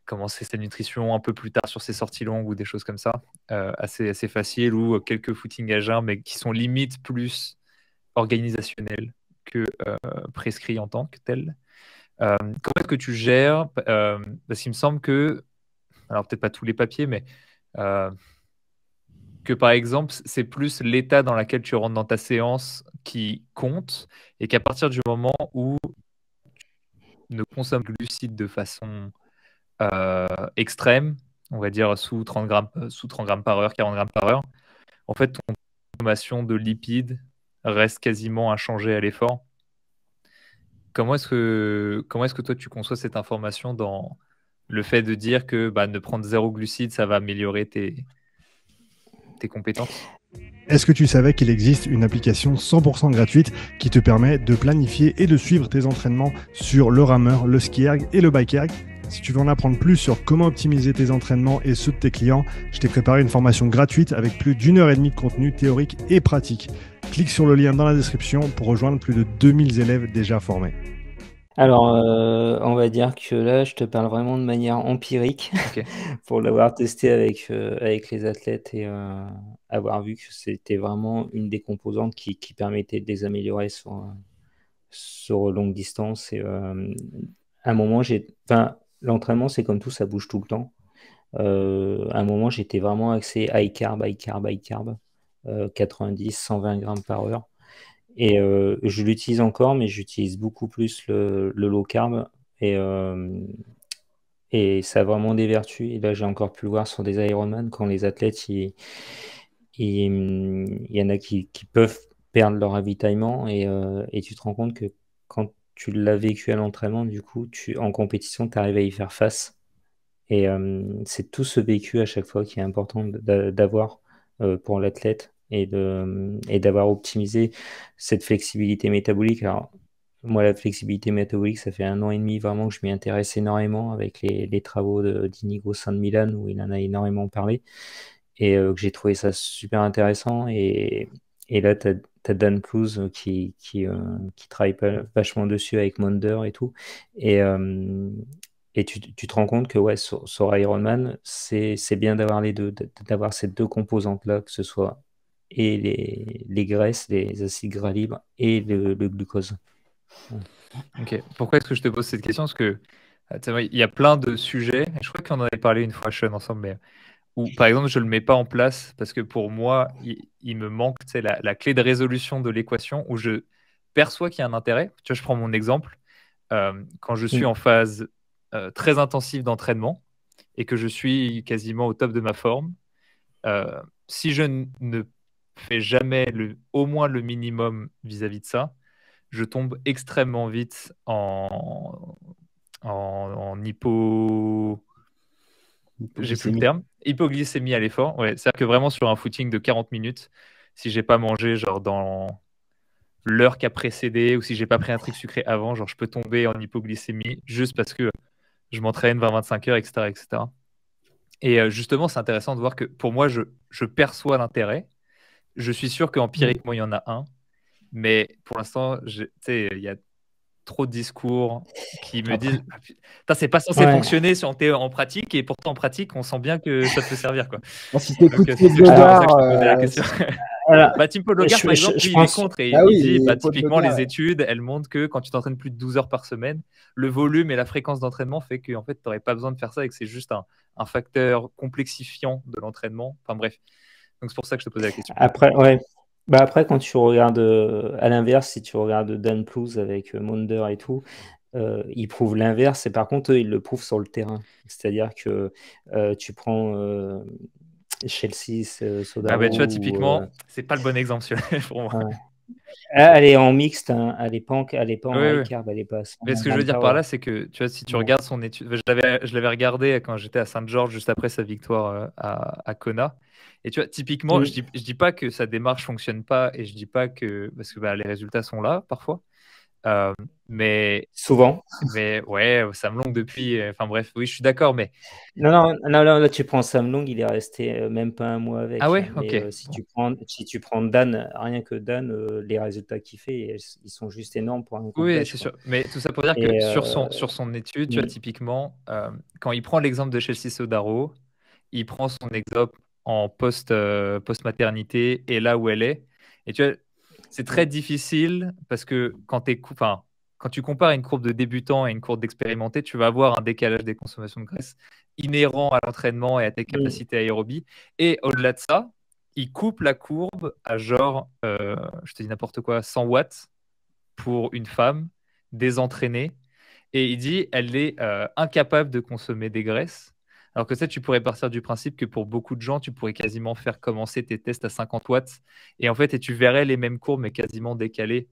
commencer sa nutrition un peu plus tard sur ses sorties longues ou des choses comme ça, assez facile, ou quelques footings à jeun, mais qui sont limite plus organisationnels que prescrits en tant que tels. Comment est-ce que tu gères parce qu'il me semble que, alors peut-être pas tous les papiers, mais euh, que par exemple, c'est plus l'état dans lequel tu rentres dans ta séance qui compte, et qu'à partir du moment où tu ne consommes plus de glucides de façon extrême, on va dire sous 30 grammes par heure, 40 grammes par heure, en fait, ton consommation de lipides reste quasiment inchangée à l'effort. Comment est-ce que toi, tu conçois cette information dans le fait de dire que ne prendre zéro glucides, ça va améliorer tes compétences?
Est-ce que tu savais qu'il existe une application 100% gratuite qui te permet de planifier et de suivre tes entraînements sur le rameur, le ski erg et le bike erg? Si tu veux en apprendre plus sur comment optimiser tes entraînements et ceux de tes clients, je t'ai préparé une formation gratuite avec plus d'1 heure et demie de contenu théorique et pratique. Clique sur le lien dans la description pour rejoindre plus de 2000 élèves déjà formés.
Alors, on va dire que là, je te parle vraiment de manière empirique
Ok.
pour l'avoir testé avec les athlètes et avoir vu que c'était vraiment une des composantes qui permettait de les améliorer sur longue distance. Et à un moment, l'entraînement, c'est comme tout, ça bouge tout le temps. À un moment, j'étais vraiment axé high carb, 90, 120 grammes par heure. Et je l'utilise encore, mais j'utilise beaucoup plus le low carb. Et ça a vraiment des vertus. Et là, j'ai encore pu le voir sur des Ironman, quand les athlètes, il y en a qui peuvent perdre leur ravitaillement. Et tu te rends compte que quand tu l'as vécu à l'entraînement, du coup, en compétition, tu arrives à y faire face. Et c'est tout ce vécu à chaque fois qui est important d'avoir pour l'athlète et d'avoir optimisé cette flexibilité métabolique. Alors, moi, la flexibilité métabolique, ça fait 1 an et demi vraiment que je m'y intéresse énormément avec les travaux d'Inigo San Milan, où il en a énormément parlé, et que j'ai trouvé ça super intéressant. Et là, tu as Dan Close qui travaille vachement dessus avec Monder et tout. Et, tu te rends compte que ouais, sur Ironman, c'est bien d'avoir les deux, d'avoir ces deux composantes-là, que ce soit et les graisses, les acides gras libres et le glucose.
Ok. Pourquoi est-ce que je te pose cette question? Parce que tu vois, il y a plein de sujets, et je crois qu'on en avait parlé une fois, Sean, ensemble, mais où, par exemple, je ne le mets pas en place parce que pour moi, il me manque, tu sais, la clé de résolution de l'équation où je perçois qu'il y a un intérêt. Tu vois, je prends mon exemple. Quand je suis
Mm.
en phase très intensive d'entraînement et que je suis quasiment au top de ma forme, si je ne fais jamais au moins le minimum vis-à-vis de ça, je tombe extrêmement vite en j'ai plus le
Hypoglycémie.
terme. Hypoglycémie à l'effort. Ouais, c'est-à-dire que vraiment sur un footing de 40 minutes, si j'ai pas mangé genre dans l'heure qui a précédé ou si j'ai pas pris un truc sucré avant, genre je peux tomber en hypoglycémie juste parce que je m'entraîne 20-25 heures, etc., etc. Et justement, c'est intéressant de voir que pour moi, je perçois l'intérêt. Je suis sûr qu'empiriquement, il y en a un. Mais pour l'instant, tu sais, il y a trop de discours qui me
Après,
disent ah, putain, c'est pas censé
ouais.
fonctionner en pratique, et pourtant en pratique on sent bien que ça peut servir, quoi.
Bon, si t'écoutes
Donc c'est
Paul
pour ça que
Gogard,
je te posais la question.
Voilà.
si-
Tim Paul Gallagher, par exemple,
Je
lui, il est
pense.
contre, et
ah
il dit
oui, et Paul
typiquement
Gogard,
les études elles montrent que quand tu t'entraînes plus de 12 heures par semaine, le volume et la fréquence d'entraînement fait que en fait tu n'aurais pas besoin de faire ça et que c'est juste un facteur complexifiant de l'entraînement. Enfin bref, donc c'est pour ça que je te posais la question.
Après, ouais. Bah après, quand tu regardes à l'inverse, si tu regardes Dan Plews avec Monder et tout, ils prouvent l'inverse, et par contre, eux, ils le prouvent sur le terrain. C'est-à-dire que tu prends Chelsea
Ah bah, tu vois,
Sodaro,
typiquement, c'est pas le bon exemple pour moi.
ouais. Elle est en mixte, hein. Elle est pas en
Oui,
high
oui.
carb, elle est pas à 100
Mais ce que je veux
grammes
dire
par
par là,
heure.
c'est que tu vois, si tu
Ouais.
regardes son étude, je l'avais regardé quand j'étais à Saint-Georges juste après sa victoire à Kona. Et tu vois, typiquement,
Mm.
je dis pas que sa démarche fonctionne pas, et je dis pas que parce que les résultats sont là parfois. Euh, mais,
Souvent.
mais ouais, Sam Long depuis. Enfin bref, oui, je suis d'accord, mais.
Non, non, non, non, là tu prends Sam Long, il est resté même pas un mois
Ah
avec,
ouais,
hein.
ok.
Mais si tu prends Dan, rien que Dan, les résultats qu'il fait, ils sont juste énormes pour un groupe
Oui,
d'âge,
c'est
quoi.
sûr. Mais tout ça pour dire que
Et
sur son étude, tu vois,
mm,
typiquement, quand il prend l'exemple de Chelsea Sodaro, il prend son exemple en post-maternité et là où elle est. Et tu vois, c'est très
mm,
difficile parce que enfin, quand tu compares une courbe de débutant et une courbe d'expérimenté, tu vas avoir un décalage des consommations de graisse inhérent à l'entraînement et à tes
mm,
capacités aérobie. Et au-delà de ça, il coupe la courbe à genre, je te dis n'importe quoi, 100 watts pour une femme désentraînée. Et il dit, elle est incapable de consommer des graisses. Alors que ça, tu pourrais partir du principe que pour beaucoup de gens, tu pourrais quasiment faire commencer tes tests à 50 watts. Et en fait, et tu verrais les mêmes courbes, mais quasiment décalées.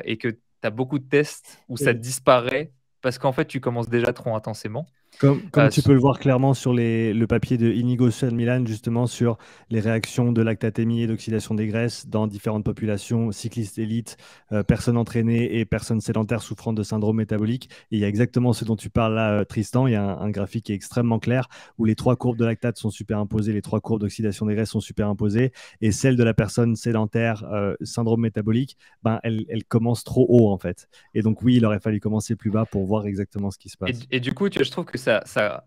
Et que tu as beaucoup de tests où ça
mm.
disparaît parce qu'en fait, tu commences déjà trop intensément.
Comme
Euh,
tu peux le voir clairement sur le papier de Inigo San Milan, justement sur les réactions de lactatémie et d'oxydation des graisses dans différentes populations, cyclistes élites, personnes entraînées et personnes sédentaires souffrant de syndrome métabolique. Et il y a exactement ce dont tu parles là, Tristan. Il y a un graphique qui est extrêmement clair où les trois courbes de lactate sont superimposées, les trois courbes d'oxydation des graisses sont superimposées. Et celle de la personne sédentaire, syndrome métabolique, ben, elle commence trop haut en fait. Et donc oui, il aurait fallu commencer plus bas pour voir exactement ce qui se passe.
et du coup, tu vois, je trouve que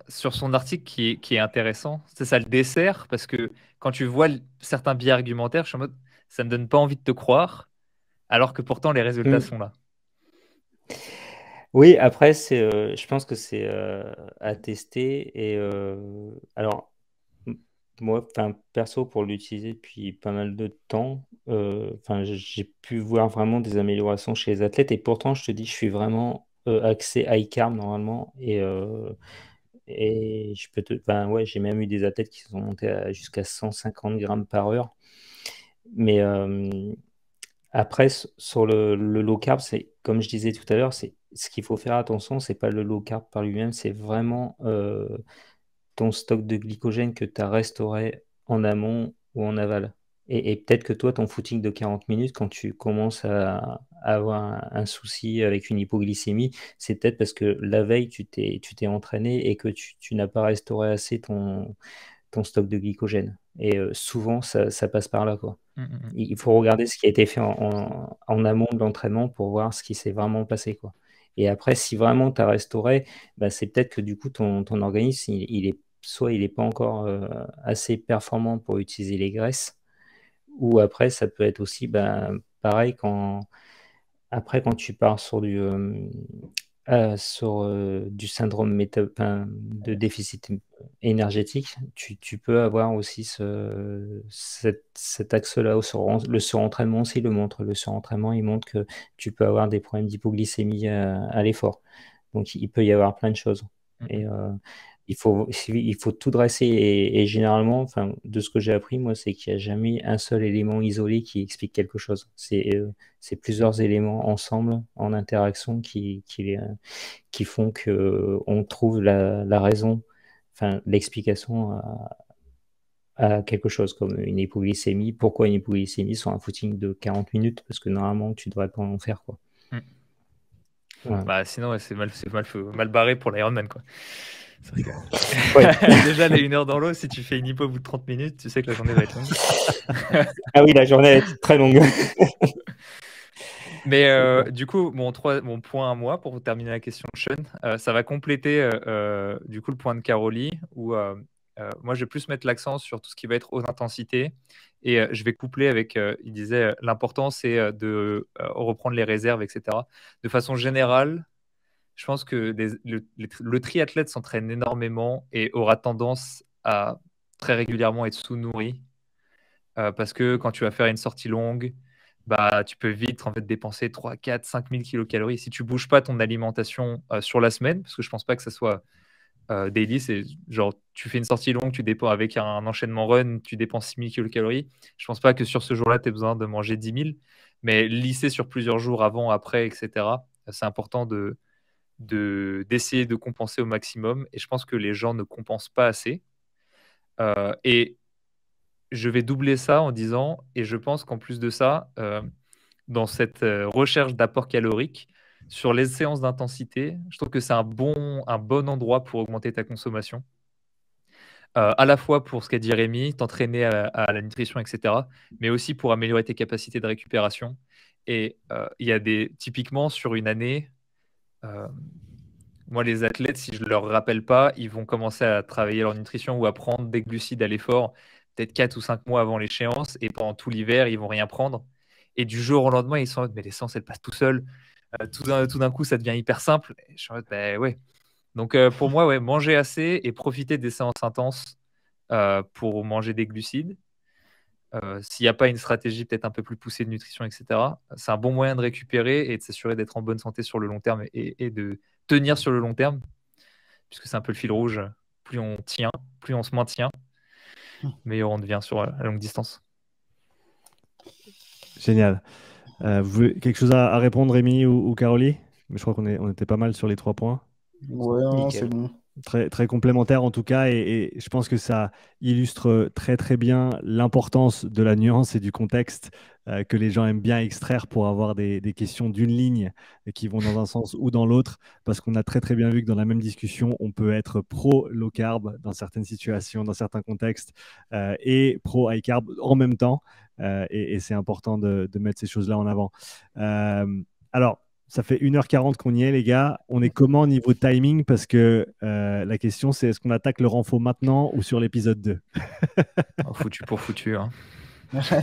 sur son article qui est intéressant, c'est ça le dessert, parce que quand tu vois certains biais argumentaires, je suis en mode, ça me donne pas envie de te croire, alors que pourtant les résultats
Mm.
sont là.
Oui, après, je pense que c'est à tester. Et alors, m- moi, enfin, perso, pour l'utiliser depuis pas mal de temps, enfin, j'ai pu voir vraiment des améliorations chez les athlètes. Et pourtant, je te dis, je suis vraiment axé high carb normalement. Et enfin, ouais, j'ai même eu des athlètes qui sont montés jusqu'à 150 grammes par heure. Mais après, sur le low carb, c'est comme je disais tout à l'heure, c'est ce qu'il faut faire attention, c'est pas le low carb par lui-même, c'est vraiment ton stock de glycogène que tu as restauré en amont ou en aval. Et peut-être que toi, ton footing de 40 minutes, quand tu commences à avoir un souci avec une hypoglycémie, c'est peut-être parce que la veille, tu t'es entraîné et que tu n'as pas restauré assez ton stock de glycogène. Et souvent, ça passe par là, quoi.
Mm, mm, mm.
Il faut regarder ce qui a été fait en amont de l'entraînement pour voir ce qui s'est vraiment passé, quoi. Et après, si vraiment tu as restauré, bah, c'est peut-être que du coup, ton organisme, soit il n'est pas encore assez performant pour utiliser les graisses, ou après, ça peut être aussi bah, pareil quand tu pars sur du syndrome enfin, de déficit énergétique, tu peux avoir aussi cet axe-là. Le surentraînement aussi le montre. Le surentraînement, il montre que tu peux avoir des problèmes d'hypoglycémie à l'effort. Donc, il peut y avoir plein de choses.
Mm,
Et
mm.
il faut tout dresser. Et généralement, enfin, de ce que j'ai appris, moi, c'est qu'il n'y a jamais un seul élément isolé qui explique quelque chose. C'est plusieurs éléments ensemble, en interaction, qui font qu'on trouve la raison, enfin, l'explication à quelque chose, comme une hypoglycémie. Pourquoi une hypoglycémie sur un footing de 40 minutes? Parce que normalement, tu ne devrais pas en faire, quoi.
Mm.
Voilà.
Bah, sinon, ouais, mal barré pour l'Ironman, quoi. C'est vrai
Ouais.
que déjà, les 1 heure dans l'eau, si tu fais une hypo au bout de 30 minutes, tu sais que la journée va être longue.
Ah oui, la journée est très longue.
Mais
C'est clair.
du coup, mon point à moi, pour terminer la question de Sean, ça va compléter du coup le point de Carolie, où moi, je vais plus mettre l'accent sur tout ce qui va être haute intensité. Et je vais coupler avec, il disait, l'important, c'est de reprendre les réserves, etc. De façon générale, je pense que le triathlète s'entraîne énormément et aura tendance à très régulièrement être sous-nourri parce que quand tu vas faire une sortie longue, bah, tu peux vite en fait, dépenser 3, 4, 5 000 kilocalories. Si tu bouges pas ton alimentation sur la semaine, parce que je pense pas que ça soit daily, c'est genre tu fais une sortie longue, tu dépenses avec un enchaînement run, tu dépenses 6 000 kilocalories. Je pense pas que sur ce jour-là, tu aies besoin de manger 10 000, mais lisser sur plusieurs jours avant, après, etc., c'est important d'essayer de compenser au maximum. Et je pense que les gens ne compensent pas assez. Et je vais doubler ça en disant, et je pense qu'en plus de ça, dans cette recherche d'apport calorique, sur les séances d'intensité, je trouve que c'est un bon endroit pour augmenter ta consommation. À la fois pour ce qu'a dit Rémi, t'entraîner à la nutrition, etc., mais aussi pour améliorer tes capacités de récupération. Et il y a typiquement sur une année, euh, moi, les athlètes, si je ne leur rappelle pas, ils vont commencer à travailler leur nutrition ou à prendre des glucides à l'effort, peut-être 4 ou 5 mois avant l'échéance, et pendant tout l'hiver, ils vont rien prendre. Et du jour au lendemain, ils sont en mode, mais les séances, elles passent tout seules. Tout d'un coup, ça devient hyper simple. Et je suis en mode, bah ouais. Donc pour moi, ouais, manger assez et profiter des séances intenses pour manger des glucides. S'il n'y a pas une stratégie peut-être un peu plus poussée de nutrition, etc., c'est un bon moyen de récupérer et de s'assurer d'être en bonne santé sur le long terme et de tenir sur le long terme, puisque c'est un peu le fil rouge. Plus on tient, plus on se maintient, meilleur on devient sur la longue distance.
Génial. Vous voulez quelque chose à répondre, Rémi ou Caroline? Mais je crois on était pas mal sur les 3 points.
Ouais, non,
Nickel.
c'est bon.
Très, très complémentaire en tout cas, et je pense que ça illustre très très bien l'importance de la nuance et du contexte que les gens aiment bien extraire pour avoir des questions d'une ligne qui vont dans un sens ou dans l'autre, parce qu'on a très très bien vu que dans la même discussion, on peut être pro low carb dans certaines situations, dans certains contextes, et pro high carb en même temps, et c'est important de mettre ces choses-là en avant. Alors, ça fait 1h40 qu'on y est, les gars. On est comment au niveau timing? Parce que la question, c'est est-ce qu'on attaque le renfort maintenant ou sur l'épisode 2?
Foutu pour foutu. Hein.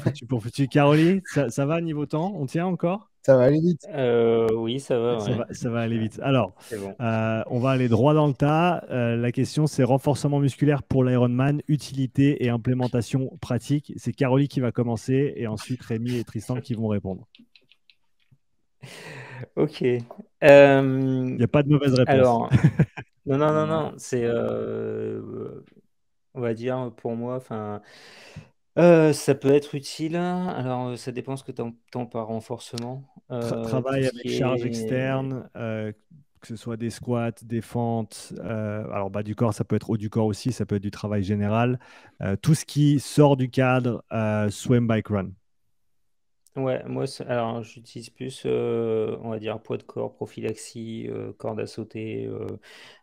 Foutu pour foutu. Caroline, ça va niveau temps? On tient encore?
Ça va aller vite.
Oui, ça va.
Ça
Ouais.
va, ça va aller vite. Alors,
C'est bon.
on va aller droit dans le tas. La question, c'est renforcement musculaire pour l'Ironman, utilité et implémentation pratique. C'est Caroline qui va commencer et ensuite Rémi et Tristan qui vont répondre.
Ok.
Il n'y a pas de mauvaise réponse.
Alors, non,
Non.
c'est, on va dire, pour moi, enfin, ça peut être utile. Alors, ça dépend ce que tu entends par renforcement. Tout
Travail
ce
avec
qui
charge
est...
externe, que ce soit des squats, des fentes, alors bas du corps, ça peut être haut du corps aussi, ça peut être du travail général. Tout ce qui sort du cadre swim, bike, run.
Ouais, moi, alors, j'utilise plus, on va dire, poids de corps, prophylaxie, corde à sauter,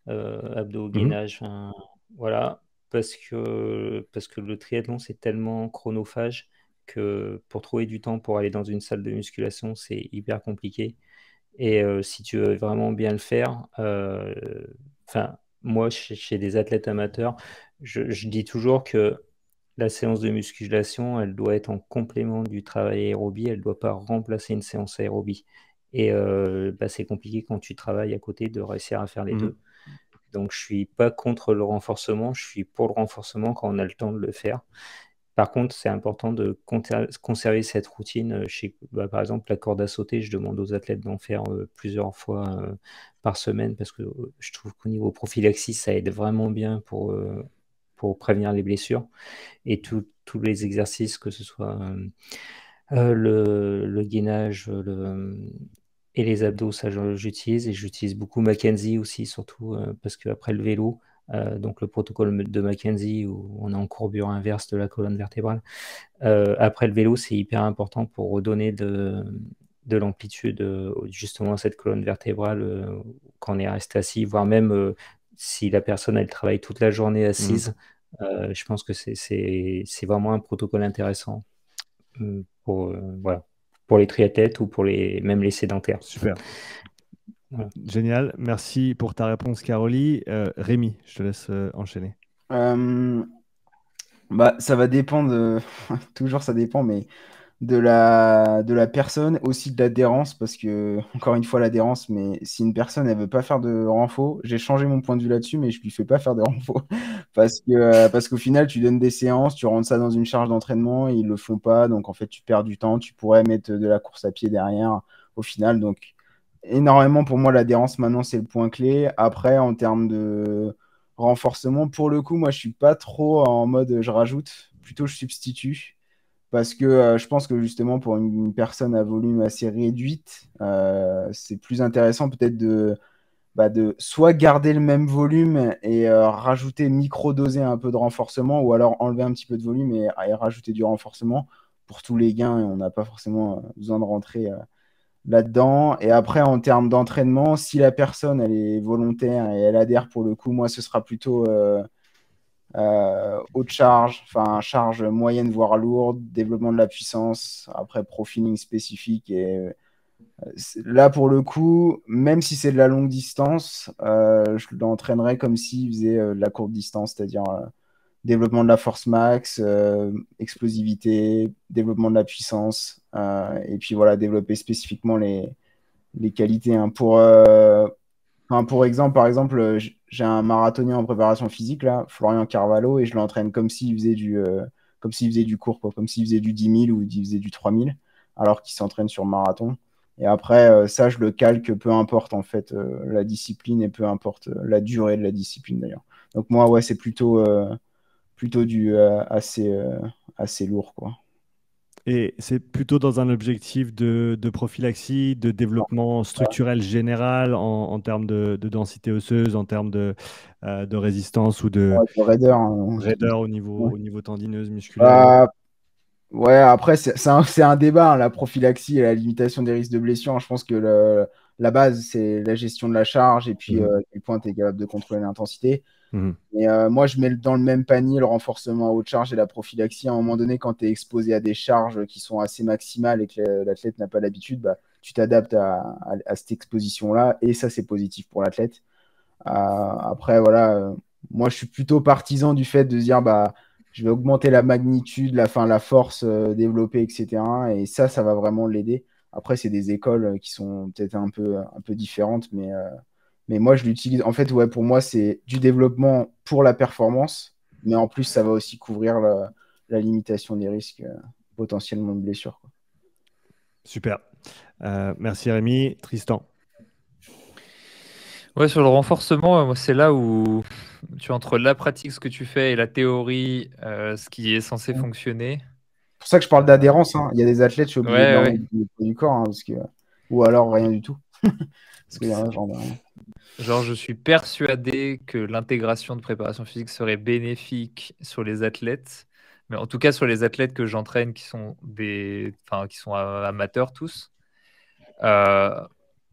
abdos,
Mhm.
gainage, enfin, voilà, parce que le triathlon, c'est tellement chronophage que pour trouver du temps pour aller dans une salle de musculation, c'est hyper compliqué. Et si tu veux vraiment bien le faire, enfin, moi, chez des athlètes amateurs, je dis toujours que la séance de musculation, elle doit être en complément du travail aérobie, elle ne doit pas remplacer une séance aérobie. Et bah, c'est compliqué quand tu travailles à côté de réussir à faire les
Mhm.
deux. Donc, je suis pas contre le renforcement, je suis pour le renforcement quand on a le temps de le faire. Par contre, c'est important de conserver cette routine. Bah, par exemple, la corde à sauter, je demande aux athlètes d'en faire plusieurs fois par semaine parce que je trouve qu'au niveau prophylaxie, ça aide vraiment bien pour prévenir les blessures. Et tous les exercices, que ce soit le gainage et les abdos, ça j'utilise. Et j'utilise beaucoup Mackenzie aussi, surtout parce qu'après le vélo, donc le protocole de Mackenzie où on est en courbure inverse de la colonne vertébrale, après le vélo, c'est hyper important pour redonner de l'amplitude justement à cette colonne vertébrale quand on est resté assis, voire même si la personne elle travaille toute la journée
Mhm.
assise. Je pense que c'est vraiment un protocole intéressant pour, voilà, pour les triathlètes ou pour même les sédentaires.
Super.
Voilà.
Génial. Merci pour ta réponse, Caroline. Rémi, je te laisse enchaîner.
Bah, ça va dépendre, toujours ça dépend, mais de la personne, aussi de l'adhérence, parce que, encore une fois, l'adhérence, mais si une personne, elle veut pas faire de renfo, j'ai changé mon point de vue là-dessus, mais je lui fais pas faire de renfo, parce qu'au final, tu donnes des séances, tu rentres ça dans une charge d'entraînement, ils le font pas, donc en fait, tu perds du temps, tu pourrais mettre de la course à pied derrière, au final, donc énormément pour moi, l'adhérence, maintenant, c'est le point clé. Après, en termes de renforcement, pour le coup, moi, je suis pas trop en mode je rajoute, plutôt je substitue. Parce que je pense que justement, pour une personne à volume assez réduite, c'est plus intéressant peut-être de soit garder le même volume et rajouter, micro-doser un peu de renforcement, ou alors enlever un petit peu de volume et rajouter du renforcement pour tous les gains. Et on n'a pas forcément besoin de rentrer là-dedans. Et après, en termes d'entraînement, si la personne elle est volontaire et elle adhère pour le coup, moi, ce sera plutôt haute charge, enfin charge moyenne voire lourde, développement de la puissance, après profiling spécifique. Et là, pour le coup, même si c'est de la longue distance, je l'entraînerais comme s'il faisait de la courte distance, c'est-à-dire développement de la force max, explosivité, développement de la puissance, et puis voilà, développer spécifiquement les qualités. Hein. Pour exemple, par exemple, j'ai un marathonien en préparation physique, là, Florian Carvalho, et je l'entraîne comme s'il faisait du court, quoi, comme s'il faisait du 10 000 ou il faisait du 3000, alors qu'il s'entraîne sur marathon. Et après, ça, je le calque, peu importe en fait la discipline et peu importe la durée de la discipline d'ailleurs. Donc moi, ouais, c'est plutôt du assez lourd, quoi.
Et c'est plutôt dans un objectif de prophylaxie, de développement structurel général en termes de densité osseuse, en termes de résistance ou de
Ouais, le raider, hein.
raideur
Ouais.
au niveau tendineuse, musculaire.
Bah, ouais, après, c'est un débat, hein, la prophylaxie et la limitation des risques de blessure. Je pense que la base, c'est la gestion de la charge et puis à quel point tu es capable de contrôler l'intensité.
Mhm.
Mais moi, je mets dans le même panier le renforcement à haute charge et la prophylaxie. À un moment donné, quand tu es exposé à des charges qui sont assez maximales et que l'athlète n'a pas l'habitude, bah, tu t'adaptes à cette exposition-là. Et ça, c'est positif pour l'athlète. Après, voilà, moi, je suis plutôt partisan du fait de se dire, bah, je vais augmenter la magnitude, la force développée, etc. Et ça va vraiment l'aider. Après, c'est des écoles qui sont peut-être un peu différentes, mais moi, je l'utilise. En fait, ouais, pour moi, c'est du développement pour la performance, mais en plus, ça va aussi couvrir la limitation des risques potentiellement de blessure, quoi.
Super. Merci Rémi. Tristan.
Ouais, sur le renforcement, moi, c'est là où tu as entre la pratique, ce que tu fais, et la théorie, ce qui est censé fonctionner.
C'est pour ça que je parle d'adhérence, hein. Il y a des athlètes, je suis
Ouais,
obligé de leur
ouais.
mettre du poids du corps, hein, ou alors rien du tout. Parce qu'il y a un genre de rien.
Genre, je suis persuadé que l'intégration de préparation physique serait bénéfique sur les athlètes, mais en tout cas sur les athlètes que j'entraîne qui sont amateurs tous. Euh,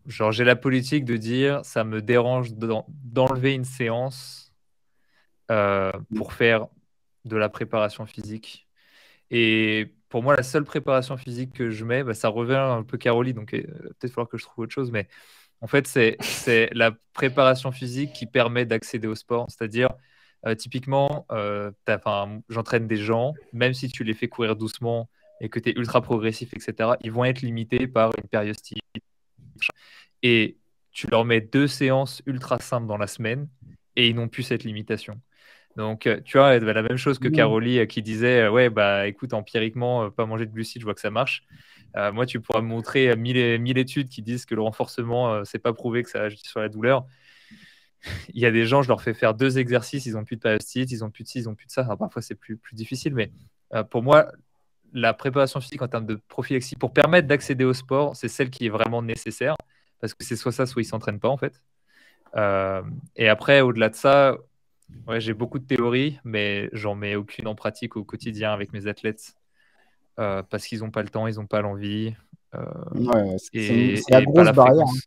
genre, j'ai la politique de dire, ça me dérange d'enlever une séance pour faire de la préparation physique. Et pour moi, la seule préparation physique que je mets, bah, ça revient un peu Caroli, donc peut-être falloir que je trouve autre chose, mais en fait, c'est la préparation physique qui permet d'accéder au sport. C'est-à-dire, typiquement, j'entraîne des gens, même si tu les fais courir doucement et que tu es ultra progressif, etc., ils vont être limités par une périostite. Et tu leur mets 2 séances ultra simples dans la semaine et ils n'ont plus cette limitation. Donc, tu vois, la même chose que Caroli qui disait, ouais, bah écoute, empiriquement, pas manger de glucides, je vois que ça marche. Moi, tu pourras me montrer 1000 études qui disent que le renforcement, c'est pas prouvé que ça agit sur la douleur. Il y a des gens, je leur fais faire 2 exercices, ils ont plus de périostite, ils ont plus de ci, ils ont plus de ça. Alors, parfois, c'est plus difficile, mais pour moi, la préparation physique en termes de prophylaxie, pour permettre d'accéder au sport, c'est celle qui est vraiment nécessaire, parce que c'est soit ça, soit ils s'entraînent pas, en fait. Et après, au-delà de ça, ouais, j'ai beaucoup de théories, mais j'en mets aucune en pratique au quotidien avec mes athlètes parce qu'ils n'ont pas le temps, ils n'ont pas l'envie
Ouais, c'est la
et pas
grosse
la
barrière,
fréquence.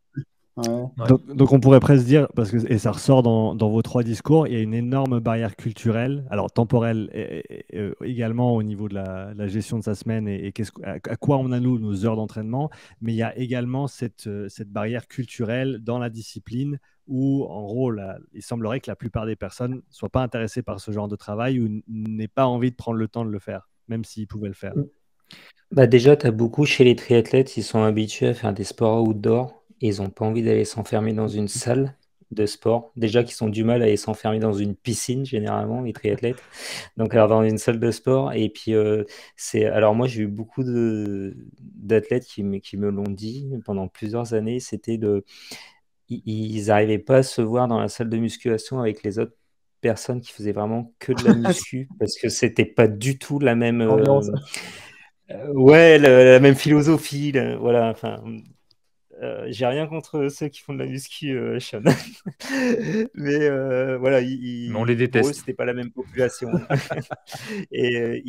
hein. Ouais.
Ouais.
Donc on pourrait presque dire, parce que, et ça ressort dans vos trois discours, il y a une énorme barrière culturelle, alors temporelle également au niveau de la gestion de sa semaine et à quoi on alloue nos heures d'entraînement, mais il y a également cette barrière culturelle dans la discipline où, en gros, il semblerait que la plupart des personnes ne soient pas intéressées par ce genre de travail ou n'aient pas envie de prendre le temps de le faire, même s'ils pouvaient le faire.
Bah déjà, tu as beaucoup chez les triathlètes, ils sont habitués à faire des sports outdoor et ils n'ont pas envie d'aller s'enfermer dans une salle de sport. Déjà qu'ils ont du mal à aller s'enfermer dans une piscine, généralement, les triathlètes. Donc, alors, dans une salle de sport. Et puis, alors moi, j'ai eu beaucoup d'athlètes qui me l'ont dit pendant plusieurs années, ils n'arrivaient pas à se voir dans la salle de musculation avec les autres personnes qui faisaient vraiment que de la muscu parce que c'était pas du tout la même.
Ambiance.
Ouais, la même philosophie, voilà, enfin, j'ai rien contre ceux qui font de la muscu, Sean. Mais voilà,
Mais on les
pour eux,
déteste.
c'était pas la même population. Et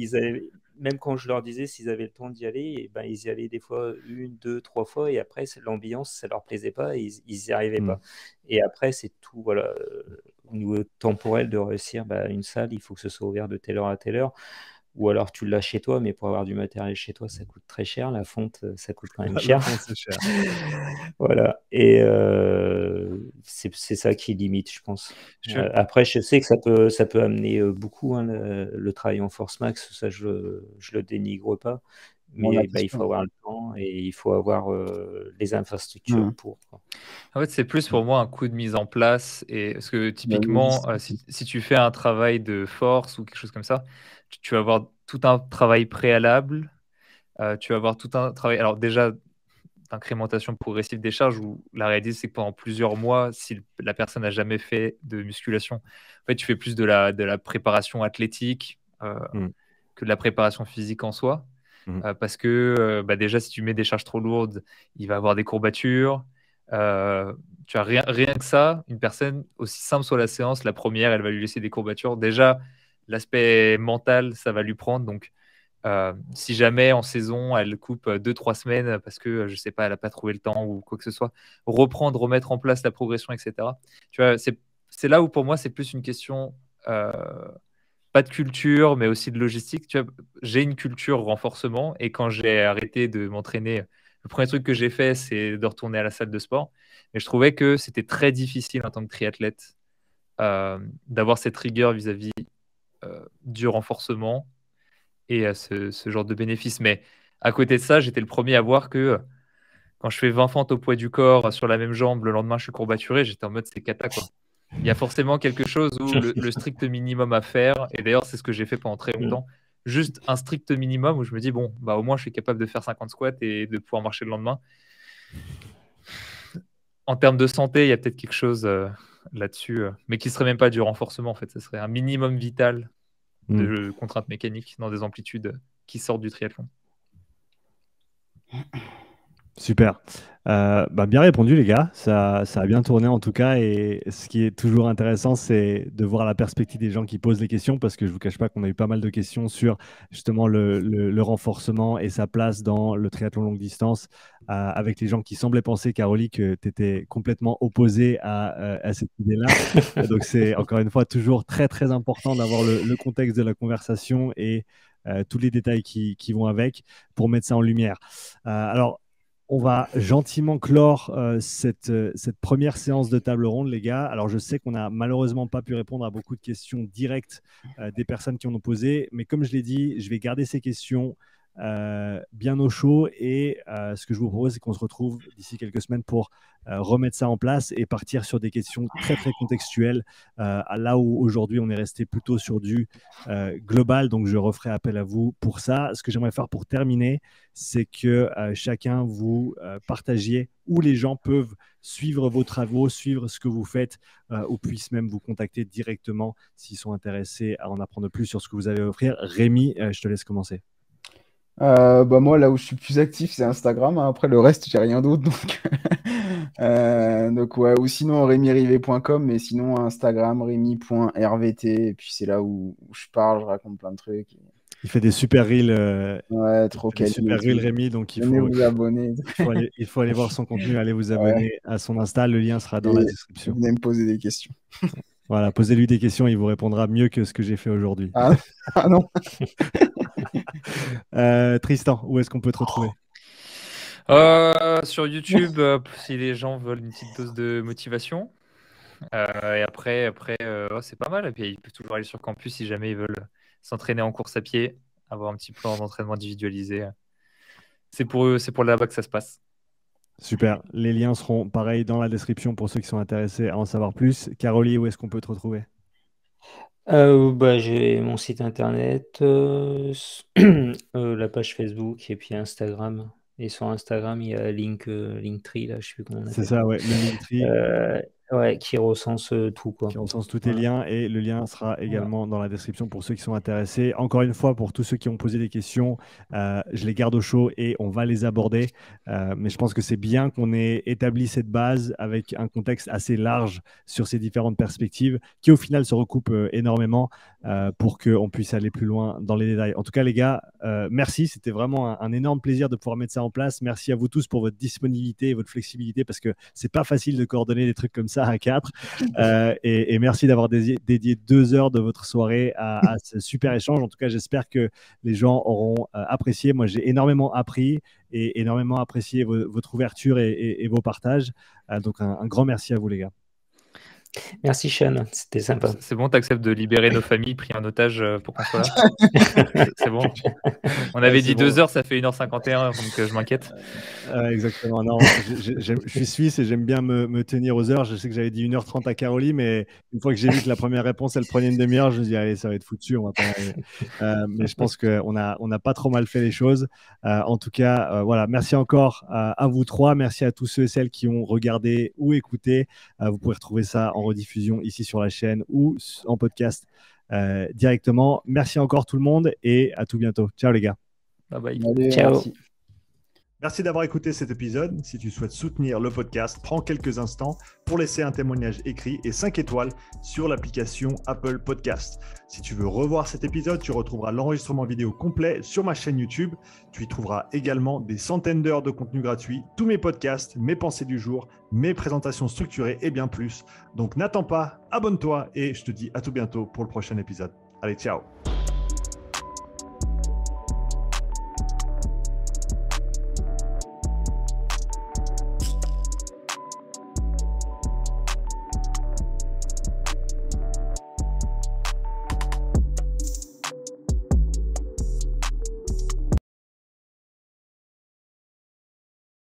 même quand je leur disais s'ils avaient le temps d'y aller, et ben, ils y allaient des fois 1, 2, 3 fois, et après, l'ambiance, ça leur plaisait pas, et ils n'y arrivaient
Hmm.
pas. Et après, c'est tout, voilà, au niveau temporel de réussir une salle, il faut que ce soit ouvert de telle heure à telle heure. Ou alors tu l'as chez toi, mais pour avoir du matériel chez toi, ça coûte très cher. La fonte, ça coûte quand même
La
cher.
fonte, c'est cher.
Voilà. Et c'est ça qui limite, je pense.
Je-
Après, je sais que ça peut amener beaucoup, hein, le travail en force max, ça je le dénigre pas.
Bon, la
Mais il faut
question.
avoir le temps et il faut avoir les infrastructures
Hmm.
pour, quoi.
En fait, c'est plus pour moi un coup de mise en place. Et parce que
La
typiquement,
logistique.
si tu fais un travail de force ou quelque chose comme ça, tu vas avoir tout un travail préalable. Tu vas avoir tout un travail. Alors déjà, d'incrémentation progressive des charges où la réalité, c'est que pendant plusieurs mois, si la personne n'a jamais fait de musculation, en fait, tu fais plus de la préparation athlétique
Hmm.
que de la préparation physique en soi.
Hmm.
Parce que déjà, si tu mets des charges trop lourdes, il va avoir des courbatures. Tu as rien que ça, une personne, aussi simple soit la séance, la première, elle va lui laisser des courbatures. Déjà, l'aspect mental, ça va lui prendre. Donc, si jamais en saison, elle coupe 2, 3 semaines parce que, je sais pas, elle n'a pas trouvé le temps ou quoi que ce soit, reprendre, remettre en place la progression, etc. Tu vois, c'est là où pour moi, c'est plus une question, pas de culture, mais aussi de logistique. Tu vois, j'ai une culture renforcement et quand j'ai arrêté de m'entraîner, le premier truc que j'ai fait, c'est de retourner à la salle de sport. Mais je trouvais que c'était très difficile en tant que triathlète d'avoir cette rigueur vis-à-vis du renforcement et ce genre de bénéfices. Mais à côté de ça, j'étais le premier à voir que quand je fais 20 fentes au poids du corps sur la même jambe, le lendemain, je suis courbaturé, j'étais en mode c'est cata, quoi. Il y a forcément quelque chose où le strict minimum à faire, et d'ailleurs, c'est ce que j'ai fait pendant très longtemps, juste un strict minimum où je me dis, bon, bah, au moins, je suis capable de faire 50 squats et de pouvoir marcher le lendemain. En termes de santé, il y a peut-être quelque chose là-dessus, mais qui serait même pas du renforcement, en fait. Ce serait un minimum vital
Hmm.
de contraintes mécaniques dans des amplitudes qui sortent du triathlon.
Super. Bien répondu, les gars. Ça a bien tourné en tout cas. Et ce qui est toujours intéressant, c'est de voir la perspective des gens qui posent les questions, parce que je ne vous cache pas qu'on a eu pas mal de questions sur justement le renforcement et sa place dans le triathlon longue distance, avec les gens qui semblaient penser, Caroline, que tu étais complètement opposé à cette idée-là. Donc c'est encore une fois toujours très très important d'avoir le contexte de la conversation et tous les détails qui vont avec pour mettre ça en lumière. Alors, on va gentiment clore cette première séance de table ronde, les gars. Alors, je sais qu'on n'a malheureusement pas pu répondre à beaucoup de questions directes des personnes qui en ont posé, mais comme je l'ai dit, je vais garder ces questions bien au chaud. Et ce que je vous propose, c'est qu'on se retrouve d'ici quelques semaines pour remettre ça en place et partir sur des questions très, très contextuelles. Là où aujourd'hui, on est resté plutôt sur du global. Donc, je referai appel à vous pour ça. Ce que j'aimerais faire pour terminer, c'est que chacun vous partagiez où les gens peuvent suivre vos travaux, suivre ce que vous faites, ou puissent même vous contacter directement s'ils sont intéressés à en apprendre plus sur ce que vous avez à offrir. Rémi, je te laisse commencer.
Moi, là où je suis plus actif, c'est Instagram, hein. Après, le reste, j'ai rien d'autre. Donc ouais, ou sinon remirivet.com, mais sinon Instagram, remy.rvt. Et puis c'est là où je parle, je raconte plein de trucs.
Il fait des super reels,
Ouais, trop
des
quali
super
et
reels,
tout.
Rémi. Donc,
Venez vous abonner.
il faut aller voir son contenu, aller vous
Ouais,
abonner à son Insta. Le lien sera dans
et
la description.
venez me poser des questions.
Voilà, posez-lui des questions, il vous répondra mieux que ce que j'ai fait aujourd'hui.
Ah, ah non.
Tristan, où est-ce qu'on peut te retrouver?
Sur YouTube, si les gens veulent une petite dose de motivation. Et après c'est pas mal. Et puis, ils peuvent toujours aller sur campus si jamais ils veulent s'entraîner en course à pied, avoir un petit plan d'entraînement individualisé. C'est pour eux, c'est pour là-bas que ça se passe.
Super. Les liens seront pareils dans la description pour ceux qui sont intéressés à en savoir plus. Caroline, où est-ce qu'on peut te retrouver?
J'ai mon site internet, la page Facebook et puis Instagram. Et sur Instagram, il y a Linktree, là, je sais plus comment on
C'est
appelle.
ça, ouais, le Linktree.
Ouais, qui recense tout, quoi.
Qui recense tous tes liens et le lien sera également dans la description pour ceux qui sont intéressés. Encore une fois, pour tous ceux qui ont posé des questions, je les garde au chaud et on va les aborder. Mais je pense que c'est bien qu'on ait établi cette base avec un contexte assez large sur ces différentes perspectives qui au final se recoupent énormément pour qu'on puisse aller plus loin dans les détails. En tout cas, les gars, merci. C'était vraiment un énorme plaisir de pouvoir mettre ça en place. Merci à vous tous pour votre disponibilité et votre flexibilité parce que c'est pas facile de coordonner des trucs comme ça à 4. Et merci d'avoir dédié 2 heures de votre soirée à ce super échange. En tout cas, j'espère que les gens auront apprécié. Moi, j'ai énormément appris et énormément apprécié votre ouverture et vos partages. Donc, un grand merci à vous, les gars.
Merci Sean, c'était sympa.
C'est bon, tu acceptes de libérer nos familles pris en otage pour qu'on soit là? C'est bon. On avait dit 2 heures, ça fait 1h51, donc je m'inquiète.
Exactement. Non, je suis suisse et j'aime bien me tenir aux heures. Je sais que j'avais dit 1h30 à Caroline, mais une fois que j'ai vu que la première réponse, elle prenait une demi-heure, je me dis, allez, ça va être foutu, on va pas y arriver. Mais je pense qu'on n'a pas trop mal fait les choses. En tout cas, voilà, merci encore à vous trois. Merci à tous ceux et celles qui ont regardé ou écouté. Vous pouvez retrouver ça en rediffusion ici sur la chaîne ou en podcast directement. Merci encore tout le monde et à tout bientôt. Ciao les gars.
Bye bye.
Allez,
Ciao.
merci.
Merci d'avoir écouté cet épisode. Si tu souhaites soutenir le podcast, prends quelques instants pour laisser un témoignage écrit et 5 étoiles sur l'application Apple Podcast. Si tu veux revoir cet épisode, tu retrouveras l'enregistrement vidéo complet sur ma chaîne YouTube. Tu y trouveras également des centaines d'heures de contenu gratuit, tous mes podcasts, mes pensées du jour, mes présentations structurées et bien plus. Donc n'attends pas, abonne-toi et je te dis à tout bientôt pour le prochain épisode. Allez, ciao!